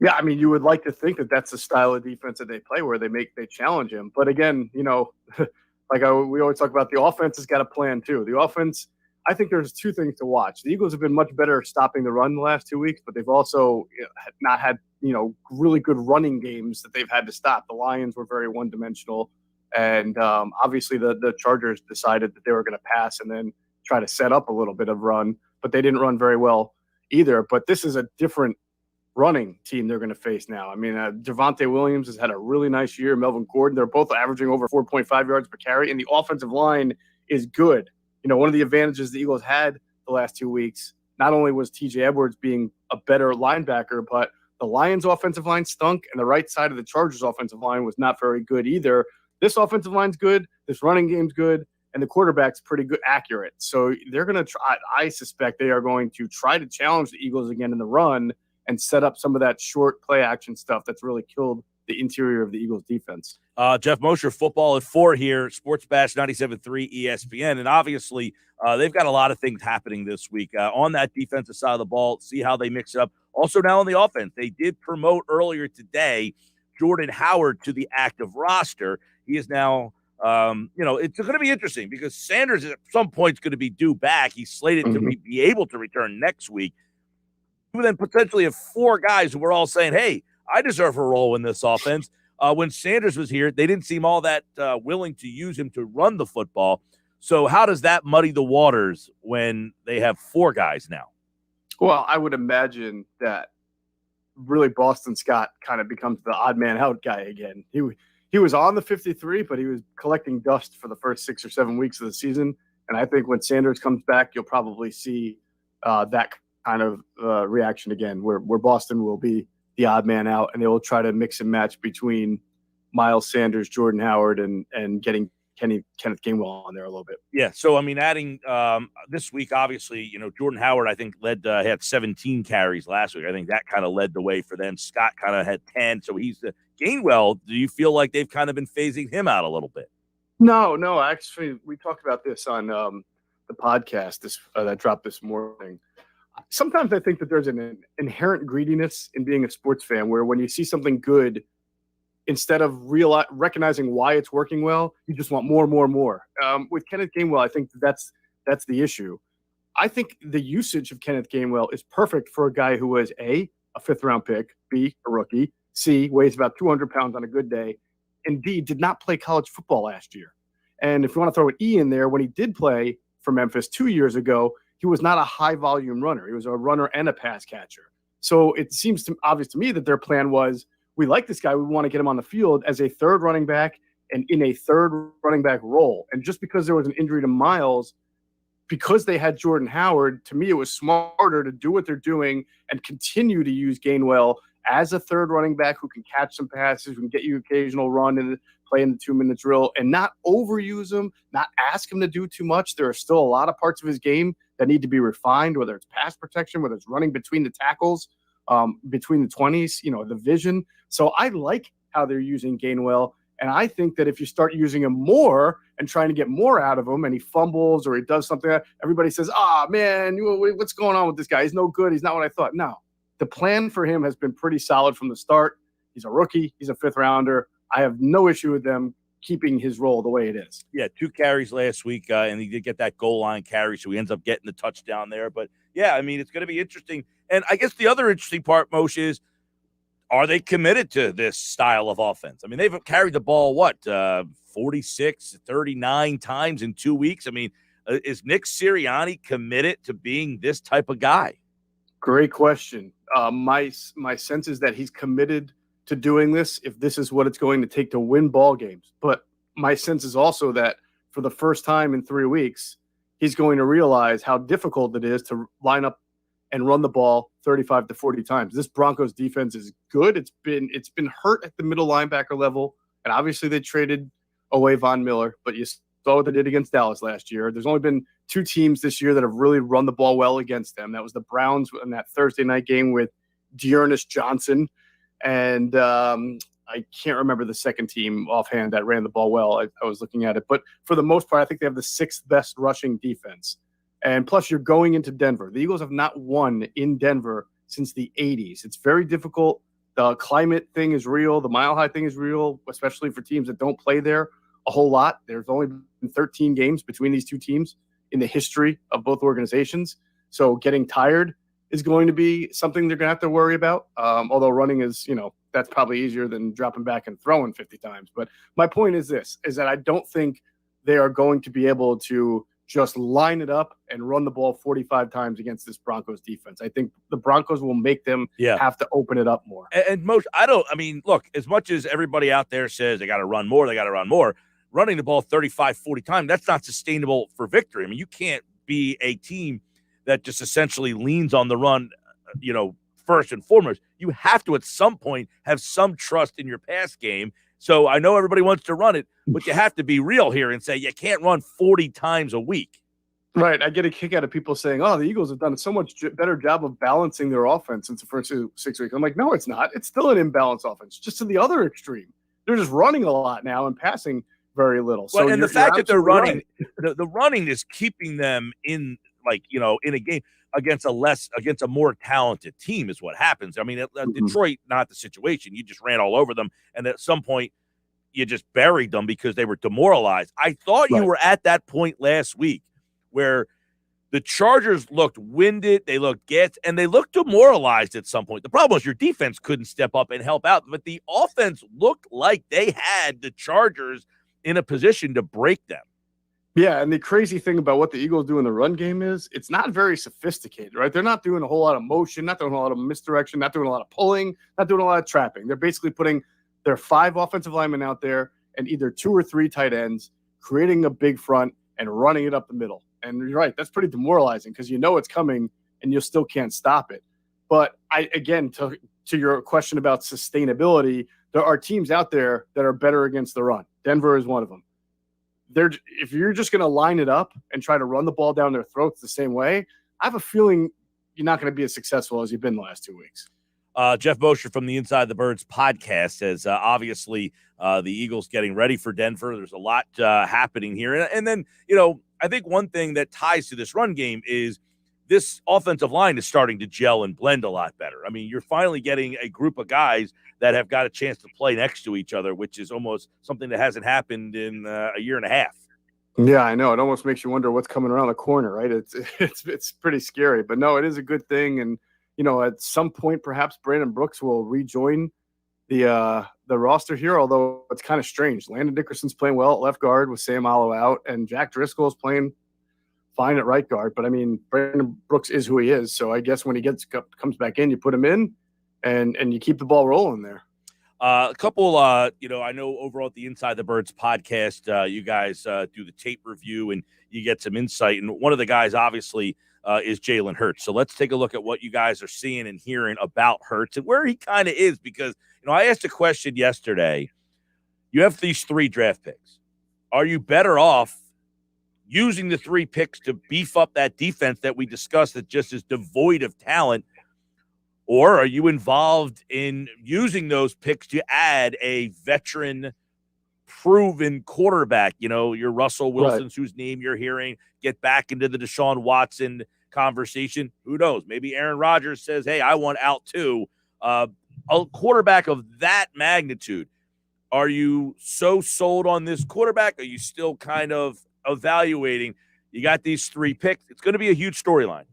Yeah, I mean, you would like to think that that's the style of defense that they play where they challenge him. But again, we always talk about the offense has got a plan too. The offense, I think there's 2 things to watch. The Eagles have been much better stopping the run the last 2 weeks, but they've also not had, really good running games that they've had to stop. The Lions were very one-dimensional, and obviously the Chargers decided that they were going to pass and then try to set up a little bit of run, but they didn't run very well either. But this is a different running team they're going to face now. I mean, Javonte Williams has had a really nice year. Melvin Gordon, they're both averaging over 4.5 yards per carry, and the offensive line is good. One of the advantages the Eagles had the last 2 weeks, not only was TJ Edwards being a better linebacker, but the Lions offensive line stunk, and the right side of the Chargers offensive line was not very good either. This offensive line's good, this running game's good, and the quarterback's pretty good, accurate. So they're going to try, I suspect they are going to try to challenge the Eagles again in the run and set up some of that short play action stuff that's really killed the interior of the Eagles defense.
Jeff Mosher, football at 4 here, Sports Bash 97.3 ESPN. And obviously, they've got a lot of things happening this week on that defensive side of the ball. See how they mix it up. Also now on the offense, they did promote earlier today Jordan Howard to the active roster. He is now, it's going to be interesting because Sanders at some point is going to be due back. He's slated to be able to return next week. You then potentially have 4 guys who were all saying, hey, I deserve a role in this offense. When Sanders was here, they didn't seem all that willing to use him to run the football. So how does that muddy the waters when they have 4 guys now?
Well, I would imagine that really Boston Scott kind of becomes the odd man out guy again. He was on the 53, but he was collecting dust for the first 6 or 7 weeks of the season. And I think when Sanders comes back, you'll probably see that kind of reaction again, where Boston will be the odd man out, and they will try to mix and match between Miles Sanders, Jordan Howard, and getting Kenneth Gainwell on there a little bit.
Yeah. So, I mean, adding this week, obviously, Jordan Howard, I think, had 17 carries last week. I think that kind of led the way for them. Scott kind of had 10. So he's the Gainwell. Do you feel like they've kind of been phasing him out a little bit?
No. Actually, we talked about this on the podcast that dropped this morning. Sometimes I think that there's an inherent greediness in being a sports fan where when you see something good, instead of recognizing why it's working well, you just want more. With Kenneth Gainwell, I think that's That's the issue. I think the usage of Kenneth Gainwell is perfect for a guy who was A, a fifth-round pick, B, a rookie, C, weighs about 200 pounds on a good day, and D, did not play college football last year. And if you want to throw an E in there, when he did play for Memphis 2 years ago, he was not a high-volume runner. He was a runner and a pass catcher. So it seems obvious to me that their plan was, we like this guy, we want to get him on the field as a third running back and in a third running back role. And just because there was an injury to Miles, because they had Jordan Howard, to me, it was smarter to do what they're doing and continue to use Gainwell as a third running back who can catch some passes, who can get you occasional run and play in the 2-minute drill, and not overuse him, not ask him to do too much. There are still a lot of parts of his game that need to be refined, whether it's pass protection, whether it's running between the tackles, between the 20s, the vision. So I like how they're using Gainwell. And I think that if you start using him more and trying to get more out of him, and he fumbles or he does something, everybody says, man, what's going on with this guy? He's no good. He's not what I thought. No, the plan for him has been pretty solid from the start. He's a rookie. He's a fifth rounder. I have no issue with them keeping his role the way it is.
Yeah, 2 carries last week, and he did get that goal line carry, so he ends up getting the touchdown there. But, yeah, I mean, it's going to be interesting. And I guess the other interesting part, Moshe, is are they committed to this style of offense? I mean, they've carried the ball, 46, 39 times in 2 weeks? I mean, is Nick Sirianni committed to being this type of guy?
Great question. My sense is that he's committed to doing this if this is what it's going to take to win ball games. But my sense is also that for the first time in 3 weeks, he's going to realize how difficult it is to line up and run the ball 35 to 40 times. This Broncos defense is good. It's been hurt at the middle linebacker level, and obviously they traded away Von Miller, but you saw what they did against Dallas last year. There's only been 2 teams this year that have really run the ball well against them. That was the Browns in that Thursday night game with Dearness Johnson, and I can't remember the second team offhand that ran the ball well. I was looking at it, but for the most part, I think they have the 6th best rushing defense. And plus, you're going into Denver. The Eagles have not won in Denver since the 80s. It's very difficult. The climate thing is real. The mile high thing is real, especially for teams that don't play there a whole lot. There's only been 13 games between these two teams in the history of both organizations. So getting tired is going to be something they're going to have to worry about. Although running is, that's probably easier than dropping back and throwing 50 times. But my point is this, is that I don't think they are going to be able to just line it up and run the ball 45 times against this Broncos defense. I think the Broncos will make them have to open it up more.
And look, as much as everybody out there says they got to run more, running the ball 35, 40 times, that's not sustainable for victory. I mean, you can't be a team that just essentially leans on the run, first and foremost. You have to, at some point, have some trust in your pass game. So I know everybody wants to run it, but you have to be real here and say you can't run 40 times a week.
Right. I get a kick out of people saying, the Eagles have done so much better job of balancing their offense since the first 6 weeks. I'm like, no, it's not. It's still an imbalanced offense, just to the other extreme. They're just running a lot now and passing very little. So
and the fact that they're running, the running is keeping them in, in a game against a more talented team is what happens. I mean, Detroit, not the situation. You just ran all over them, and at some point, you just buried them because they were demoralized. I thought you were at that point last week where the Chargers looked winded, they looked gassed, and they looked demoralized at some point. The problem was your defense couldn't step up and help out, but the offense looked like they had the Chargers in a position to break them.
Yeah, and the crazy thing about what the Eagles do in the run game is it's not very sophisticated, right? They're not doing a whole lot of motion, not doing a lot of misdirection, not doing a lot of pulling, not doing a lot of trapping. They're basically putting their 5 offensive linemen out there and either 2 or 3 tight ends, creating a big front and running it up the middle. And you're right, that's pretty demoralizing because it's coming and you still can't stop it. But to your question about sustainability, there are teams out there that are better against the run. Denver is one of them. If you're just going to line it up and try to run the ball down their throats the same way, I have a feeling you're not going to be as successful as you've been the last 2 weeks.
Jeff Mosher from the Inside the Birds podcast says, obviously, the Eagles getting ready for Denver. There's a lot happening here. And then, I think one thing that ties to this run game is this offensive line is starting to gel and blend a lot better. I mean, you're finally getting a group of guys that have got a chance to play next to each other, which is almost something that hasn't happened in a year and a half.
Yeah, I know. It almost makes you wonder what's coming around the corner, right? It's pretty scary, but no, it is a good thing. And at some point, perhaps Brandon Brooks will rejoin the roster here. Although it's kind of strange. Landon Dickerson's playing well at left guard with Sam Allo out, and Jack Driscoll's playing fine at right guard. But I mean, Brandon Brooks is who he is. So I guess when he comes back in, you put him in, and you keep the ball rolling there.
A couple, I know overall at the Inside the Birds podcast, you guys do the tape review and you get some insight. And one of the guys, obviously, is Jalen Hurts. So let's take a look at what you guys are seeing and hearing about Hurts and where he kind of is. Because, I asked a question yesterday. You have these 3 draft picks. Are you better off using the 3 picks to beef up that defense that we discussed that just is devoid of talent? Or are you involved in using those picks to add a veteran, proven quarterback? Your Russell Wilson's whose name you're hearing, get back into the Deshaun Watson conversation. Who knows? Maybe Aaron Rodgers says, hey, I want out too. A quarterback of that magnitude. Are you so sold on this quarterback? Are you still kind of evaluating? You got these 3 picks. It's going to be a huge storyline.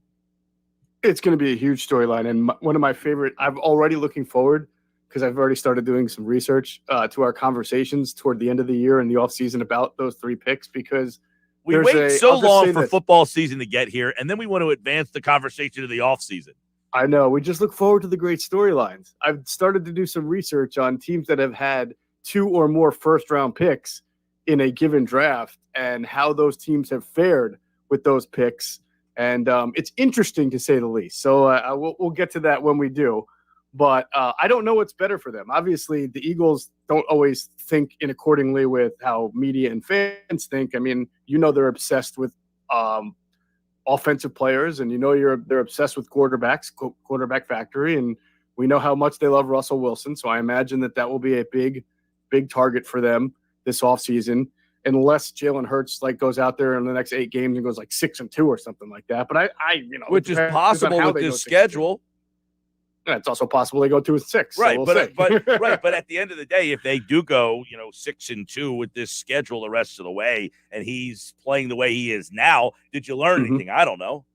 It's going to be a huge storyline. And one of my favorite, I'm already looking forward because I've already started doing some research to our conversations toward the end of the year and the offseason about those 3 picks because
we wait so long for football season to get here, and then we want to advance the conversation to the offseason.
I know. We just look forward to the great storylines. I've started to do some research on teams that have had 2 or more first-round picks in a given draft and how those teams have fared with those picks. And it's interesting to say the least. So we'll get to that when we do. But I don't know what's better for them. Obviously, the Eagles don't always think in accordingly with how media and fans think. I mean, they're obsessed with offensive players, and they're obsessed with quarterbacks, quarterback factory, and we know how much they love Russell Wilson. So I imagine that will be a big target for them this offseason. Unless Jalen Hurts goes out there in the next 8 games and goes 6-2 or something like that. But
which is possible with this schedule.
Yeah, it's also possible they go 2-6.
Right,
so
but at the end of the day, if they do go 6-2 with this schedule the rest of the way, and he's playing the way he is now, did you learn anything? I don't know.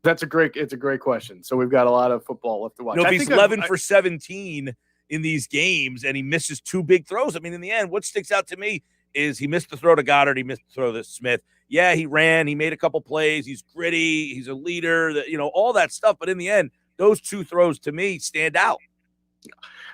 It's a great question. So we've got a lot of football left to watch.
If he's 11 for 17 in these games and he misses 2 big throws, I mean, in the end, what sticks out to me is he missed the throw to Goddard. He missed the throw to Smith. Yeah, he ran. He made a couple plays. He's gritty. He's a leader. All that stuff. But in the end, those 2 throws to me stand out.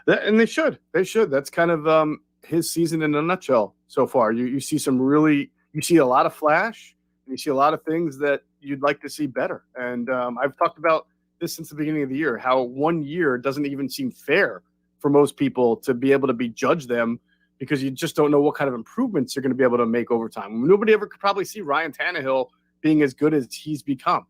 And they should. They should. That's kind of his season in a nutshell so far. You see you see a lot of flash. And you see a lot of things that you'd like to see better. And I've talked about this since the beginning of the year, how 1 year doesn't even seem fair for most people to be able to judge them, because you just don't know what kind of improvements you're going to be able to make over time. Nobody ever could probably see Ryan Tannehill being as good as he's become.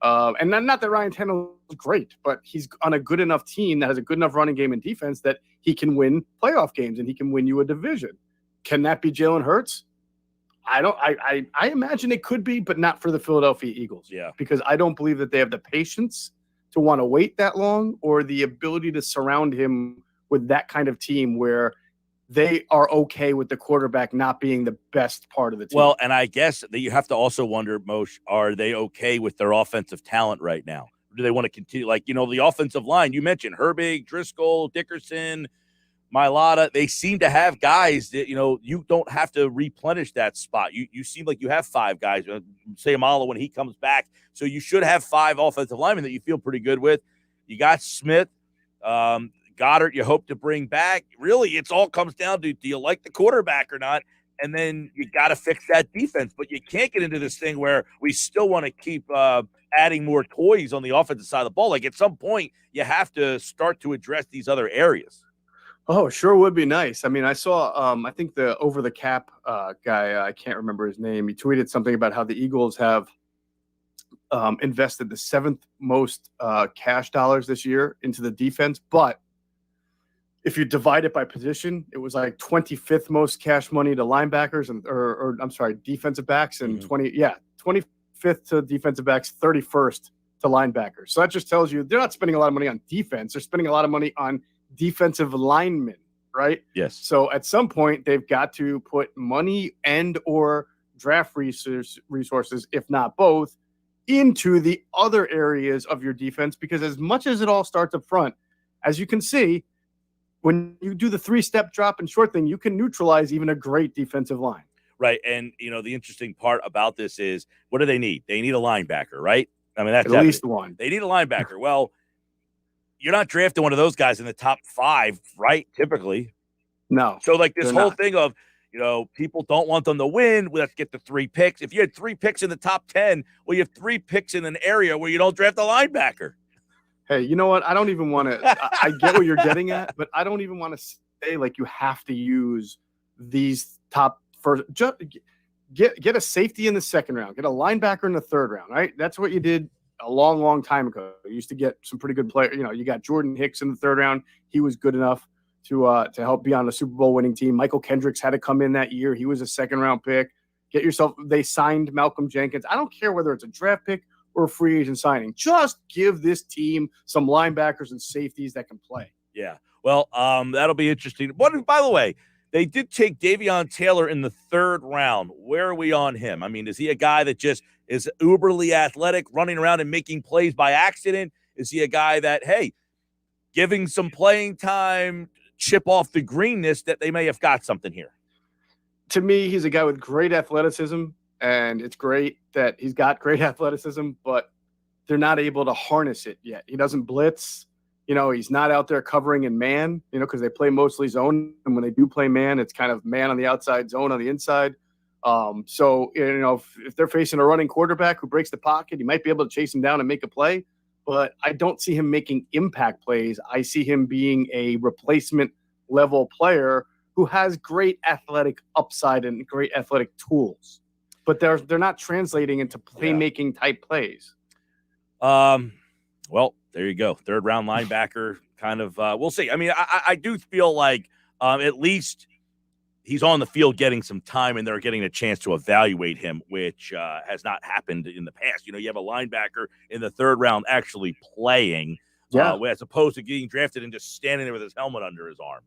And not that Ryan Tannehill is great, but he's on a good enough team that has a good enough running game and defense that he can win playoff games and he can win you a division. Can that be Jalen Hurts? I imagine it could be, but not for the Philadelphia Eagles.
Yeah.
Because I don't believe that they have the patience to want to wait that long or the ability to surround him with that kind of team where they are okay with the quarterback not being the best part of the team.
Well, and I guess that you have to also wonder, Moshe, are they okay with their offensive talent right now? Do they want to continue? The offensive line, you mentioned Herbig, Driscoll, Dickerson, Mailata. They seem to have guys that, you don't have to replenish that spot. You seem like you have 5 guys. Say Amala when he comes back. So you should have 5 offensive linemen that you feel pretty good with. You got Smith. Goddard, you hope to bring back. Really, it's all comes down to, do you like the quarterback or not? And then you got to fix that defense. But you can't get into this thing where we still want to keep adding more toys on the offensive side of the ball. At some point, you have to start to address these other areas.
Oh, sure would be nice. I mean, I saw, I think the over the cap guy, I can't remember his name. He tweeted something about how the Eagles have invested the 7th most cash dollars this year into the defense, but if you divide it by position, it was 25th most cash money to linebackers or I'm sorry, defensive backs, and 25th to defensive backs, 31st to linebackers. So that just tells you they're not spending a lot of money on defense. They're spending a lot of money on defensive linemen, right?
Yes.
So at some point they've got to put money and or draft resources, if not both, into the other areas of your defense, because as much as it all starts up front, as you can see, when you do the 3-step drop and short thing, you can neutralize even a great defensive line.
Right. And, the interesting part about this is, what do they need? They need a linebacker, right? I mean, that's
at least one.
They need a linebacker. Well, you're not drafting one of those guys in the top 5, right? Typically.
No.
So, like, this whole
not.
thing of, people don't want them to win. Let's get the 3 picks. If you had 3 picks in the top 10, well, you have 3 picks in an area where you don't draft a linebacker.
Hey, you know what? I don't even want to – I get what you're getting at, but I don't even want to say, like, you have to use these top first – just get a safety in the second round. Get a linebacker in the third round, right? That's what you did a long, long time ago. You used to get some pretty good players. You got Jordan Hicks in the third round. He was good enough to help be on the Super Bowl winning team. Michael Kendricks had to come in that year. He was a second-round pick. They signed Malcolm Jenkins. I don't care whether it's a draft pick or a free agent signing. Just give this team some linebackers and safeties that can play.
Yeah. Well, that'll be interesting. By the way, they did take Davion Taylor in the 3rd round. Where are we on him? I mean, is he a guy that just is uberly athletic, running around and making plays by accident? Is he a guy that, hey, giving some playing time, chip off the greenness that they may have got something here?
To me, he's a guy with great athleticism, and it's great that he's got great athleticism, but they're not able to harness it yet. He doesn't blitz. He's not out there covering in man, because they play mostly zone. And when they do play man, it's kind of man on the outside, zone on the inside. So, if they're facing a running quarterback who breaks the pocket, you might be able to chase him down and make a play. But I don't see him making impact plays. I see him being a replacement level player who has great athletic upside and great athletic tools, but they're not translating into playmaking type plays.
Well, there you go. 3rd round linebacker kind of, we'll see. I mean, I do feel like at least he's on the field getting some time and they're getting a chance to evaluate him, which has not happened in the past. You have a linebacker in the 3rd round actually playing, as opposed to getting drafted and just standing there with his helmet under his arm.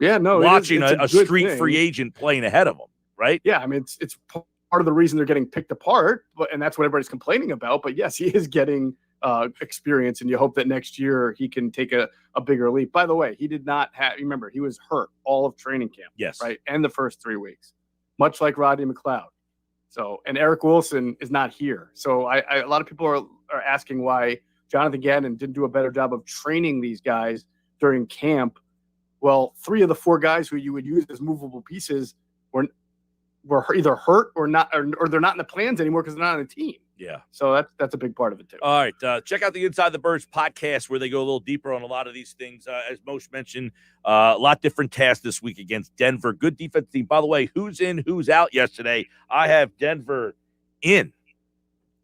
Yeah, no,
watching a street free agent playing ahead of him, right?
Yeah, I mean, it's part of the reason they're getting picked apart, and that's what everybody's complaining about. But yes, he is getting experience, and you hope that next year he can take a bigger leap. By the way, he did not have. Remember, he was hurt all of training camp.
Yes,
right, and the first 3 weeks, much like Rodney McLeod. So, and Eric Wilson is not here. So, a lot of people are asking why Jonathan Gannon didn't do a better job of training these guys during camp. Well, 3 of the 4 guys who you would use as movable pieces were either hurt or not, or they're not in the plans anymore because they're not on the team.
Yeah.
So that's a big part of it too.
All right. Check out the Inside the Birds podcast where they go a little deeper on a lot of these things. As Moshe mentioned, a lot different tasks this week against Denver. Good defense team. By the way, who's in, who's out yesterday? I have Denver in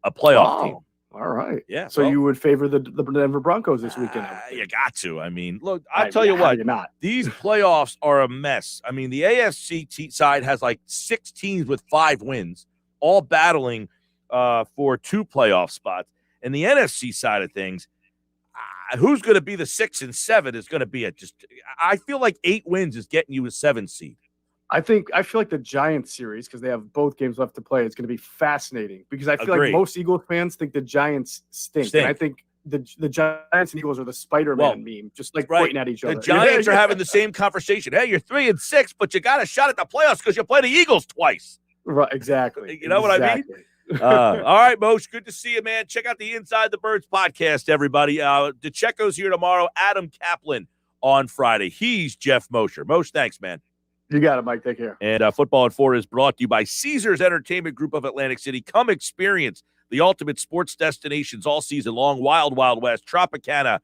a playoff team.
All right.
Yeah.
So you would favor the Denver Broncos this weekend?
You got to. I mean, look, I'll tell you what. These playoffs are a mess. I mean, the AFC side has like 6 teams with 5 wins, all battling for 2 playoff spots. And the NFC side of things, who's going to be the 6 and 7 is going to be I feel like 8 wins is getting you a 7 seed. I feel
like the Giants series, because they have both games left to play, it's going to be fascinating because I feel
Agreed.
like most Eagles fans think the Giants stink. And I think the Giants and Eagles are the Spider-Man meme, just like pointing at each other.
The Giants are having the same conversation. Hey, you're 3 and 6, but you got a shot at the playoffs because you play the Eagles twice.
Right, exactly.
You know what I mean? All right, Moshe, good to see you, man. Check out the Inside the Birds podcast, everybody. DeCecco's here tomorrow. Adam Kaplan on Friday. He's Jeff Mosher. Moshe, thanks, man.
You got it, Mike. Take care.
And Football at 4 is brought to you by Caesars Entertainment Group of Atlantic City. Come experience the ultimate sports destinations all season long. Wild Wild West, Tropicana,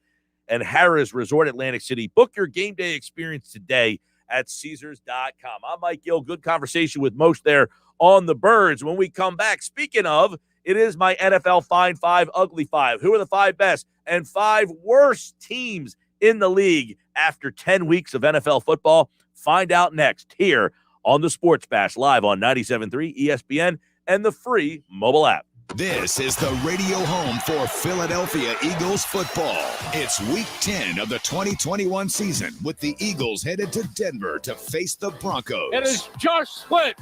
and Harrah's Resort Atlantic City. Book your game day experience today at Caesars.com. I'm Mike Gill. Good conversation with Moshe there on the Birds. When we come back, speaking of, it is my NFL Fine 5, Ugly 5. Who are the 5 best and 5 worst teams in the league after 10 weeks of NFL football? Find out next here on the Sports Bash, live on 97.3 ESPN and the free mobile app.
This is the radio home for Philadelphia Eagles football. It's week 10 of the 2021 season with the Eagles headed to Denver to face the Broncos.
It is Josh Sweat,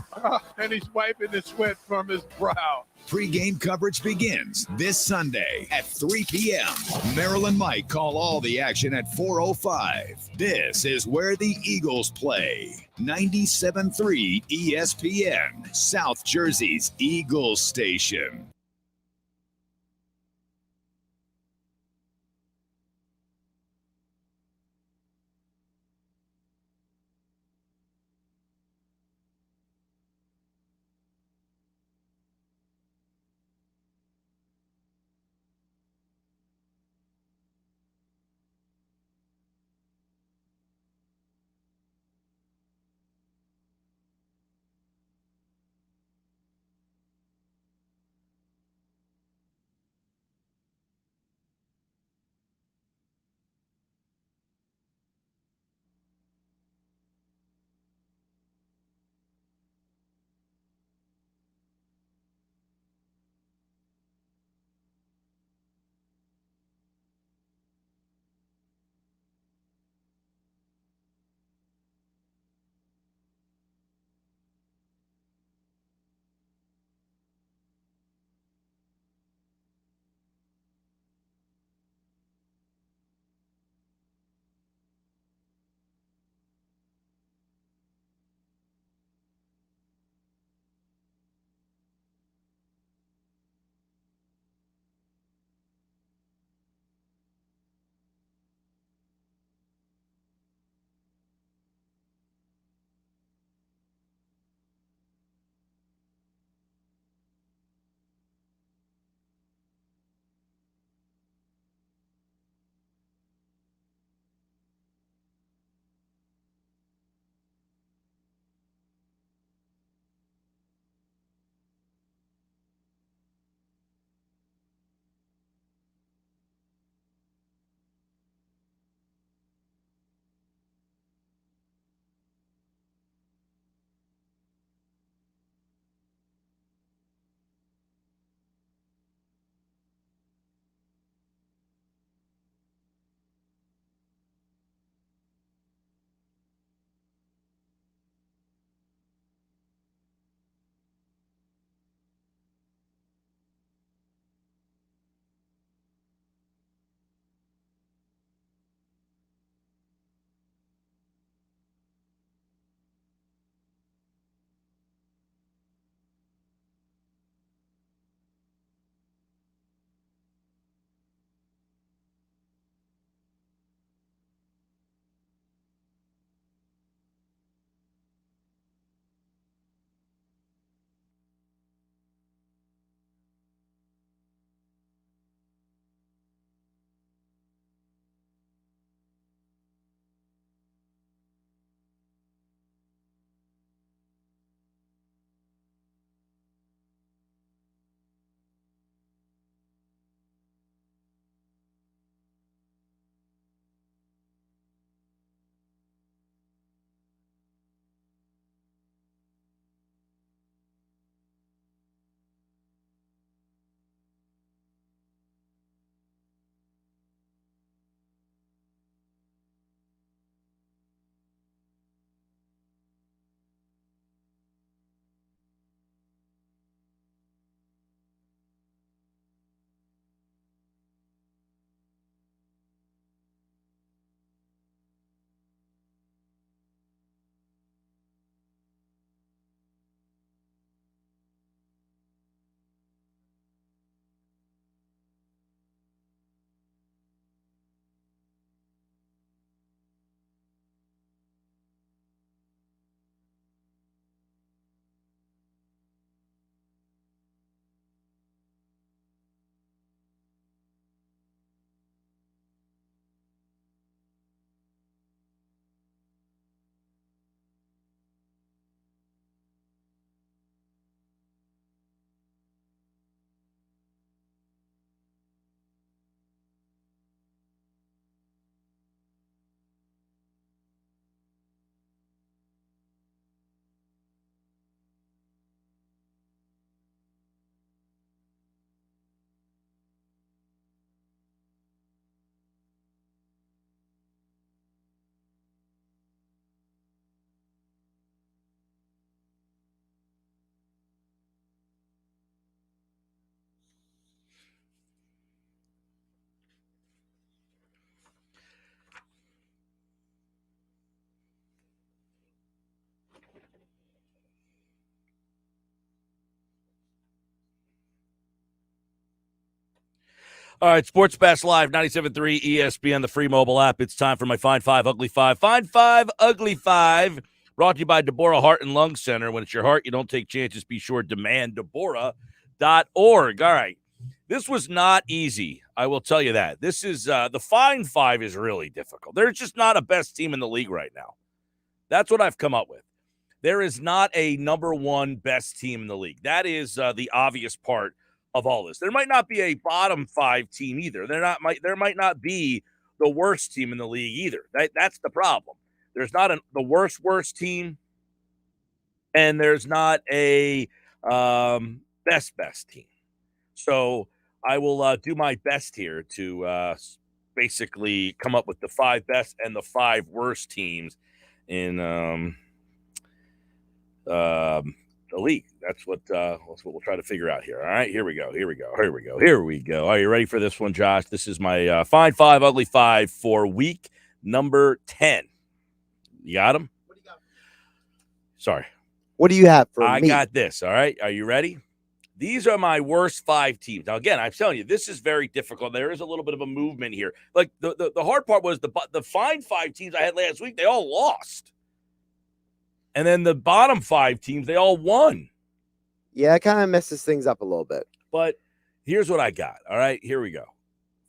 and he's wiping the sweat from his brow.
Pre-game coverage begins this Sunday at 3 p.m. Maryland Mike call all the action at 4:05. This is where the Eagles play. 97.3 ESPN, South Jersey's Eagles station.
All right, Sports Bash Live, 97.3 ESPN, the free mobile app. It's time for my Find Five Ugly Five. Find Five Ugly Five, brought to you by Deborah Heart and Lung Center. When it's your heart, you don't take chances. Be sure to demand Deborah.org. All right, this was not easy. I will tell you that. This is the Find Five is really difficult. There's just not a best team in the league right now. That's what I've come up with. There is not a number one best team in the league. That is the obvious part of all this. There might not be a bottom five team either. There might not be the worst team in the league either. That's the problem. There's not the worst team, and there's not a best team. So I will do my best here to basically come up with the 5 best and the 5 worst teams in the league. That's what we'll try to figure out here. All right, here we go. Are you ready for this one, Josh? This is my Find Five Ugly Five for week number 10. You got them?
What do you got?
Sorry.
What do you have for me?
I got this. All right. Are you ready? These are my worst 5 teams. Now, again, I'm telling you, this is very difficult. There is a little bit of a movement here. Like the hard part was the Find 5 teams I had last week, they all lost. And then the bottom 5 teams, they all won.
Yeah, it kind of messes things up a little bit.
But here's what I got. All right, here we go.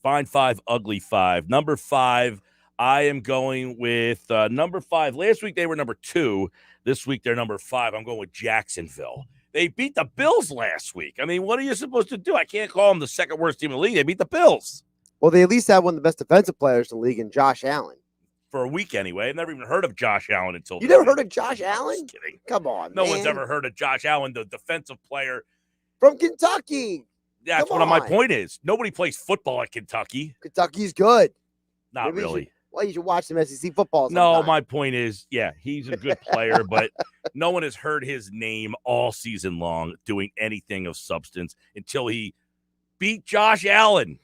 Find 5, Ugly 5. Number 5, I am going with number 5. Last week, they were number 2. This week, they're number 5. I'm going with Jacksonville. They beat the Bills last week. I mean, what are you supposed to do? I can't call them the second worst team in the league. They beat the Bills.
Well, they at least have one of the best defensive players in the league in Josh Allen.
For a week anyway. I've never even heard of Josh Allen until
You never heard of Josh Allen?
Just kidding.
Come on,
No
man.
one's ever heard of Josh Allen, the defensive player.
From Kentucky.
That's
Come
what my
on.
point is. Nobody plays football at Kentucky.
Kentucky's good.
Not
Maybe
really.
You should watch some SEC football
No,
sometime.
my point is, yeah, he's a good player, but no one has heard his name all season long doing anything of substance until he beat Josh Allen.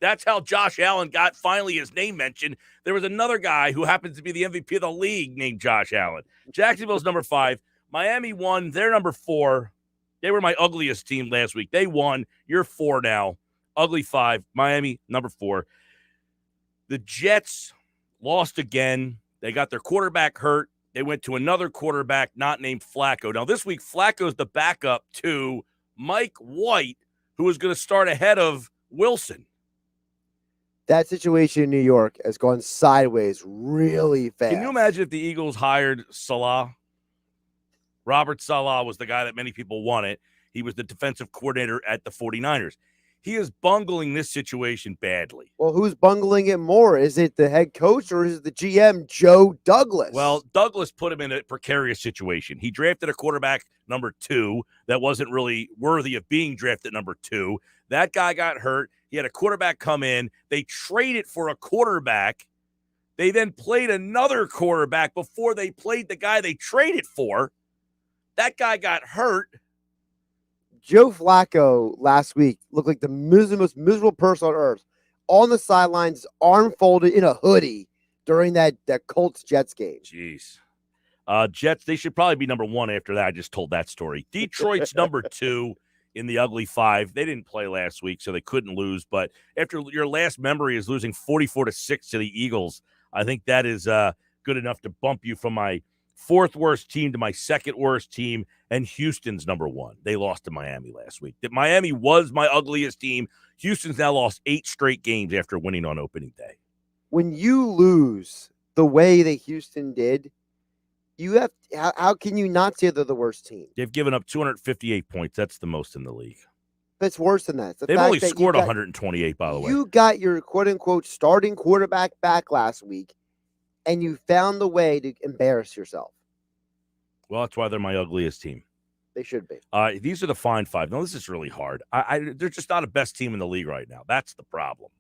That's how Josh Allen got finally his name mentioned. There was another guy who happens to be the MVP of the league named Josh Allen. Jacksonville's number 5. Miami won. They're number 4. They were my ugliest team last week. They won. You're 4 now. Ugly 5. Miami, number 4. The Jets lost again. They got their quarterback hurt. They went to another quarterback not named Flacco. Now, this week, Flacco's the backup to Mike White, who is going to start ahead of Wilson.
That situation in New York has gone sideways really fast.
Can you imagine if the Eagles hired Salah? Robert Salah was the guy that many people wanted. He was the defensive coordinator at the 49ers. He is bungling this situation badly.
Well, who's bungling it more? Is it the head coach or is it the GM, Joe Douglas?
Well, Douglas put him in a precarious situation. He drafted a quarterback number 2 that wasn't really worthy of being drafted number 2. That guy got hurt. He had a quarterback come in. They traded for a quarterback. They then played another quarterback before they played the guy they traded for. That guy got hurt.
Joe Flacco last week looked like the most miserable person on earth. On the sidelines, arm folded in a hoodie during that Colts-Jets game.
Jeez. Jets, they should probably be number 1 after that. I just told that story. Detroit's number 2 in the Ugly 5. They didn't play last week, so they couldn't lose. But after your last memory is losing 44-6 to the Eagles, I think that is good enough to bump you from my 4th worst team to my 2nd worst team, and Houston's number 1. They lost to Miami last week. Miami was my ugliest team. Houston's now lost 8 straight games after winning on opening day.
When you lose the way that Houston did, you have how can you not say they're the worst team?
They've given up 258 points. That's the most in the league.
It's worse than that.
They've only scored 128, by the way.
You got your quote-unquote starting quarterback back last week, and you found the way to embarrass yourself.
Well, that's why they're my ugliest team.
They should be.
These are the Find 5. No, this is really hard. They're just not a best team in the league right now. That's the problem.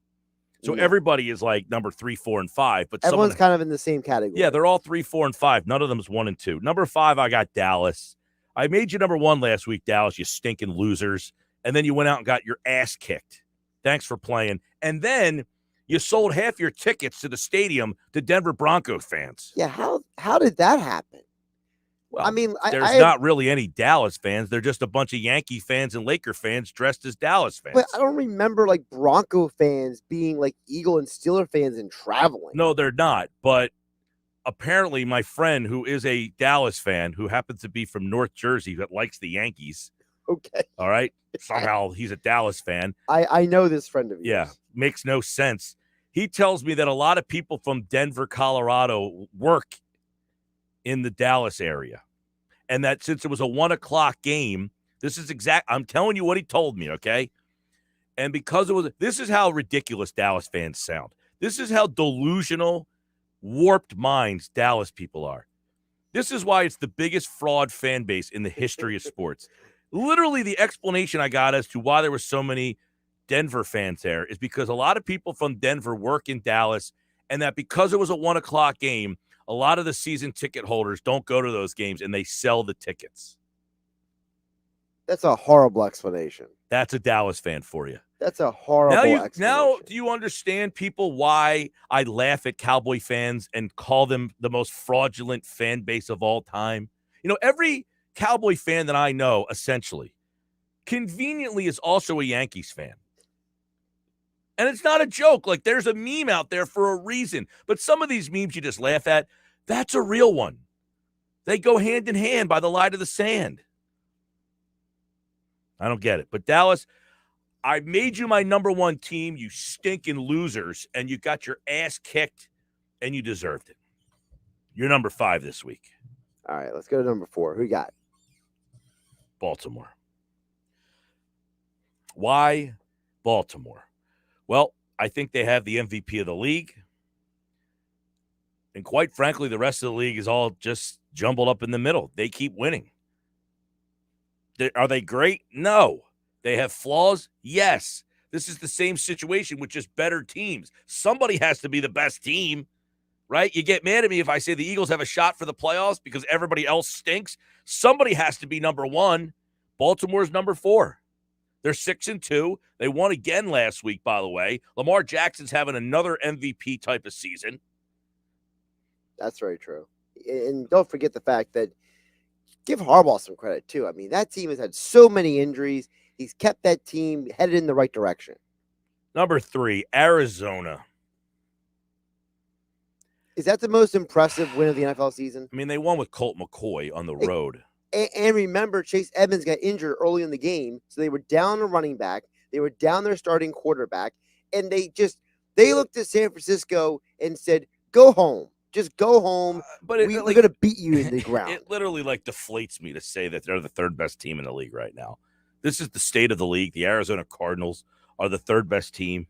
So everybody is like number 3, 4, and 5. But
everyone's kind of in the same category.
Yeah, they're all 3, 4, and 5. None of them is 1 and 2. Number 5, I got Dallas. I made you number 1 last week, Dallas, you stinking losers. And then you went out and got your ass kicked. Thanks for playing. And then you sold half your tickets to the stadium to Denver Broncos fans.
Yeah, how did that happen?
Well,
I mean,
there's not really any Dallas fans. They're just a bunch of Yankee fans and Laker fans dressed as Dallas fans.
but I don't remember like Bronco fans being like Eagle and Steeler fans and traveling.
No, they're not. But apparently my friend who is a Dallas fan who happens to be from North Jersey that likes the Yankees.
Okay.
All right. Somehow he's a Dallas fan.
I know this friend of yours.
Yeah. Makes no sense. He tells me that a lot of people from Denver, Colorado work in the Dallas area. And that since it was a 1:00 game, I'm telling you what he told me, okay? And because this is how ridiculous Dallas fans sound. This is how delusional, warped minds Dallas people are. This is why it's the biggest fraud fan base in the history of sports. Literally, the explanation I got as to why there were so many Denver fans there is because a lot of people from Denver work in Dallas, and that because it was a 1:00 game, a lot of the season ticket holders don't go to those games and they sell the tickets.
That's a horrible explanation.
That's a Dallas fan for you.
That's a horrible explanation.
Now, do you understand, people, why I laugh at Cowboy fans and call them the most fraudulent fan base of all time? You know, every Cowboy fan that I know, essentially, conveniently is also a Yankees fan. And it's not a joke. Like, there's a meme out there for a reason. But some of these memes you just laugh at, that's a real one. They go hand in hand by the line of the sand. I don't get it. But Dallas, I made you my number one team, you stinking losers, and you got your ass kicked, and you deserved it. You're number 5 this week.
All right, let's go to number 4. Who you got?
Baltimore. Why Baltimore? Well, I think they have the MVP of the league. And quite frankly, the rest of the league is all just jumbled up in the middle. They keep winning. Are they great? No. They have flaws? Yes. This is the same situation with just better teams. Somebody has to be the best team, right? You get mad at me if I say the Eagles have a shot for the playoffs because everybody else stinks. Somebody has to be number 1. Baltimore's number 4. They're 6-2. They won again last week, by the way. Lamar Jackson's having another MVP type of season.
That's very true. And don't forget the fact that give Harbaugh some credit, too. I mean, that team has had so many injuries. He's kept that team headed in the right direction.
Number 3, Arizona.
Is that the most impressive win of the NFL season?
I mean, they won with Colt McCoy on the road.
And remember, Chase Edmonds got injured early in the game, so they were down a running back. They were down their starting quarterback, and they looked at San Francisco and said, go home. Just go home.
But
we're going to beat you in the ground.
It literally deflates me to say that they're the 3rd best team in the league right now. This is the state of the league. The Arizona Cardinals are the 3rd best team.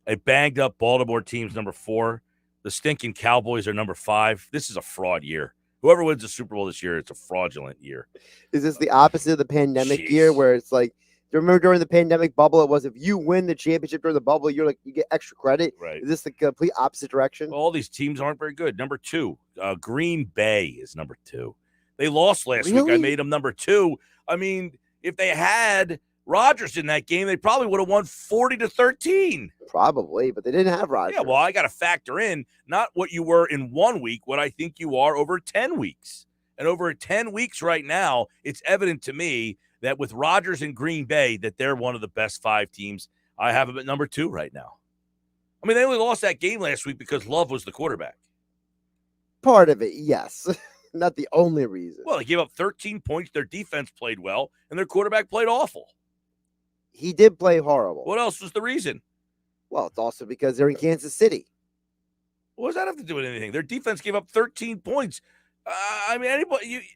A banged up Baltimore team's number 4. The stinking Cowboys are number 5. This is a fraud year. Whoever wins the Super Bowl this year, it's a fraudulent year.
Is this the opposite of the pandemic year where it's like, remember during the pandemic bubble, it was if you win the championship during the bubble, you get extra credit?
Right.
Is this the complete opposite direction?
Well, all these teams aren't very good. Number 2, Green Bay is number 2. They lost last week. I made them number 2. I mean, if they had Rodgers in that game, they probably would have won 40-13.
Probably, but they didn't have Rodgers.
Yeah, well, I got to factor in not what you were in 1 week, what I think you are over 10 weeks. And over 10 weeks right now, it's evident to me that with Rodgers and Green Bay, that they're one of the best 5 teams. I have them at number 2 right now. I mean, they only lost that game last week because Love was the quarterback.
Part of it, yes. Not the only reason.
Well, they gave up 13 points. Their defense played well, and their quarterback played awful.
He did play horrible.
What else was the reason?
Well, it's also because they're in Kansas City.
What does that have to do with anything? Their defense gave up 13 points. I mean,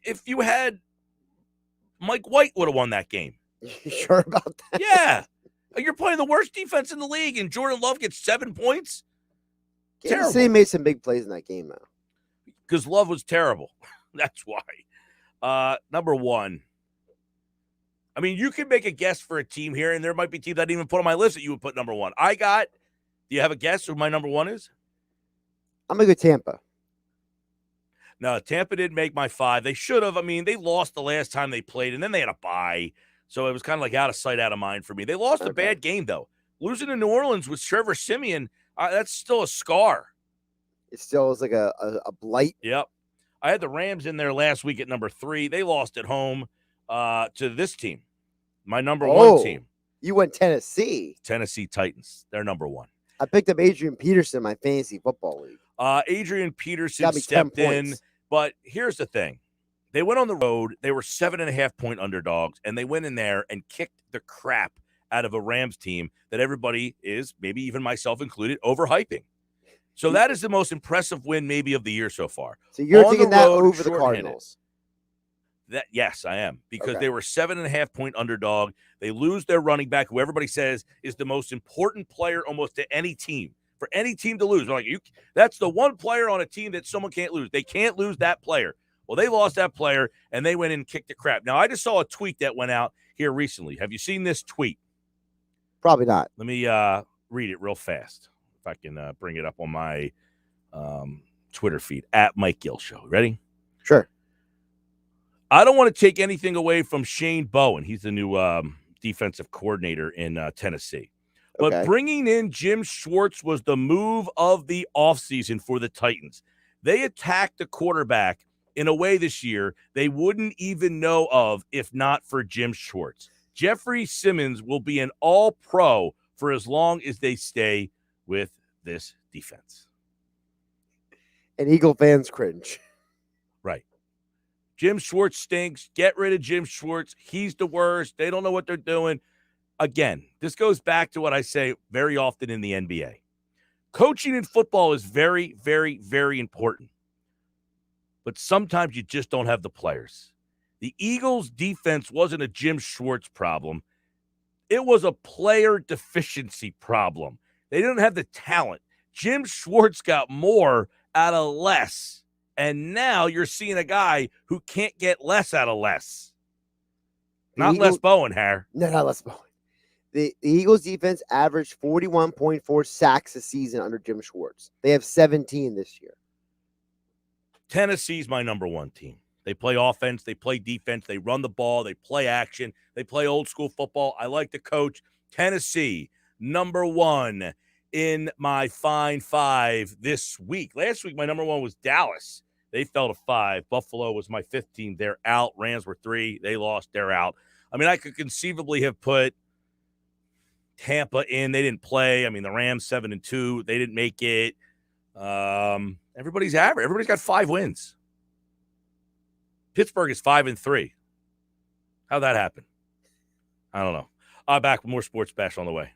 if you had Mike White would have won that game.
You sure about that?
Yeah. You're playing the worst defense in the league, and Jordan Love gets 7 points?
Kansas City made some big plays in that game, though.
Because Love was terrible. That's why. Number 1. I mean, you can make a guess for a team here, and there might be teams I didn't even put on my list that you would put number 1. Do you have a guess who my number 1 is?
I'm going to go Tampa.
No, Tampa didn't make my 5. They should have. I mean, they lost the last time they played, and then they had a bye. So it was kind of like out of sight, out of mind for me. They lost a bad game, though. Losing to New Orleans with Trevor Siemian, that's still a scar.
It still is like a blight.
Yep. I had the Rams in there last week at number 3. They lost at home to this team, my number 1 team.
You went Tennessee.
Tennessee Titans. They're number 1.
I picked up Adrian Peterson in my fantasy football league.
Adrian Peterson
Got me 10
stepped in,
points.
but here's the thing. They went on the road. They were 7.5-point underdogs, and they went in there and kicked the crap out of a Rams team that everybody is, maybe even myself included, overhyping. So that is the most impressive win maybe of the year so far.
So you're
On
taking
the
that
road,
over the
shorthanded.
Cardinals.
Yes, I am, because
Okay.
they were 7.5-point underdog. They lose their running back, who everybody says is the most important player almost to any team. For any team to lose, they're like, that's the one player on a team that someone can't lose. They can't lose that player. Well, they lost that player, and they went in and kicked the crap. Now, I just saw a tweet that went out here recently. Have you seen this tweet?
Probably not.
Let me read it real fast, if I can bring it up on my Twitter feed, at Mike Gill Show. Ready?
Sure.
I don't want to take anything away from Shane Bowen. He's the new defensive coordinator in Tennessee. But
Okay.
bringing in Jim Schwartz was the move of the offseason for the Titans. They attacked the quarterback in a way this year they wouldn't even know of if not for Jim Schwartz. Jeffrey Simmons will be an all-pro for as long as they stay with this defense.
And Eagle fans cringe.
Right. Jim Schwartz stinks. Get rid of Jim Schwartz. He's the worst. They don't know what they're doing. Again, this goes back to what I say very often in the NBA. Coaching in football is very, very, very important. But sometimes you just don't have the players. The Eagles' defense wasn't a Jim Schwartz problem. It was a player deficiency problem. They didn't have the talent. Jim Schwartz got more out of less. And now you're seeing a guy who can't get less out of less. Not Les Bowen, Harry.
No, not Les Bowen. The Eagles defense averaged 41.4 sacks a season under Jim Schwartz. They have 17 this year.
Tennessee's my number 1 team. They play offense, they play defense, they run the ball, they play action, they play old school football. I like the coach. Tennessee, number 1 in my Fine 5 this week. Last week, my number 1 was Dallas. They fell to 5. Buffalo was my 5th team. They're out. Rams were 3. They lost. They're out. I mean, I could conceivably have put Tampa in. They didn't play. I mean, the Rams 7-2. They didn't make it. Everybody's average. Everybody's got 5 wins. Pittsburgh is 5-3. How'd that happen? I don't know. Back with more Sports Bash on the way.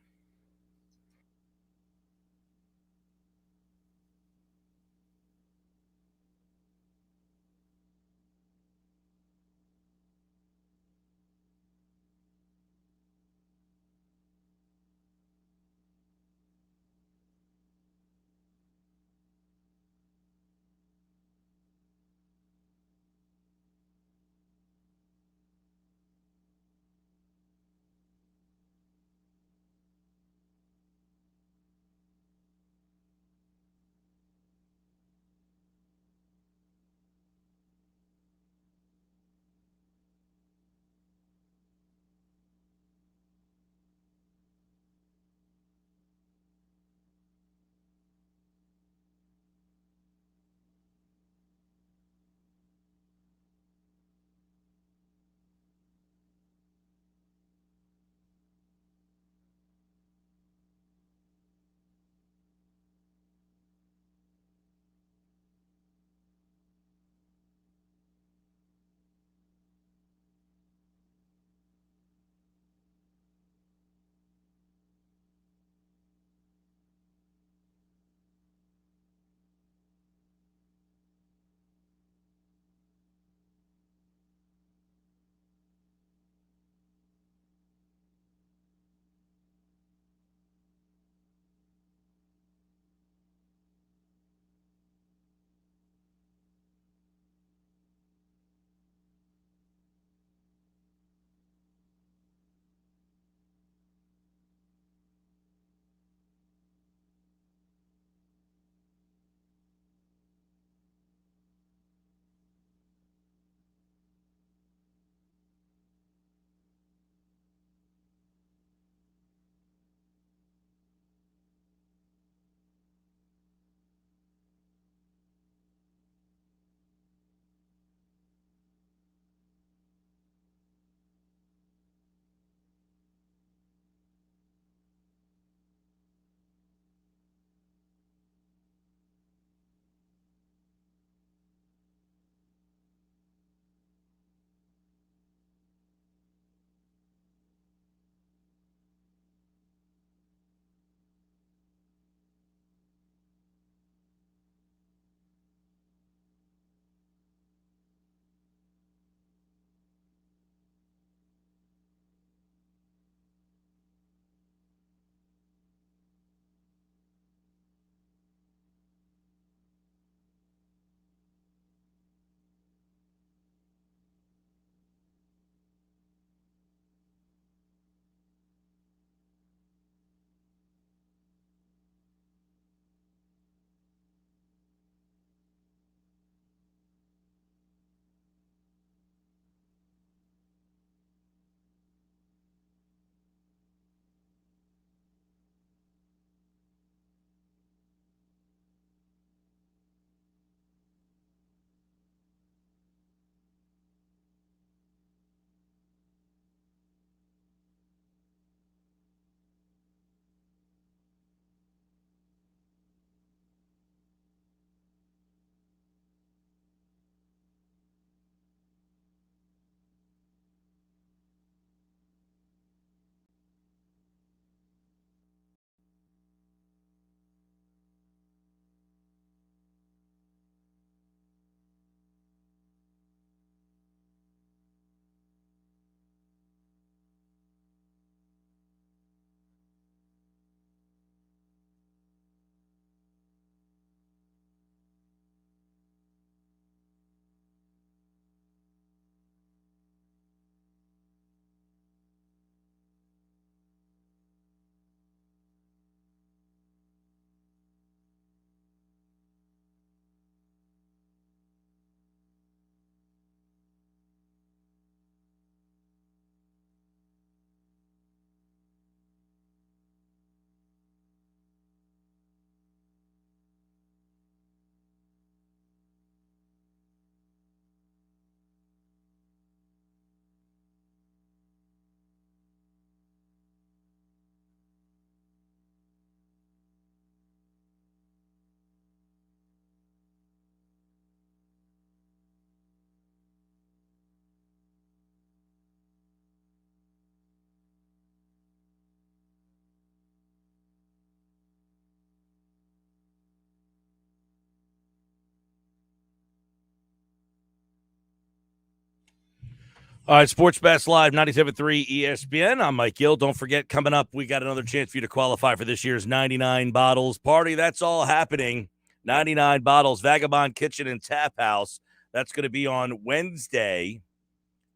All right, Sports Bash Live, 97.3 ESPN. I'm Mike Gill. Don't forget, coming up, we got another chance for you to qualify for this year's 99 Bottles party. That's all happening. 99 Bottles, Vagabond Kitchen and Tap House. That's going to be on Wednesday,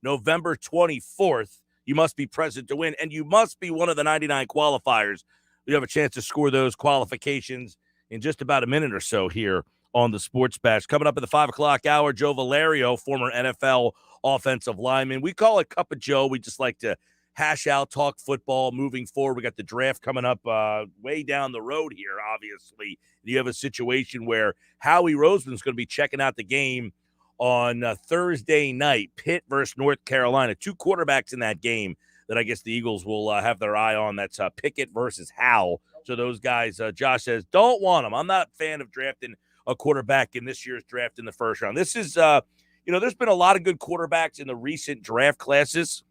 November 24th. You must be present to win, and you must be one of the 99 qualifiers. You have a chance to score those qualifications in just about a minute or so here on the Sports Bash. Coming up at the 5 o'clock hour, Joe Valerio, former NFL offensive lineman. We call it Cup of Joe. We just like to hash out, talk football moving forward. We got the draft coming up way down the road here, obviously. You have a situation where Howie Roseman's going to be checking out the game on Thursday night, Pitt versus North Carolina. Two quarterbacks in that game that I guess the Eagles will have their eye on. That's Pickett versus Howell. So those guys, Josh says, don't want them. I'm not a fan of drafting a quarterback in this year's draft in the first round. This is, there's been a lot of good quarterbacks in the recent draft classes.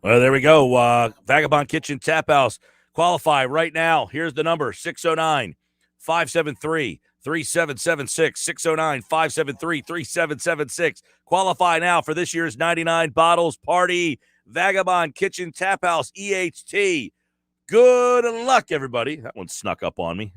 Well, there we go. Vagabond Kitchen Tap House. Qualify right now. Here's the number, 609-573-3776. 609-573-3776. Qualify now for this year's 99 Bottles Party. Vagabond Kitchen Tap House, EHT. Good luck, everybody. That one snuck up on me.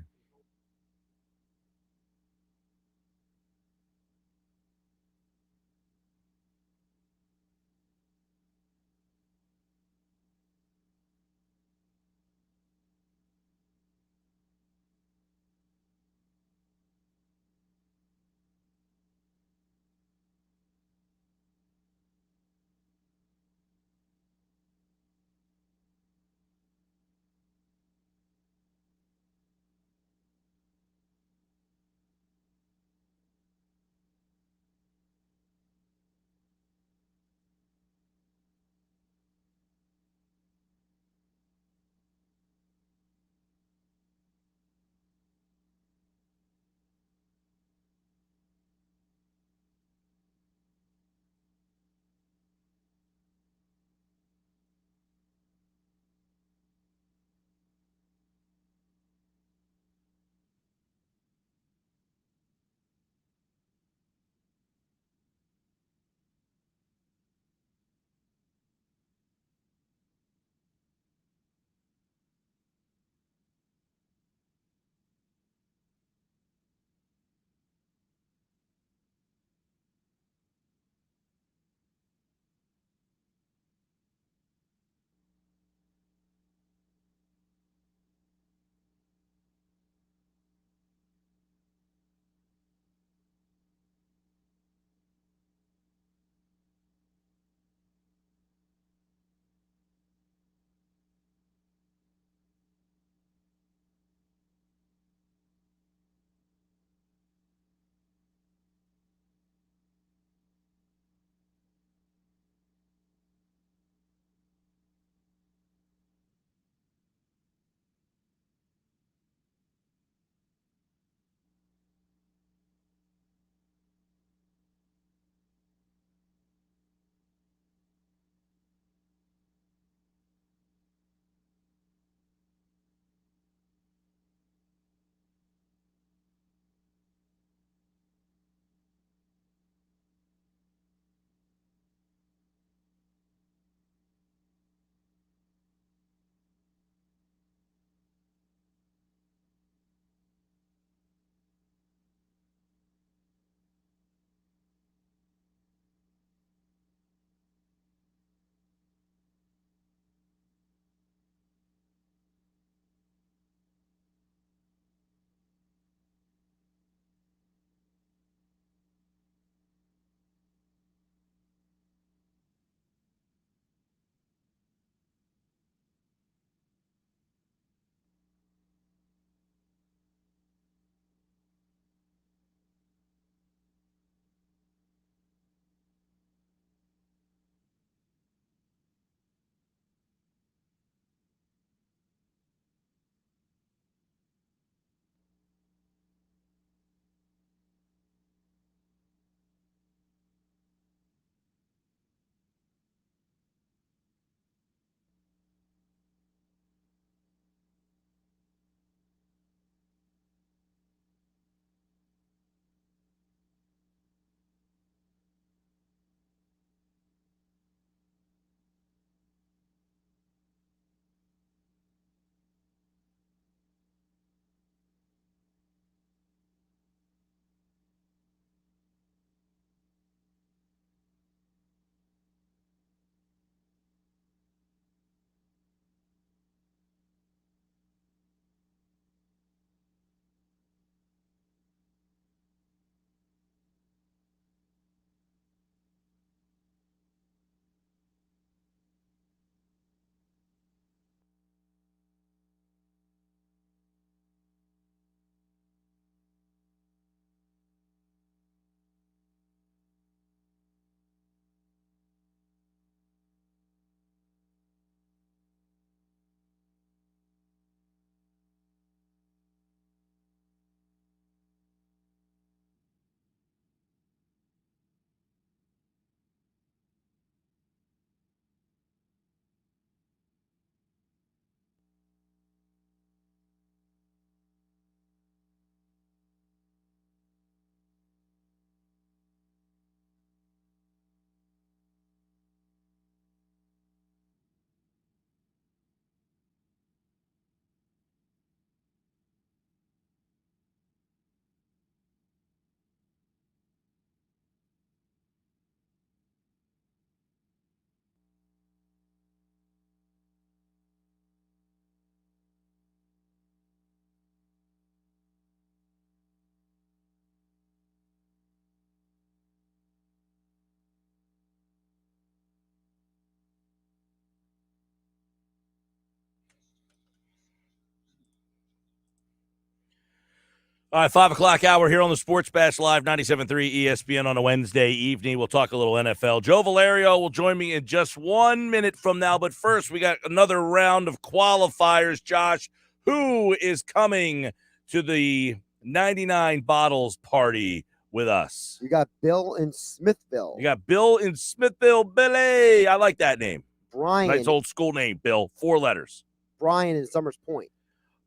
All right, 5 o'clock hour here on the Sports Bash Live, 97.3 ESPN on a Wednesday evening. We'll talk a little NFL. Joe Valerio will join me in just 1 minute from now. But first, we got another round of qualifiers. Josh, who is coming to the 99 Bottles party with us?
You got Bill in Smithville.
You got Bill in Smithville. Billy. I like that name.
Brian.
Nice old school name, Bill. 4 letters.
Brian in Summers Point.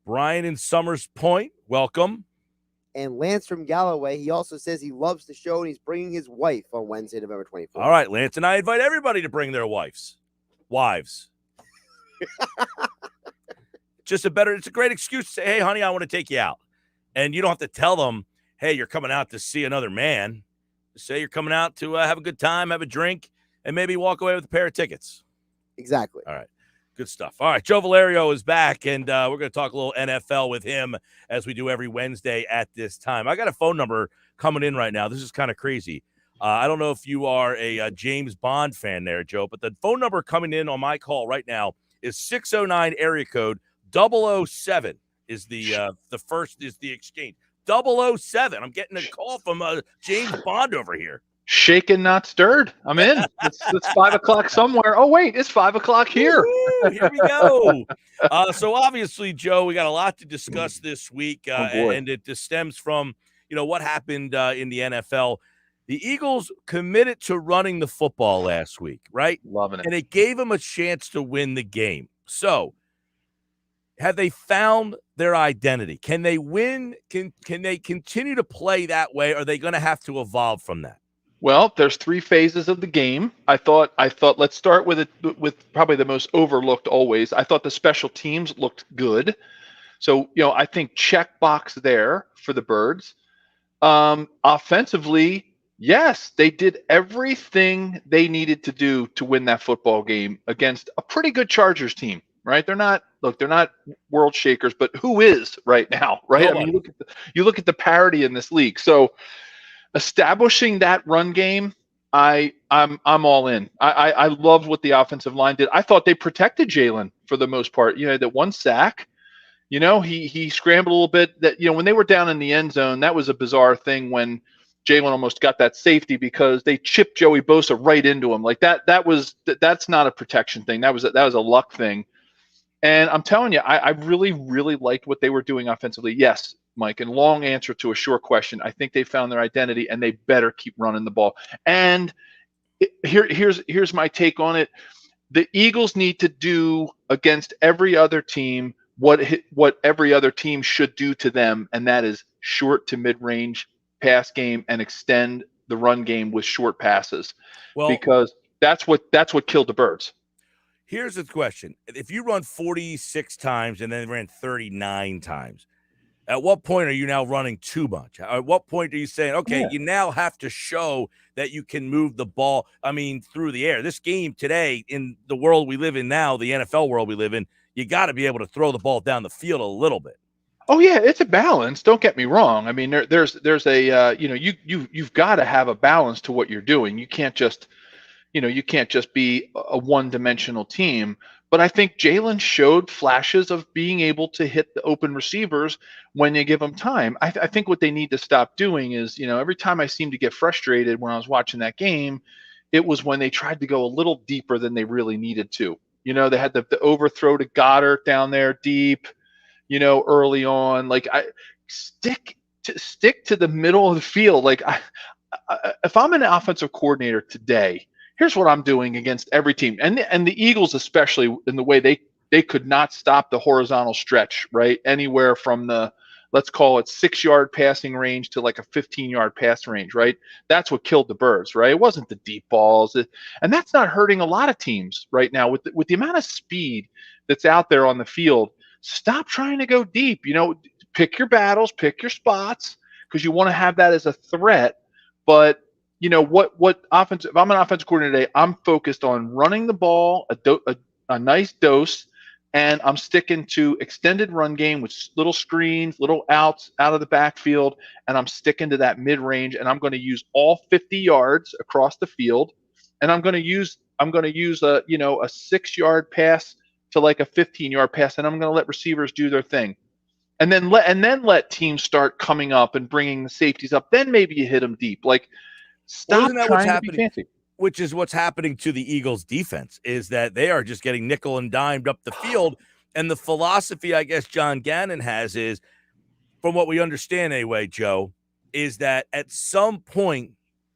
Brian in Summers Point. Welcome.
And Lance from Galloway, he also says he loves the show and he's bringing his wife on Wednesday, November 24th.
All right, Lance, and I invite everybody to bring their wives. It's a great excuse to say, hey, honey, I want to take you out. And you don't have to tell them, hey, you're coming out to see another man. Just say you're coming out to have a good time, have a drink, and maybe walk away with a pair of tickets.
Exactly.
All right. Good stuff. All right, Joe Valerio is back, and we're going to talk a little NFL with him as we do every Wednesday at this time. I got a phone number coming in right now. This is kind of crazy. I don't know if you are a James Bond fan there, Joe, but the phone number coming in on my call right now is 609 area code 007 is the first is the exchange. 007. I'm getting a call from James Bond over here.
Shaken, not stirred. I'm in. It's 5 o'clock somewhere. Oh, wait, it's 5 o'clock here.
Woo, here we go. So obviously, Joe, we got a lot to discuss this week, and it stems from, what happened in the NFL. The Eagles committed to running the football last week, right?
Loving it.
And it gave them a chance to win the game. So have they found their identity? Can they win? Can they continue to play that way? Or are they going to have to evolve from that?
Well, there's 3 phases of the game. I thought let's start with probably the most overlooked always. I thought the special teams looked good. So, I think check box there for the Birds. Offensively, yes, they did everything they needed to do to win that football game against a pretty good Chargers team, right? They're not world shakers, but who is right now, right?
Nobody.
I mean, you look at the parity in this league. So, establishing that run game, I'm all in. I loved what the offensive line did. I thought they protected Jalen for the most part. That 1 sack, he scrambled a little bit. That when they were down in the end zone, that was a bizarre thing when Jalen almost got that safety because they chipped Joey Bosa right into him. Like that's not a protection thing. That was a luck thing. And I'm telling you, I really, really liked what they were doing offensively. Yes, Mike, and long answer to a short question. I think they found their identity, and they better keep running the ball. And here's my take on it. The Eagles need to do against every other team what every other team should do to them, and that is short to mid-range pass game and extend the run game with short passes. Well, because that's what killed the Birds.
Here's the question. If you run 46 times and then ran 39 times, at what point are you now running too much? At what point are you saying, okay, you now have to show that you can move the ball, through the air? This game today, in the world we live in now, the NFL world we live in, you got to be able to throw the ball down the field a little bit.
Oh, yeah, it's a balance. Don't get me wrong. I mean, there's a, you've got to have a balance to what you're doing. You can't just be a one-dimensional team. But I think Jalen showed flashes of being able to hit the open receivers when you give them time. I think what they need to stop doing is, every time I seemed to get frustrated when I was watching that game, it was when they tried to go a little deeper than they really needed to. They had the overthrow to Goddard down there deep, early on. Like stick to the middle of the field. Like if I'm an offensive coordinator today, here's what I'm doing against every team. And the Eagles, especially in the way they could not stop the horizontal stretch, right? Anywhere from the, let's call it 6-yard passing range to like a 15-yard pass range, right? That's what killed the Birds, right? It wasn't the deep balls. And that's not hurting a lot of teams right now with the amount of speed that's out there on the field. Stop trying to go deep, pick your battles, pick your spots, because you want to have that as a threat. But what offense? If I'm an offensive coordinator today, I'm focused on running the ball, a nice dose, and I'm sticking to extended run game with little screens, little outs out of the backfield, and I'm sticking to that mid-range, and I'm going to use all 50 yards across the field, and I'm going to use a 6-yard pass to like a 15-yard pass, and I'm going to let receivers do their thing. and then let teams start coming up and bringing the safeties up. Then maybe you hit them deep. Like,
Well,
stop
isn't that what's
trying to be
happening?
fancy.
Which is what's happening to the Eagles defense, is that they are just getting nickel and dimed up the field. And the philosophy, I guess, John Gannon has is, from what we understand anyway, Joe, is that at some point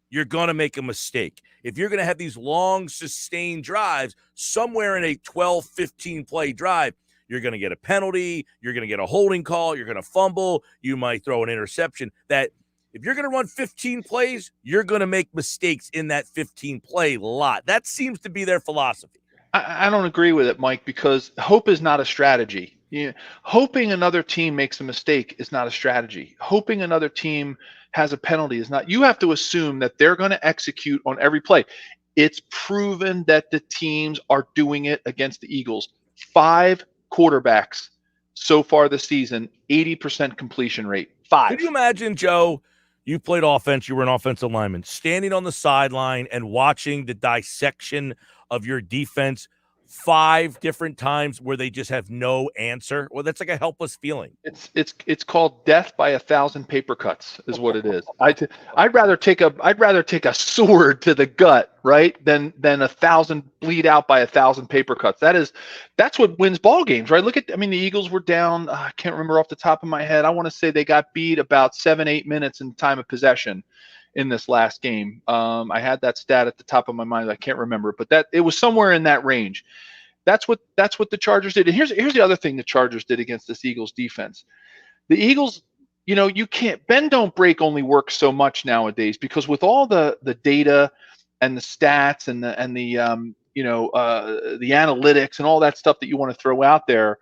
you're going to make a mistake. If you're going to have these long sustained drives, somewhere in a 12, 15 play drive, you're going to get a penalty, you're going to get a holding call, you're going to fumble, you might throw an interception. That if you're going to run 15 plays, you're going to make mistakes in that 15 play lot. That seems to be their philosophy.
I don't agree with it, Mike, because hope is not a strategy. Hoping another team makes a mistake is not a strategy. Hoping another team has a penalty is not. You have to assume that they're going to execute on every play. It's proven that the teams are doing it against the Eagles. 5 quarterbacks so far this season, 80% completion rate. 5.
Can you imagine, Joe? You played offense, you were an offensive lineman, standing on the sideline and watching the dissection of your defense 5 different times where they just have no answer. Well, that's like a helpless feeling.
It's called death by 1,000 paper cuts, is what it is. I'd rather take a sword to the gut, right, than 1,000 bleed out by 1,000 paper cuts. That's what wins ball games, right? The Eagles were down. I can't remember off the top of my head. I want to say they got beat about 7-8 minutes in time of possession in this last game. I had that stat at the top of my mind. I can't remember, but it was somewhere in that range. That's what the Chargers did. And here's the other thing the Chargers did against this Eagles defense. The Eagles, you can't bend don't break only works so much nowadays, because with all the data and the stats and the analytics and all that stuff that you want to throw out there,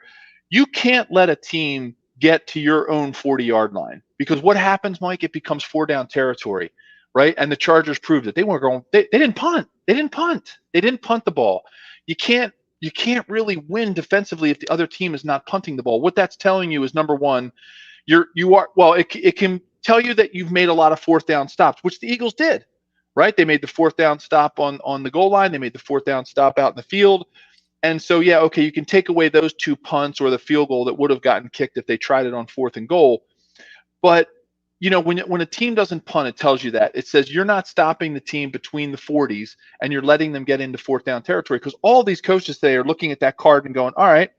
you can't let a team get to your own 40-yard line, because what happens, Mike? It becomes 4-down territory, right? And the Chargers proved it. They weren't going. They didn't punt. They didn't punt the ball. You can't really win defensively if the other team is not punting the ball. What that's telling you is, number one, it can tell you that you've made a lot of 4th down stops, which the Eagles did, right? They made the 4th down stop on the goal line. They made the 4th down stop out in the field. And so, you can take away those 2 punts or the field goal that would have gotten kicked if they tried it on 4th and goal. But, when a team doesn't punt, it tells you that. It says you're not stopping the team between the 40s and you're letting them get into 4th down territory, because all these coaches today are looking at that card and going, all right,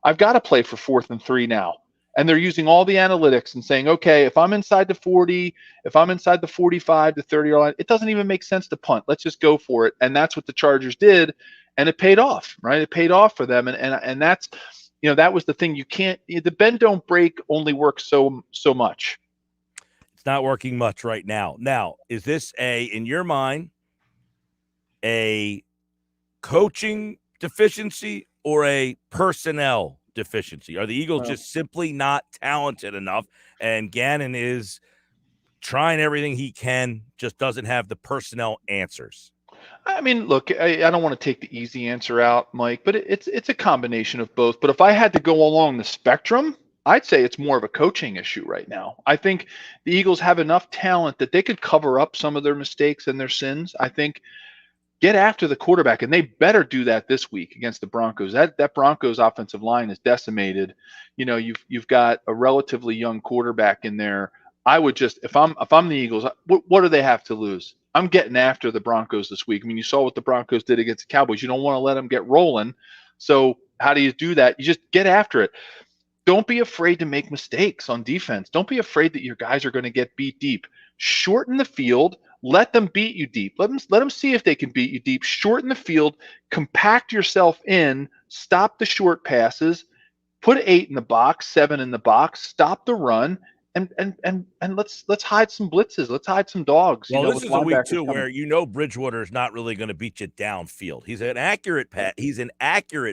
I've got to play for 4th and 3 now. And they're using all the analytics and saying, okay, if I'm inside the 40, if I'm inside the 45 to 30-yard line, it doesn't even make sense to punt. Let's just go for it. And that's what the Chargers did. And it paid off, right? It paid off for them. And that's, that was the thing. You can't, the bend don't break only works so much.
It's not working much right now. Now, is this in your mind, a coaching deficiency or a personnel deficiency? Are the Eagles just simply not talented enough, and Gannon is trying everything he can, just doesn't have the personnel answers?
Look, I don't want to take the easy answer out, Mike, but it's a combination of both. But if I had to go along the spectrum, I'd say it's more of a coaching issue right now. I think the Eagles have enough talent that they could cover up some of their mistakes and their sins. I think get after the quarterback, and they better do that this week against the Broncos. That Broncos offensive line is decimated. You've got a relatively young quarterback in there. I would just, if I'm the Eagles, what do they have to lose? I'm getting after the Broncos this week. You saw what the Broncos did against the Cowboys. You don't want to let them get rolling. So how do you do that? You just get after it. Don't be afraid to make mistakes on defense. Don't be afraid that your guys are going to get beat deep. Shorten the field. Let them beat you deep. Let them see if they can beat you deep. Shorten the field. Compact yourself in. Stop the short passes. Put 8 in the box, 7 in the box. Stop the run. And let's hide some blitzes. Let's hide some dogs.
Well, this is a week too where Bridgewater is not really going to beat you downfield. He's an accurate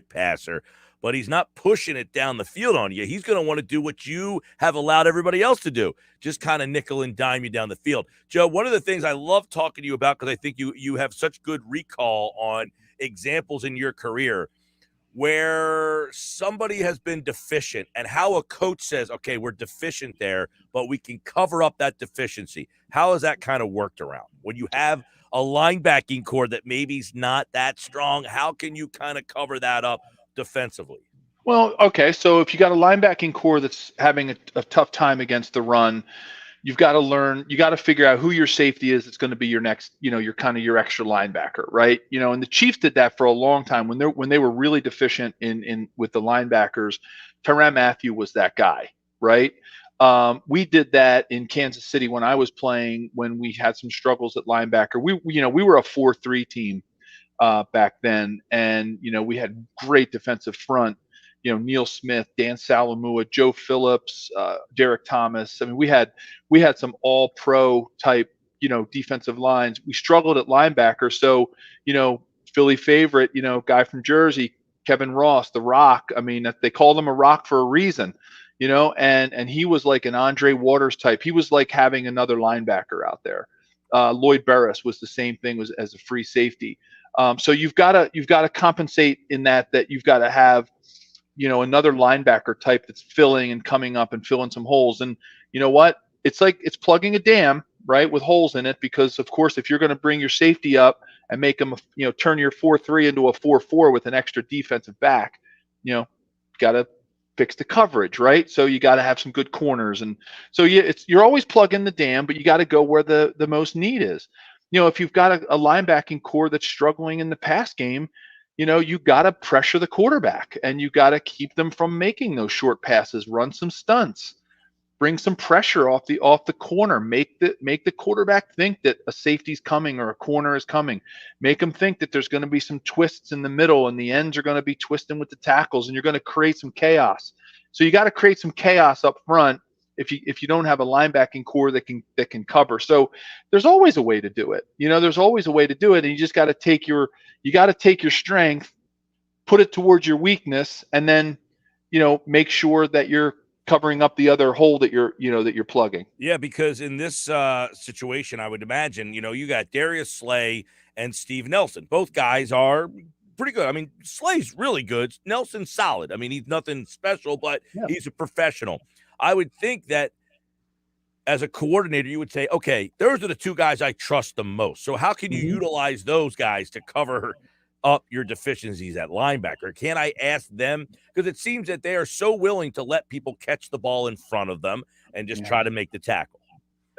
passer, but he's not pushing it down the field on you. He's going to want to do what you have allowed everybody else to do, just kind of nickel and dime you down the field. Joe, one of the things I love talking to you about, because I think you have such good recall on examples in your career where somebody has been deficient and how a coach says, okay, we're deficient there, but we can cover up that deficiency. How has that kind of worked around? When you have a linebacking core that maybe is not that strong, how can you kind of cover that up defensively?
Well, okay. So if you got a linebacking core that's having a tough time against the run, you've got to learn, you got to figure out who your safety is. It's going to be your next, your kind of your extra linebacker, right? And the Chiefs did that for a long time when they were really deficient in with the linebackers. Tyrann Mathieu was that guy, right? We did that in Kansas City when I was playing, when we had some struggles at linebacker. We were a 4-3 team back then, and we had great defensive front. Neil Smith, Dan Salamua, Joe Phillips, Derek Thomas. I mean, we had some all-pro type, defensive lines. We struggled at linebacker. So, Philly favorite, guy from Jersey, Kevin Ross, the Rock. I mean, they called him a Rock for a reason, and he was like an Andre Waters type. He was like having another linebacker out there. Lloyd Barris was the same thing as a free safety. So you've got to compensate in that you've got to have, another linebacker type that's filling and coming up and filling some holes. And you know what? It's like it's plugging a dam, right, with holes in it, because of course, if you're going to bring your safety up and make them, turn your 4-3 into a 4-4 with an extra defensive back, got to fix the coverage, right? So you got to have some good corners. And so you're always plugging the dam, but you got to go where the most need is. If you've got a linebacking core that's struggling in the pass game, you got to pressure the quarterback, and you got to keep them from making those short passes, run some stunts, bring some pressure off the corner, make the quarterback think that a safety's coming or a corner is coming, make them think that there's going to be some twists in the middle and the ends are going to be twisting with the tackles, and you're going to create some chaos. So you got to create some chaos up front if you don't have a linebacking core that can cover. So there's always a way to do it. There's always a way to do it, and you just got to take your strength, put it towards your weakness, and then make sure that you're covering up the other hole that you're plugging.
Yeah, because in this situation, I would imagine you got Darius Slay and Steve Nelson. Both guys are pretty good. I mean, Slay's really good. Nelson's solid. I mean, he's nothing special, but he's a professional. I would think that as a coordinator, you would say, okay, those are the two guys I trust the most. So how can you utilize those guys to cover up your deficiencies at linebacker? Can I ask them? Because it seems that they are so willing to let people catch the ball in front of them and just try to make the tackle.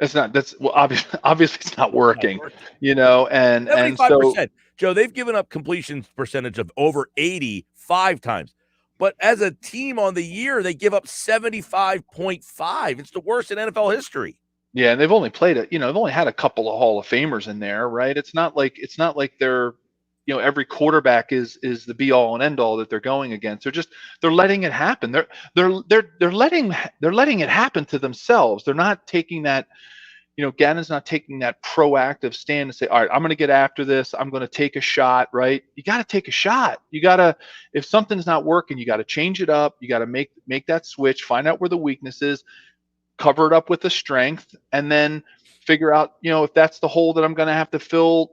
Obviously it's not working, and
75%.
So
Joe, they've given up completion percentage of over 85 times. But as a team on the year, they give up 75.5. It's the worst in NFL history.
Yeah, and they've only played it. They've only had a couple of Hall of Famers in there, right? It's not like they're, every quarterback is the be all and end all that they're going against. They're letting it happen. They're letting it happen to themselves. They're not taking that. Gannon's not taking that proactive stand and say, all right, I'm going to get after this. I'm going to take a shot, right? You got to take a shot. You got to, if something's not working, you got to change it up. You got to make that switch, find out where the weakness is, cover it up with the strength, and then figure out, if that's the hole that I'm going to have to fill,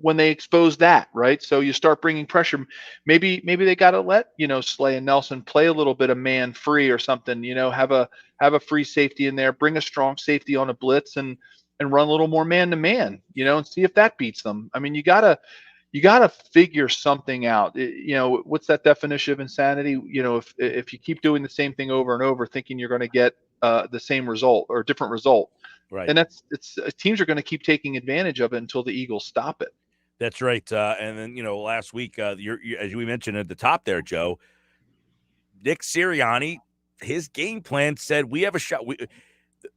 when they expose that, right? So you start bringing pressure. Maybe they got to let, Slay and Nelson play a little bit of man free or something, have a free safety in there, bring a strong safety on a blitz and run a little more man to man, and see if that beats them. I mean, you gotta figure something out. What's that definition of insanity? If you keep doing the same thing over and over, thinking you're going to get the same result or a different result.
Right.
And teams are going to keep taking advantage of it until the Eagles stop it.
That's right. And then, last week, as we mentioned at the top there, Joe, Nick Sirianni, his game plan said we have a shot.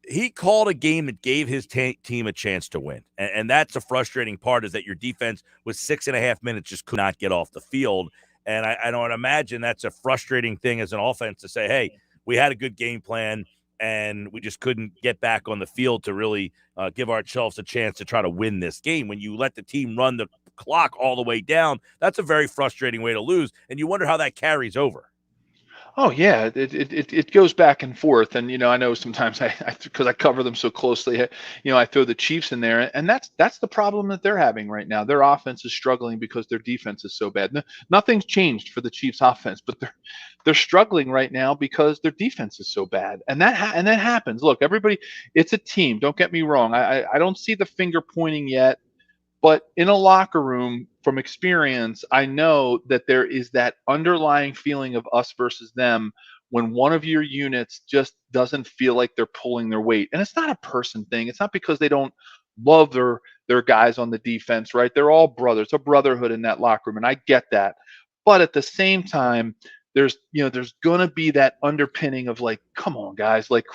He called a game that gave his team a chance to win. And that's a frustrating part, is that your defense with 6.5 minutes just could not get off the field. And I don't imagine that's a frustrating thing as an offense to say, hey, we had a good game plan and we just couldn't get back on the field to really give ourselves a chance to try to win this game. When you let the team run the clock all the way down, that's a very frustrating way to lose. And you wonder how that carries over.
Oh yeah, it goes back and forth, and I know sometimes because I cover them so closely, I throw the Chiefs in there, and that's the problem that they're having right now. Their offense is struggling because their defense is so bad. Nothing's changed for the Chiefs' offense, but they're struggling right now because their defense is so bad, and that happens. Look, everybody, it's a team. Don't get me wrong. I don't see the finger pointing yet, but in a locker room, from experience, I know that there is that underlying feeling of us versus them when one of your units just doesn't feel like they're pulling their weight. And it's not a person thing. It's not because they don't love their guys on the defense, right? They're all brothers. It's a brotherhood in that locker room, and I get that. But at the same time, there's going to be that underpinning of like, come on, guys, like,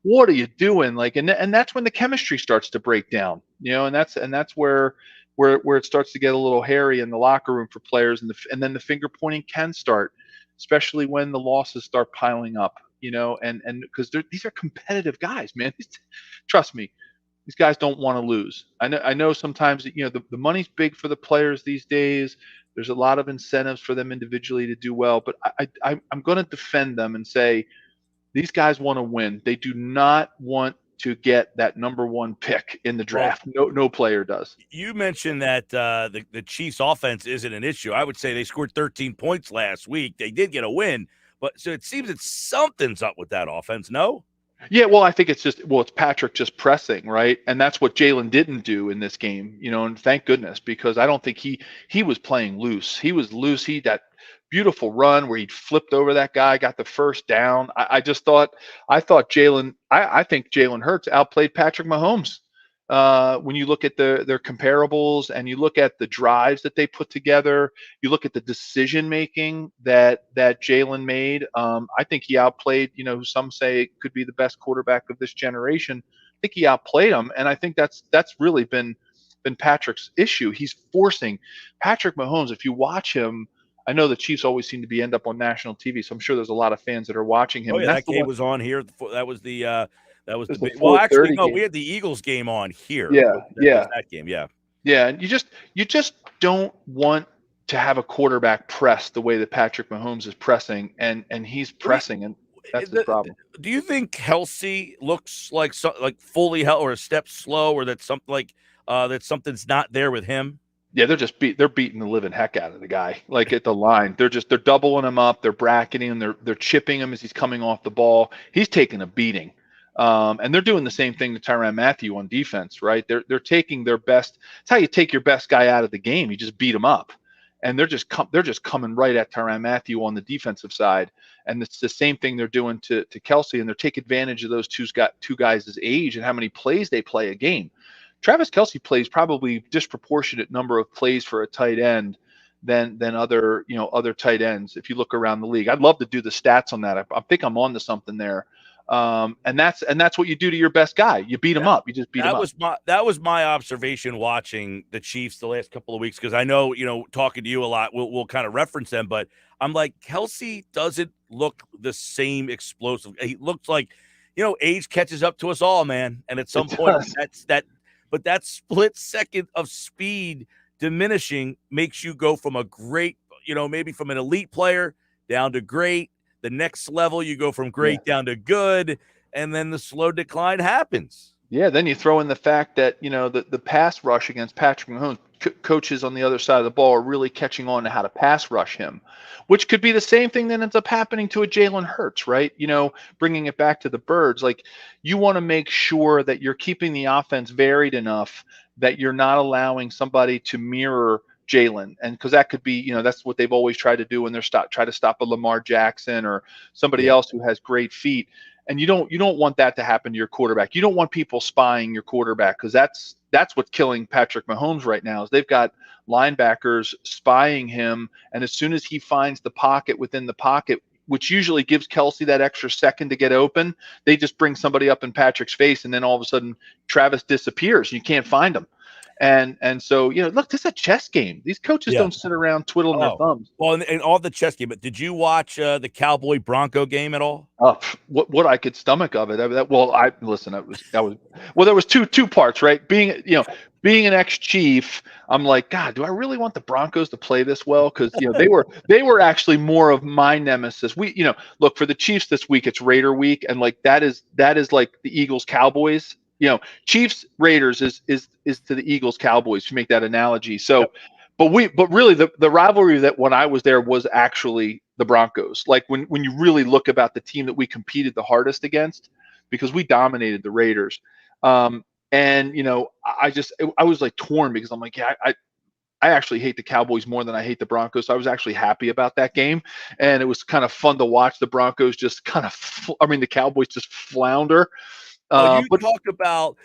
what are you doing? Like, and that's when the chemistry starts to break down, and that's where it starts to get a little hairy in the locker room for players, and then the finger pointing can start, especially when the losses start piling up, and because these are competitive guys, man. Trust me, these guys don't want to lose. I know sometimes the money's big for the players these days. There's a lot of incentives for them individually to do well, but I'm going to defend them and say these guys want to win. They do not want to get that number one pick in the draft. No player does.
You mentioned that the Chiefs' offense isn't an issue. I would say they scored 13 points last week. They did get a win, but so it seems that something's up with that offense. No.
Yeah, well, I think it's Patrick just pressing, right? And that's what Jalen didn't do in this game, and thank goodness, because I don't think he was playing loose. He was loose. That beautiful run where he flipped over that guy, got the first down. I think Jalen Hurts outplayed Patrick Mahomes. When you look at their comparables and you look at the drives that they put together, you look at the decision making that Jalen made. I think he outplayed, who some say could be the best quarterback of this generation. I think he outplayed him, and I think that's really been Patrick's issue. He's forcing Patrick Mahomes. If you watch him, I know the Chiefs always seem to end up on national TV, so I'm sure there's a lot of fans that are watching him.
Oh, yeah, that game was on here. That was the big. Well, actually, no, we had the Eagles game on here. That game, yeah.
And you just don't want to have a quarterback press the way that Patrick Mahomes is pressing, and he's pressing, and that's the problem.
Do you think Kelsey looks like fully healthy or a step slow, or that something's not there with him?
Yeah, they're beating the living heck out of the guy. Like at the line, they're doubling him up, they're bracketing him, they're chipping him as he's coming off the ball. He's taking a beating. And they're doing the same thing to Tyrann Mathieu on defense, right? They're taking their best. It's how you take your best guy out of the game. You just beat him up, and they're just coming right at Tyrann Mathieu on the defensive side. And it's the same thing they're doing to Kelsey, and they're taking advantage of those two guys' age and how many plays they play a game. Travis Kelsey plays probably disproportionate number of plays for a tight end than other tight ends. If you look around the league, I'd love to do the stats on that. I think I'm on to something there. And that's what you do to your best guy. You beat him up. You just beat him up.
That was my observation watching the Chiefs the last couple of weeks, because I know, talking to you a lot, we'll kind of reference them, but I'm like, Kelsey doesn't look the same explosive. He looks like, age catches up to us all, man. And at some point, but that split second of speed diminishing makes you go from a great, maybe from an elite player down to great. The next level, you go from great down to good, and then the slow decline happens.
Yeah, then you throw in the fact that, the pass rush against Patrick Mahomes, coaches on the other side of the ball are really catching on to how to pass rush him, which could be the same thing that ends up happening to a Jalen Hurts, right? Bringing it back to the birds. Like, you want to make sure that you're keeping the offense varied enough that you're not allowing somebody to mirror Jalen, and because that could be, that's what they've always tried to do when they're try to stop a Lamar Jackson or somebody else who has great feet. And you don't want that to happen to your quarterback. You don't want people spying your quarterback, because that's what's killing Patrick Mahomes right now. Is they've got linebackers spying him, and as soon as he finds the pocket within the pocket, which usually gives Kelsey that extra second to get open, they just bring somebody up in Patrick's face, and then all of a sudden Travis disappears and you can't find him. And so, look, this is a chess game. These coaches don't sit around twiddling their thumbs.
Well, and all the chess game. But did you watch the Cowboy Bronco game at all?
What I could stomach of it. There was two parts, right? Being an ex-Chief, I'm like, God, do I really want the Broncos to play this well? Because they were actually more of my nemesis. Look, for the Chiefs this week, it's Raider week, and like that is like the Eagles Cowboys. Chiefs Raiders is to the Eagles Cowboys, to make that analogy. So, but really the rivalry that when I was there was actually the Broncos. Like when you really look about the team that we competed the hardest against, because we dominated the Raiders. And I was like torn, because I'm like, actually hate the Cowboys more than I hate the Broncos. So I was actually happy about that game, and it was kind of fun to watch the Broncos just kind of, the Cowboys just flounder.
You
But
talk about,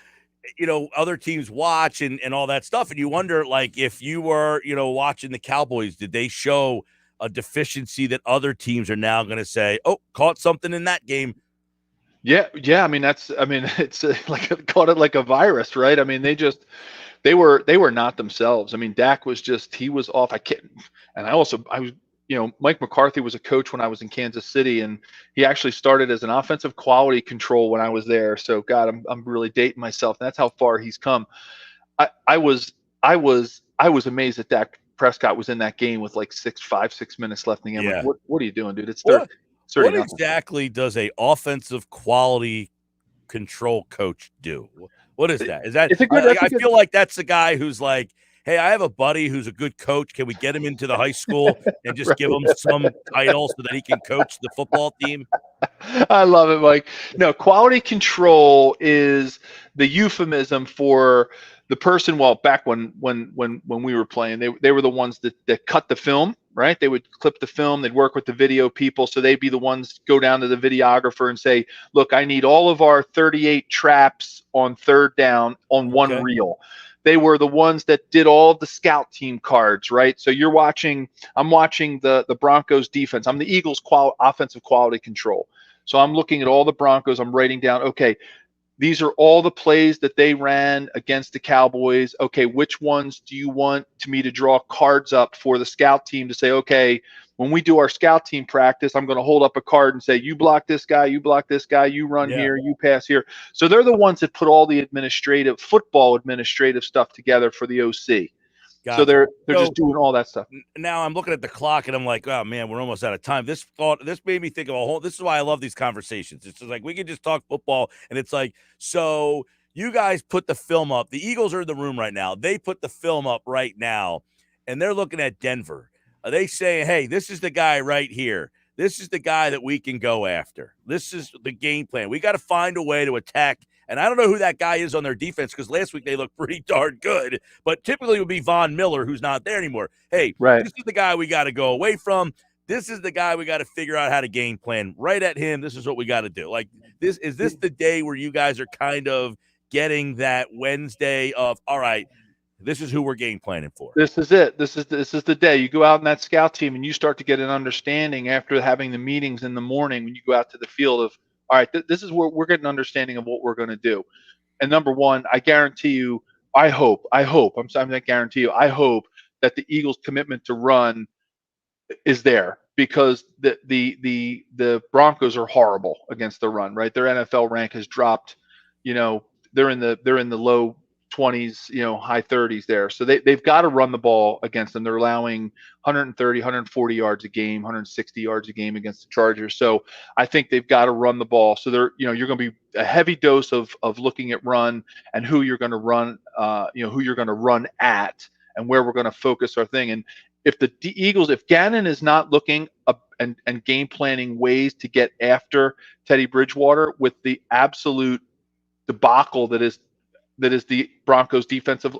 other teams watch and all that stuff, and you wonder, like, if you were, watching the Cowboys, did they show a deficiency that other teams are now going to say, oh, caught something in that game?
yeah. It's caught it like a virus, right? I mean, they were not themselves. I mean, Dak was he was off. I was, Mike McCarthy was a coach when I was in Kansas City, and he actually started as an offensive quality control when I was there. So God, I'm really dating myself. That's how far he's come. I was amazed that Dak Prescott was in that game with like 6 minutes left in the game.
Yeah.
Like, what are you doing, dude? It's 30.
What exactly does a offensive quality control coach do? What is that? Is that I feel like that's the guy who's like, hey, I have a buddy who's a good coach. Can we get him into the high school and just give him some title so that he can coach the football team?
I love it, Mike. No, quality control is the euphemism for the person. Well, back when we were playing, they were the ones that cut the film, right? They would clip the film. They'd work with the video people. So they'd be the ones go down to the videographer and say, look, I need all of our 38 traps on third down on one reel. They were the ones that did all of the scout team cards, right? So I'm watching the Broncos defense. I'm the Eagles offensive quality control. So I'm looking at all the Broncos. I'm writing down, okay, these are all the plays that they ran against the Cowboys. Okay, which ones do you want me to draw cards up for the scout team to say, okay, when we do our scout team practice, I'm going to hold up a card and say, you block this guy, you run here, you pass here. So they're the ones that put all the football administrative stuff together for the OC. Gotcha. So they're just doing all that stuff.
Now I'm looking at the clock and I'm like, oh man, we're almost out of time. This made me think of this is why I love these conversations. It's just like, we could just talk football, and it's like, so you guys put the film up. The Eagles are in the room right now. They put the film up right now, and they're looking at Denver. Are they saying, hey, this is the guy right here? This is the guy that we can go after. This is the game plan. We got to find a way to attack. And I don't know who that guy is on their defense, because last week they looked pretty darn good. But typically it would be Von Miller, who's not there anymore. Hey, This is the guy we got to go away from. This is the guy we got to figure out how to game plan. Right at him, this is what we got to do. Like, is this the day where you guys are kind of getting that Wednesday of, all right, this is who we're game planning for?
This is it. This is the day you go out in that scout team and you start to get an understanding after having the meetings in the morning when you go out to the field of, all right, this is where we're getting an understanding of what we're going to do. And number one, I guarantee you, I hope that the Eagles' commitment to run is there, because the Broncos are horrible against the run, right? Their NFL rank has dropped. They're in the low 20s, high 30s there. So they've got to run the ball against them. They're allowing 130, 140 yards a game, 160 yards a game against the Chargers. So I think they've got to run the ball. So you're going to be a heavy dose of looking at run and who you're going to run, who you're going to run at, and where we're going to focus our thing. And if the Eagles, if Gannon is not looking up and game planning ways to get after Teddy Bridgewater with the absolute debacle that is the Broncos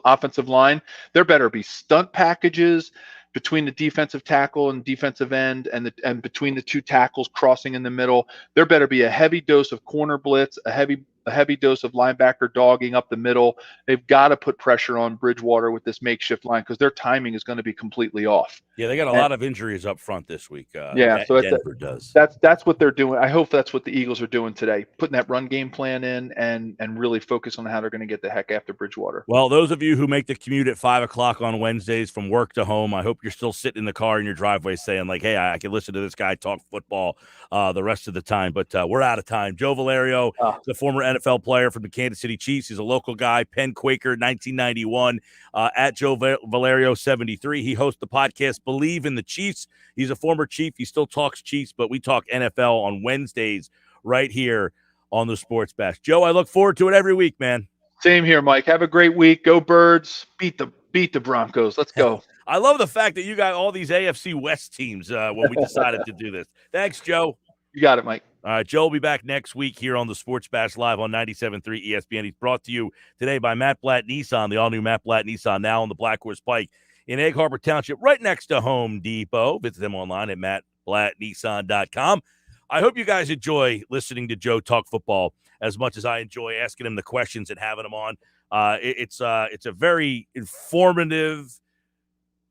offensive line, there better be stunt packages between the defensive tackle and defensive end and between the two tackles crossing in the middle. There better be a heavy dose of corner blitz, a heavy dose of linebacker dogging up the middle. They've got to put pressure on Bridgewater with this makeshift line, because their timing is going to be completely off.
Yeah, they got a lot of injuries up front this week.
So
Denver does.
That's what they're doing. I hope that's what the Eagles are doing today, putting that run game plan in and really focus on how they're going to get the heck after Bridgewater.
Well, those of you who make the commute at 5 o'clock on Wednesdays from work to home, I hope you're still sitting in the car in your driveway saying, like, hey, I can listen to this guy talk football the rest of the time. But we're out of time. Joe Valerio, the former NFL player from the Kansas City Chiefs. He's a local guy, Penn Quaker, 1991, at Joe Valerio 73. He hosts the podcast Believe in the Chiefs. He's a former Chief. He still talks Chiefs, but we talk NFL on Wednesdays right here on the Sports Bash. Joe, I look forward to it every week, man.
Same here, Mike. Have a great week. Go Birds. Beat the Broncos. Let's go.
I love the fact that you got all these AFC West teams when we decided to do this. Thanks, Joe.
You got it, Mike.
All right, Joe will be back next week here on the Sports Bash Live on 97.3 ESPN. He's brought to you today by Matt Blatt Nissan, the all-new Matt Blatt Nissan, now on the Black Horse Pike in Egg Harbor Township, right next to Home Depot. Visit them online at mattblattnissan.com. I hope you guys enjoy listening to Joe talk football as much as I enjoy asking him the questions and having him on. It's a very informative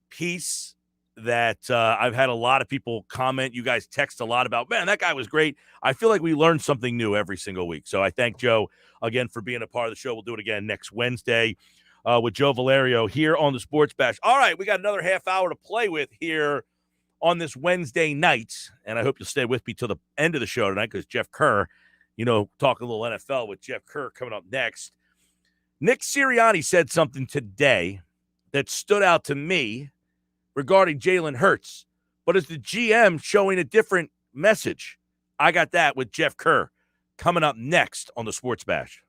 piece that I've had a lot of people comment. You guys text a lot about, man, that guy was great. I feel like we learn something new every single week. So I thank Joe again for being a part of the show. We'll do it again next Wednesday with Joe Valerio here on the Sports Bash. All right, we got another half hour to play with here on this Wednesday night, and I hope you'll stay with me till the end of the show tonight because Jeff Kerr, talking a little NFL with Jeff Kerr coming up next. Nick Sirianni said something today that stood out to me regarding Jalen Hurts, but is the GM showing a different message? I got that with Jeff Kerr coming up next on the Sports Bash.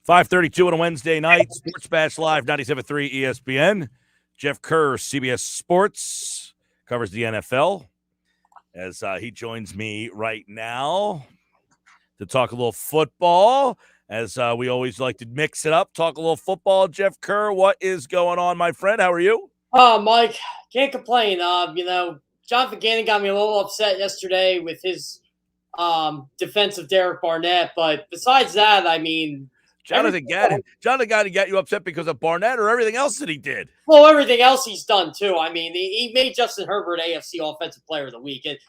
5:32 on a Wednesday night. Sports Bash Live, 97.3 ESPN. Jeff Kerr, CBS Sports, covers the NFL, as he joins me right now to talk a little football, as we always like to mix it up, talk a little football. Jeff Kerr, what is going on, my friend? How are you?
Oh, Mike, can't complain. Jonathan Gannon got me a little upset yesterday with his defense of Derek Barnett, but besides that, I mean,
Jonathan Gannon got you upset because of Barnett or everything else that he did?
well, everything else he's done too. I mean, he made Justin Herbert AFC Offensive Player of the Week, and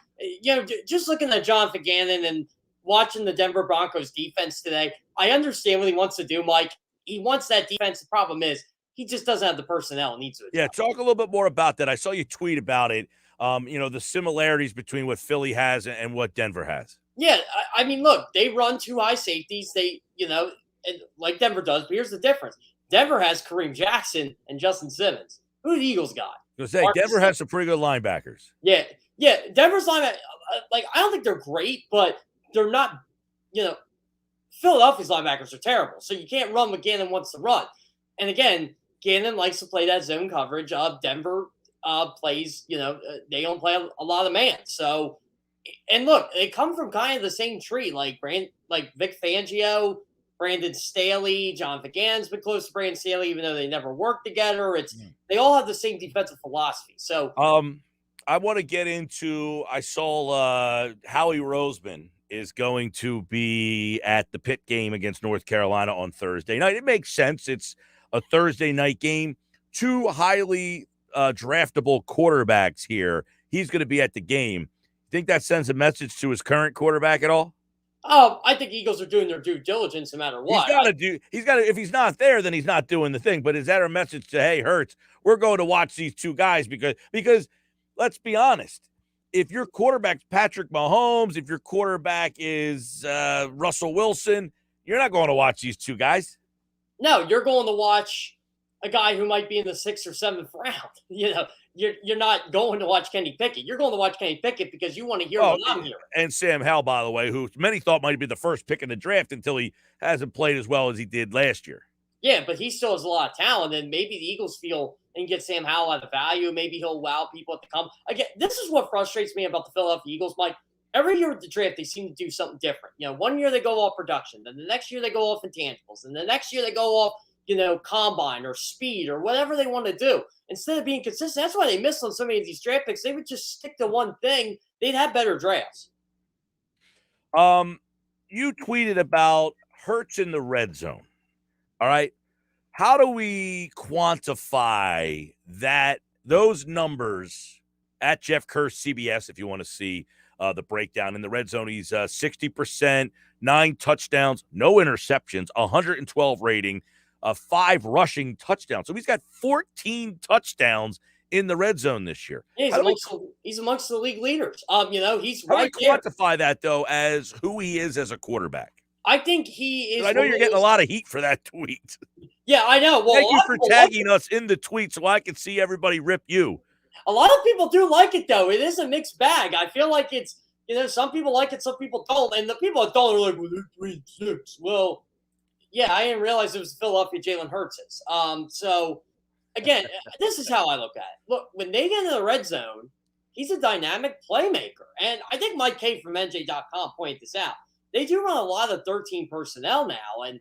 just looking at Jonathan Gannon and watching the Denver Broncos defense today, I understand what he wants to do, Mike. He wants that defense. The problem is he just doesn't have the personnel it needs to.
Yeah, talk a little bit more about that. I saw you tweet about it. The similarities between what Philly has and what Denver has.
Yeah, I mean, look, they run two high safeties. They, like Denver does, but here's the difference. Denver has Kareem Jackson and Justin Simmons. Who do the Eagles got?
Denver has some pretty good linebackers.
Yeah. Denver's linebackers, I don't think they're great, but they're not, Philadelphia's linebackers are terrible. So you can't run what Gannon wants to run. And again, Gannon likes to play that zone coverage. Denver plays, they don't play a lot of man. So, and look, they come from kind of the same tree, like Vic Fangio, Brandon Staley, Jonathan Gannon's been close to Brandon Staley, even though they never worked together. They all have the same defensive philosophy. So,
I want to get into. I saw Howie Roseman is going to be at the Pitt game against North Carolina on Thursday night. It makes sense. It's a Thursday night game. Two highly draftable quarterbacks here. He's going to be at the game. Think that sends a message to his current quarterback at all?
Oh, I think Eagles are doing their due diligence no matter what.
He's got to, if he's not there, then he's not doing the thing. But is that a message to, hey, Hurts, we're going to watch these two guys because let's be honest, if your quarterback's Patrick Mahomes, if your quarterback is Russell Wilson, you're not going to watch these two guys.
No, you're going to watch a guy who might be in the 6th or 7th round. You're not going to watch Kenny Pickett. You're going to watch Kenny Pickett because you want to hear what I'm hearing.
And Sam Howell, by the way, who many thought might be the first pick in the draft until he hasn't played as well as he did last year.
Yeah, but he still has a lot of talent, and maybe the Eagles feel and get Sam Howell out of value. Maybe he'll wow people at the come. Again, this is what frustrates me about the Philadelphia Eagles, Mike. Every year with the draft, they seem to do something different. One year they go off production, then the next year they go off intangibles, and the next year they go off combine or speed or whatever they want to do. Instead of being consistent, that's why they missed on so many of these draft picks. They would just stick to one thing. They'd have better drafts.
You tweeted about Hurts in the red zone. All right. How do we quantify those numbers at Jeff Kerr CBS if you want to see the breakdown in the red zone? He's 60%, 9 touchdowns, no interceptions, 112 rating. 5 rushing touchdowns. So he's got 14 touchdowns in the red zone this year.
Yeah, he's amongst the league leaders. He's
how
right
do we quantify that, though, as who he is as a quarterback?
I think he is.
I know you're getting a lot of heat for that tweet.
Yeah, I know. Well,
thank you for tagging us in the tweet so I can see everybody rip you.
A lot of people do like it, though. It is a mixed bag. I feel like it's, some people like it, some people don't. And the people that don't are like, well, they're 3-6. Well, yeah, I didn't realize it was Philadelphia Jalen Hurts. So, again, this is how I look at it. Look, when they get into the red zone, he's a dynamic playmaker. And I think Mike K from NJ.com pointed this out. They do run a lot of 13 personnel now, and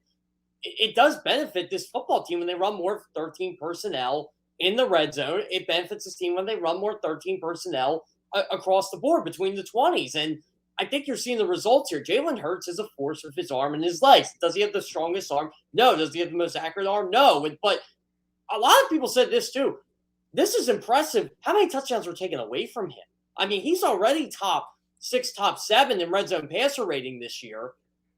it does benefit this football team when they run more 13 personnel in the red zone. It benefits this team when they run more 13 personnel across the board between the 20s. And I think you're seeing the results here. Jalen Hurts is a force with his arm and his legs. Does he have the strongest arm? No. Does he have the most accurate arm? No. But a lot of people said this too. This is impressive. How many touchdowns were taken away from him? I mean, he's already top 6, top 7 in red zone passer rating this year.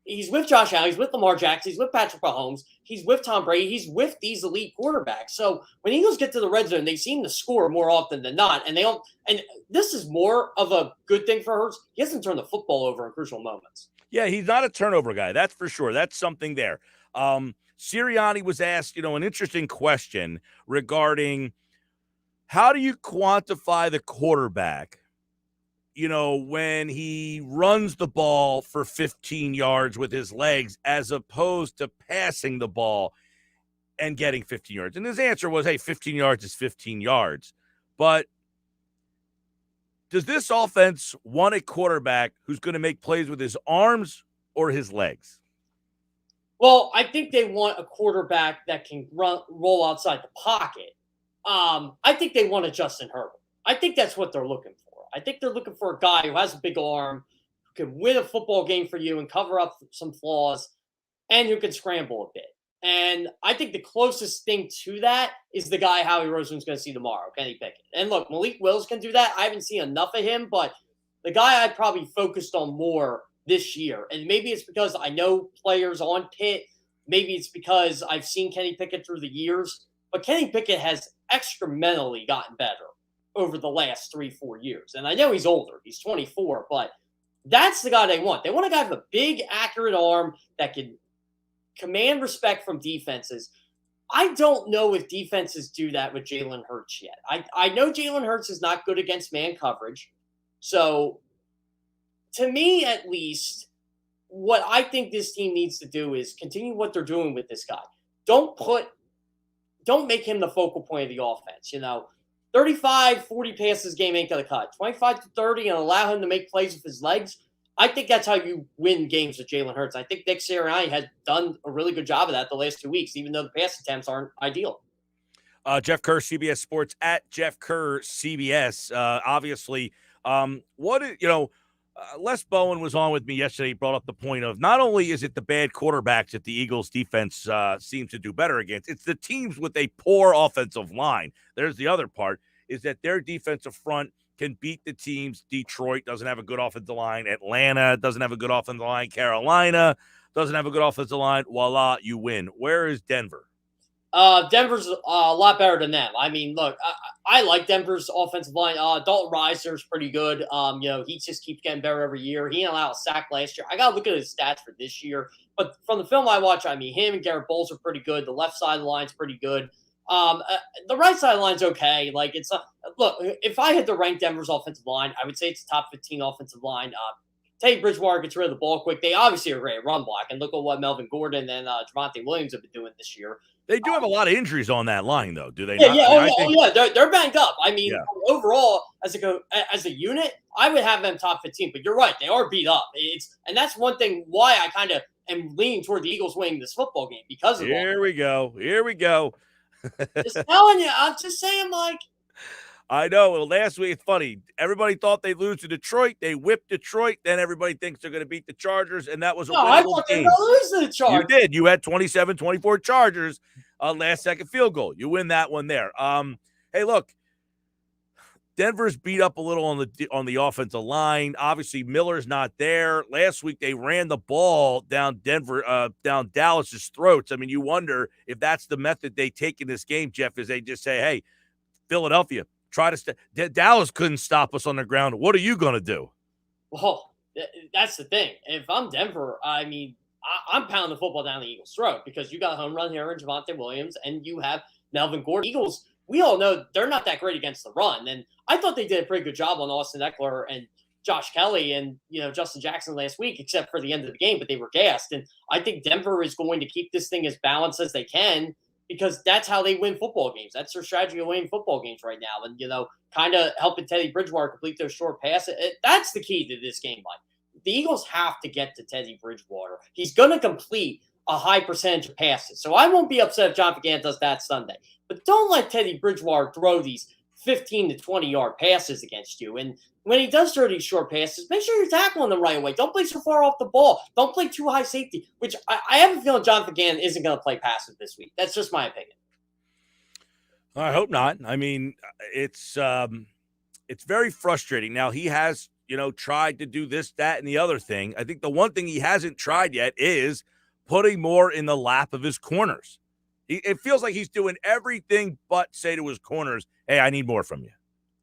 He's with Josh Allen. He's with Lamar Jackson. He's with Patrick Mahomes. He's with Tom Brady. He's with these elite quarterbacks. So when Eagles get to the red zone, they seem to score more often than not. And they don't. And this is more of a good thing for Hurts. He hasn't turned the football over in crucial moments.
Yeah, he's not a turnover guy. That's for sure. That's something there. Sirianni was asked, an interesting question regarding how do you quantify the quarterback, when he runs the ball for 15 yards with his legs as opposed to passing the ball and getting 15 yards. And his answer was, hey, 15 yards is 15 yards. But does this offense want a quarterback who's going to make plays with his arms or his legs?
Well, I think they want a quarterback that can roll outside the pocket. I think they want a Justin Herbert. I think that's what they're looking for. I think they're looking for a guy who has a big arm, who can win a football game for you and cover up some flaws, and who can scramble a bit. And I think the closest thing to that is the guy Howie Roseman's going to see tomorrow, Kenny Pickett. And look, Malik Willis can do that. I haven't seen enough of him, but the guy I probably focused on more this year, and maybe it's because I know players on Pitt, maybe it's because I've seen Kenny Pickett through the years, but Kenny Pickett has excrementally gotten better over the last 3-4 years. And I know he's older. He's 24, but that's the guy they want. They want a guy with a big, accurate arm that can command respect from defenses. I don't know if defenses do that with Jalen Hurts yet. I know Jalen Hurts is not good against man coverage. So to me, at least, what I think this team needs to do is continue what they're doing with this guy. Don't make him the focal point of the offense. 35, 40 passes game ain't going to cut. 25 to 30 and allow him to make plays with his legs. I think that's how you win games with Jalen Hurts. I think Nick Sirianni has done a really good job of that the last 2 weeks, even though the pass attempts aren't ideal.
Jeff Kerr, CBS Sports, at Jeff Kerr, CBS. Obviously, Les Bowen was on with me yesterday. He brought up the point of not only is it the bad quarterbacks that the Eagles defense seems to do better against, it's the teams with a poor offensive line. There's the other part, is that their defensive front can beat the teams. Detroit doesn't have a good offensive line. Atlanta doesn't have a good offensive line. Carolina doesn't have a good offensive line. Voila, you win. Where is Denver?
Denver's a lot better than them. I mean, look, I like Denver's offensive line. Dalton Reiser's pretty good. He just keeps getting better every year. He didn't allow a sack last year. I got to look at his stats for this year. But from the film I watch, I mean, him and Garrett Bowles are pretty good. The left side of the line's pretty good. The right side of the line's okay. Like, look, if I had to rank Denver's offensive line, I would say it's a top 15 offensive line. Teddy Bridgewater gets rid of the ball quick. They obviously are great at run block. And look at what Melvin Gordon and Javonte Williams have been doing this year.
They do have a lot of injuries on that line, though, do they
yeah,
not?
Yeah. They're banged up. I mean, overall, as a unit, I would have them top 15. But you're right, they are beat up. And that's one thing why I kind of am leaning toward the Eagles winning this football game because of
Here we go.
Just telling you, I'm just saying, Mike.
I know. Well, last week, it's funny. Everybody thought they'd lose to Detroit. They whipped Detroit. Then everybody thinks they're going to beat the Chargers, and that was a
I thought they were going to lose to the Chargers.
You did. You had 27-24 Chargers, last-second field goal. You win that one there. Hey, look, Denver's beat up a little on the offensive line. Obviously, Miller's not there. Last week, they ran the ball down Dallas's throats. I mean, you wonder if that's the method they take in this game, Jeff, is they just say, hey, Philadelphia, try to Dallas couldn't stop us on the ground. What are you going to do?
Well, that's the thing. If I'm Denver, I mean, I'm pounding the football down the Eagles' throat because you got home run here in Javonte Williams and you have Melvin Gordon. Eagles, we all know they're not that great against the run. And I thought they did a pretty good job on Austin Eckler and Josh Kelly and, Justin Jackson last week, except for the end of the game, but they were gassed. And I think Denver is going to keep this thing as balanced as they can, because that's how they win football games. That's their strategy of winning football games right now. And, kind of helping Teddy Bridgewater complete those short passes. That's the key to this game, Mike. The Eagles have to get to Teddy Bridgewater. He's going to complete a high percentage of passes. So I won't be upset if John McGann does that Sunday. But don't let Teddy Bridgewater throw these 15 to 20-yard passes against you. And when he does throw these short passes, make sure you're tackling them right away. Don't play so far off the ball. Don't play too high safety, which I have a feeling John McGann isn't going to play passive this week. That's just my opinion.
I hope not. I mean, it's very frustrating. Now, he has, tried to do this, that, and the other thing. I think the one thing he hasn't tried yet is putting more in the lap of his corners. It feels like he's doing everything but say to his corners, hey, I need more from you.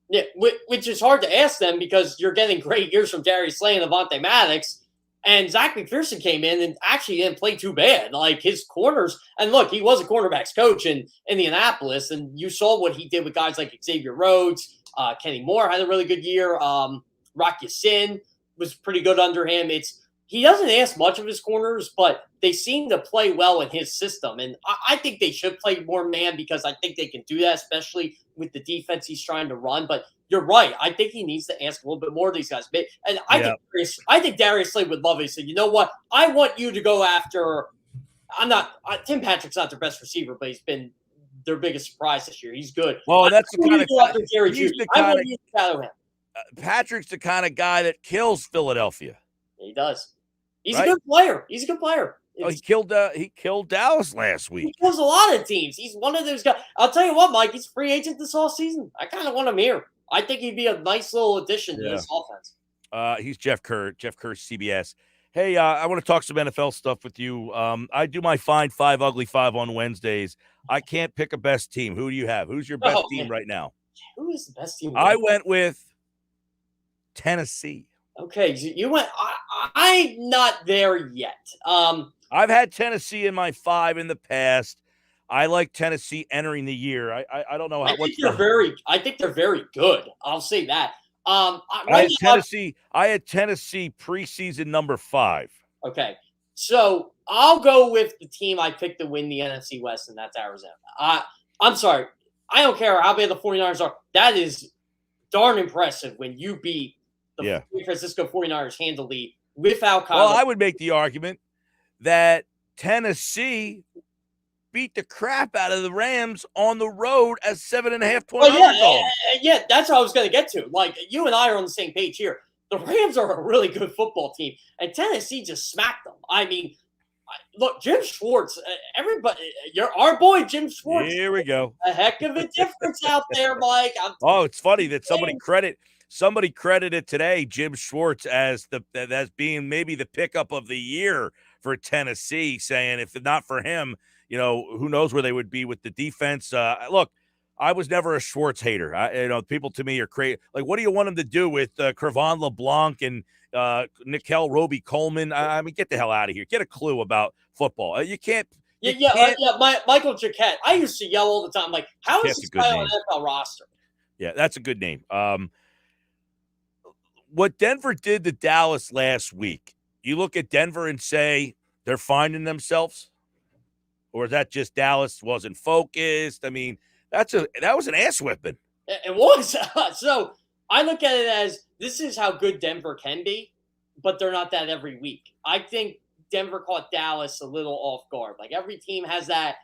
Yeah, which is hard to ask them because you're getting great years from Darius Slay and Avonte Maddox. And Zach McPherson came in and actually didn't play too bad. Like his corners, and look, he was a cornerbacks coach in Indianapolis, and you saw what he did with guys like Xavier Rhodes. Kenny Moore had a really good year. Rock Ya-Sin was pretty good under him. He doesn't ask much of his corners, but they seem to play well in his system. And I think they should play more man because I think they can do that, especially with the defense he's trying to run. But you're right. I think he needs to ask a little bit more of these guys. And I think Darius Slade would love it. He said, you know what? I want you to go after Tim Patrick's not their best receiver, but he's been their biggest surprise this year. He's good.
Well, that's the kind of
guy.
Patrick's the kind of guy that kills Philadelphia.
He does. He's a good player. He's a good player.
He killed Dallas last week.
He kills a lot of teams. He's one of those guys. I'll tell you what, Mike, he's a free agent this all season. I kind of want him here. I think he'd be a nice little addition to this offense.
He's Jeff Kerr, CBS. Hey, I want to talk some NFL stuff with you. I do my Find Five Ugly Five on Wednesdays. I can't pick a best team. Who do you have? Who's your best team right now?
Who is the best team?
I went with Tennessee.
Okay, you went. I'm not there yet.
I've had Tennessee in my 5 in the past. I like Tennessee entering the year. I don't know how.
I think they're very good. I'll say that.
I had Tennessee preseason number 5.
Okay, so I'll go with the team I picked to win the NFC West, and that's Arizona. I'm sorry. I don't care how bad the 49ers are. That is darn impressive when you beat the San Francisco 49ers handily without Kyler.
Well, I would make the argument that Tennessee beat the crap out of the Rams on the road as 7.5-point underdogs.
Yeah, that's what I was going to get to. Like, you and I are on the same page here. The Rams are a really good football team, and Tennessee just smacked them. I mean, look, Jim Schwartz, everybody, our boy Jim Schwartz.
Here we go.
A heck of a difference out there, Mike.
It's funny that somebody credited today Jim Schwartz as being maybe the pickup of the year for Tennessee, saying if not for him, who knows where they would be with the defense. Look, I was never a Schwartz hater. People to me are crazy. Like, what do you want him to do with Crevan LeBlanc and Nickel Roby Coleman? I mean, get the hell out of here. Get a clue about football. You can't.
Michael Jaquette. I used to yell all the time, like, how is this guy on the NFL roster?
Yeah, that's a good name. What Denver did to Dallas last week, you look at Denver and say they're finding themselves? Or is that just Dallas wasn't focused? I mean, that was an ass whipping.
It was. So I look at it as this is how good Denver can be, but they're not that every week. I think Denver caught Dallas a little off guard. Like, every team has that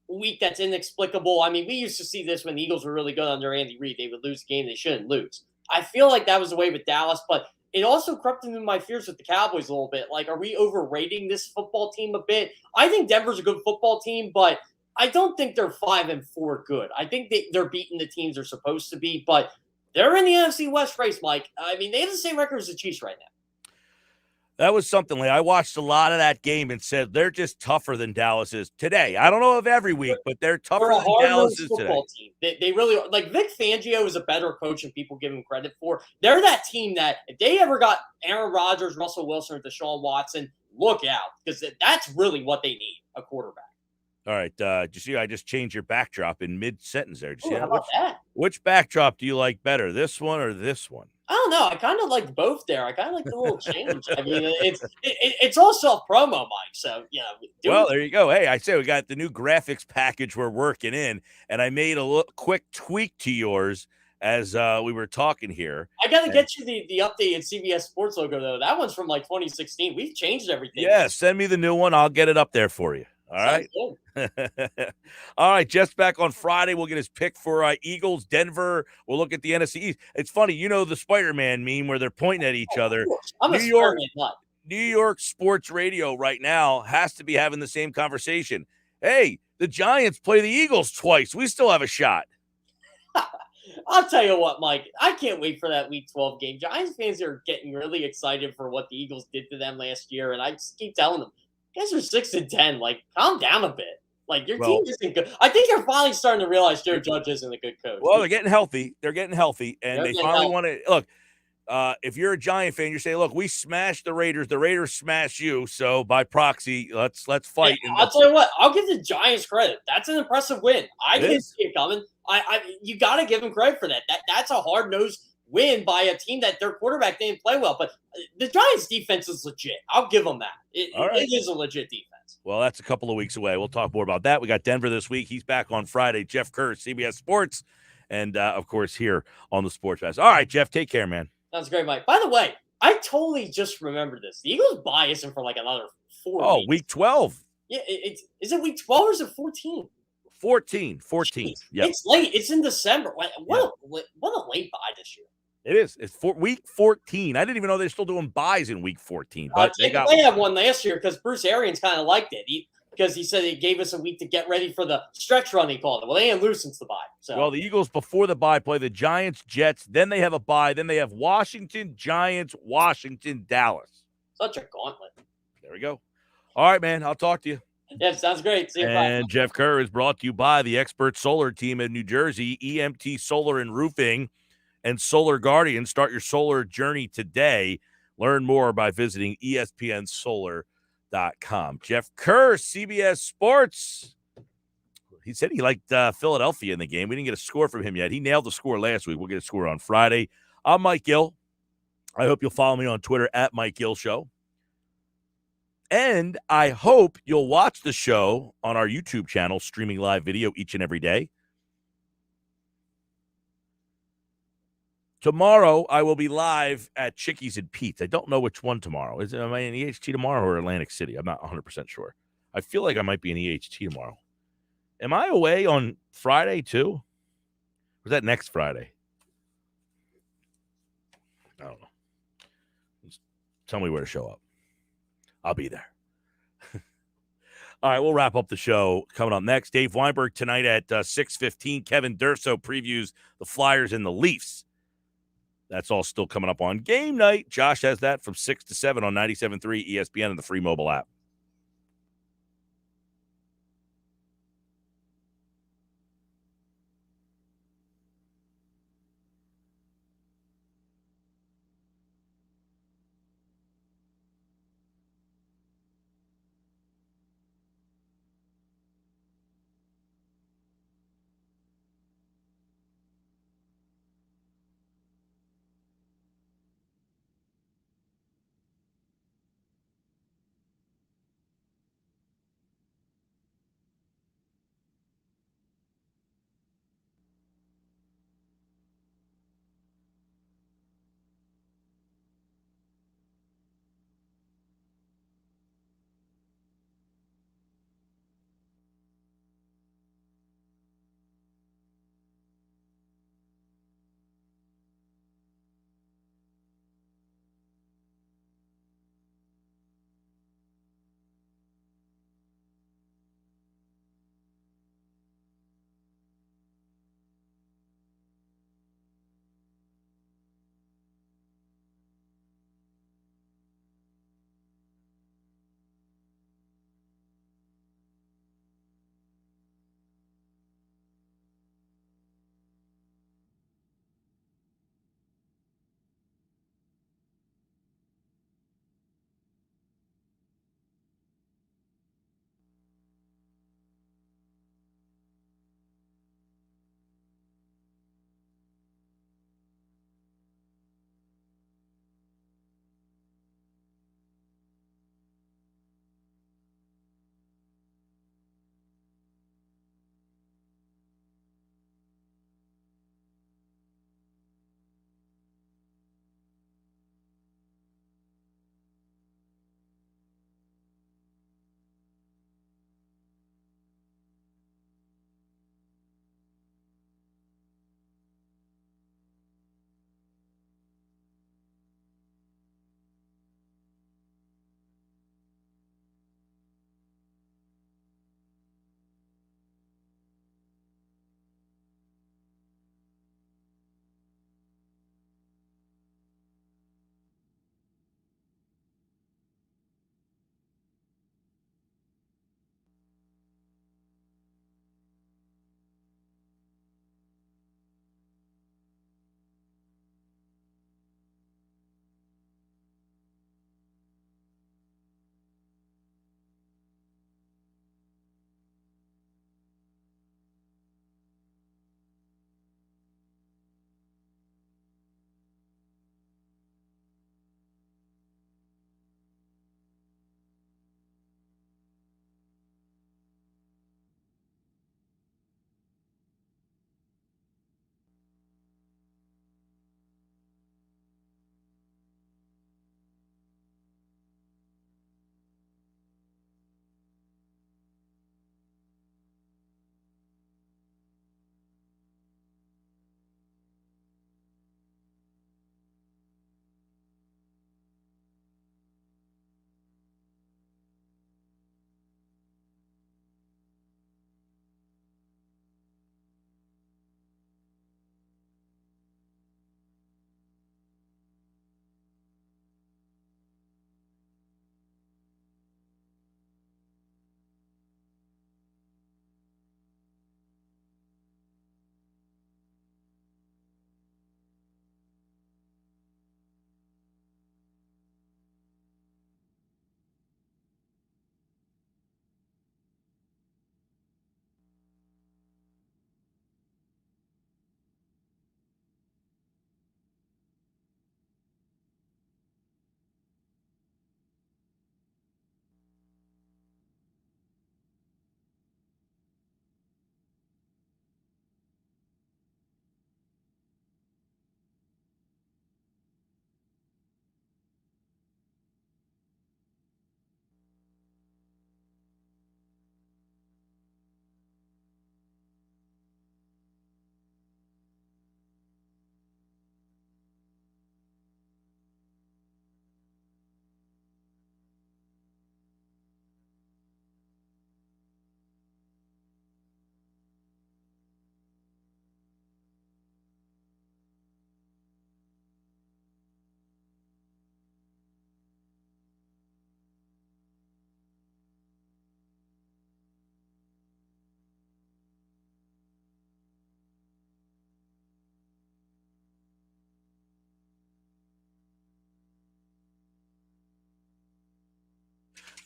week that's inexplicable. I mean, we used to see this when the Eagles were really good under Andy Reid. They would lose a game they shouldn't lose. I feel like that was the way with Dallas, but it also crept into my fears with the Cowboys a little bit. Like, are we overrating this football team a bit? I think Denver's a good football team, but I don't think they're 5-4 good. I think they're beating the teams they're supposed to be, but they're in the NFC West race, Mike. I mean, they have the same record as the Chiefs right now.
That was something like I watched a lot of that game and said they're just tougher than Dallas is today. I don't know if every week, but they're tougher than Dallas is today.
Team. They really are. Like, Vic Fangio is a better coach than people give him credit for. They're that team that if they ever got Aaron Rodgers, Russell Wilson, or Deshaun Watson, look out, because that's really what they need, a quarterback.
All right. Did you see I just changed your backdrop in mid-sentence there? Did you see
how about that?
Which backdrop do you like better, this one or this one?
I don't know. I kind of like both there. I kind of like the little change. I mean, it's all self-promo, Mike. So,
there you go. Hey, I say we got the new graphics package we're working in, and I made a quick tweak to yours as we were talking here.
I got to get you the updated CBS Sports logo, though. That one's from, 2016. We've changed everything.
Yeah, send me the new one. I'll get it up there for you. All right. All right. Jeff's back on Friday. We'll get his pick for Eagles, Denver. We'll look at the NFC East. It's funny. The Spider-Man meme where they're pointing at each other.
I'm a Spider-Man nut.
New York sports radio right now has to be having the same conversation. Hey, the Giants play the Eagles twice. We still have a shot.
I'll tell you what, Mike. I can't wait for that Week 12 game. Giants fans are getting really excited for what the Eagles did to them last year, and I just keep telling them, you guys are 6-10. Like, calm down a bit. Like, your team isn't good. I think you're finally starting to realize Joe Judge isn't a good coach.
Well, they're getting healthy. And they finally want to look. If you're a Giant fan, you're saying, "Look, we smashed the Raiders. The Raiders smashed you. So by proxy, let's fight."
Yeah, I'll tell you what. I'll give the Giants credit. That's an impressive win. I didn't see it coming. You got to give them credit for that. That's a hard-nosed win by a team that their quarterback didn't play well. But the Giants' defense is legit. I'll give them that. It is a legit defense.
Well, that's a couple of weeks away. We'll talk more about that. We got Denver this week. He's back on Friday. Jeff Kerr, CBS Sports, and, of course, here on the Sports Pass. All right, Jeff, take care, man.
Sounds great, Mike. By the way, I totally just remembered this. The Eagles' bye isn't for like another 4 weeks.
Week 12.
Yeah, is it week 12 or is it 14?
14. Yeah.
It's late. It's in December. What a late bye this year.
It is. It's for week 14. I didn't even know they're still doing buys in week 14. But they
had one last year because Bruce Arians kind of liked it. Because he said it gave us a week to get ready for the stretch run, he called it. Well, they ain't lose since the bye. So.
Well, the Eagles before the bye play the Giants, Jets. Then they have a bye. Then they have Washington, Giants, Washington, Dallas.
Such a gauntlet.
There we go. All right, man. I'll talk to you.
Yeah, sounds great. See you.
And bye. Jeff Kerr is brought to you by the expert solar team in New Jersey, EMT Solar and Roofing and Solar Guardian. Start your solar journey today. Learn more by visiting espnsolar.com. Jeff Kerr, CBS Sports. He said he liked Philadelphia in the game. We didn't get a score from him yet. He nailed the score last week. We'll get a score on Friday. I'm Mike Gill. I hope you'll follow me on Twitter at Mike Gill Show. And I hope you'll watch the show on our YouTube channel, streaming live video each and every day. Tomorrow, I will be live at Chickies and Pete's. I don't know which one tomorrow. Am I in EHT tomorrow or Atlantic City? I'm not 100% sure. I feel like I might be in EHT tomorrow. Am I away on Friday too? Or is that next Friday? I don't know. Just tell me where to show up. I'll be there. All right, we'll wrap up the show. Coming up next, Dave Weinberg tonight at 6:15. Kevin Durso previews the Flyers and the Leafs. That's all still coming up on game night. Josh has that from 6 to 7 on 97.3 ESPN and the free mobile app.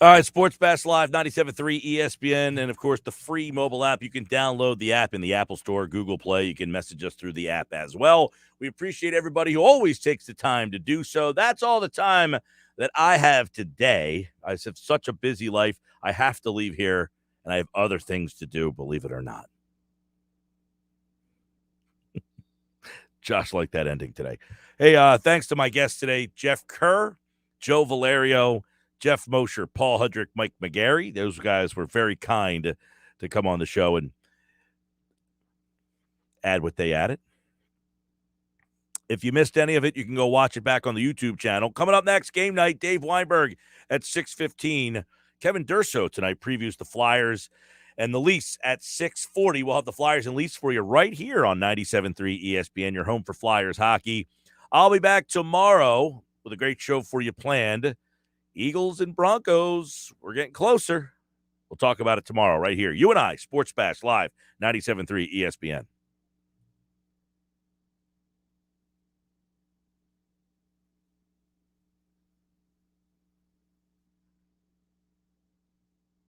All right, Sports Bash Live, 97.3 ESPN, and, of course, the free mobile app. You can download the app in the Apple Store, Google Play. You can message us through the app as well. We appreciate everybody who always takes the time to do so. That's all the time that I have today. I have such a busy life. I have to leave here, and I have other things to do, believe it or not. Josh liked that ending today. Hey, thanks to my guests today, Jeff Kerr, Joe Valerio, Jeff Mosher, Paul Hudrick, Mike McGarry. Those guys were very kind to come on the show and add what they added. If you missed any of it, you can go watch it back on the YouTube channel. Coming up next, game night, Dave Weinberg at 6:15. Kevin Durso tonight previews the Flyers and the Leafs at 6:40. We'll have the Flyers and Leafs for you right here on 97.3 ESPN, your home for Flyers hockey. I'll be back tomorrow with a great show for you planned. Eagles and Broncos, we're getting closer. We'll talk about it tomorrow right here. You and I, Sports Bash Live, 97.3 ESPN.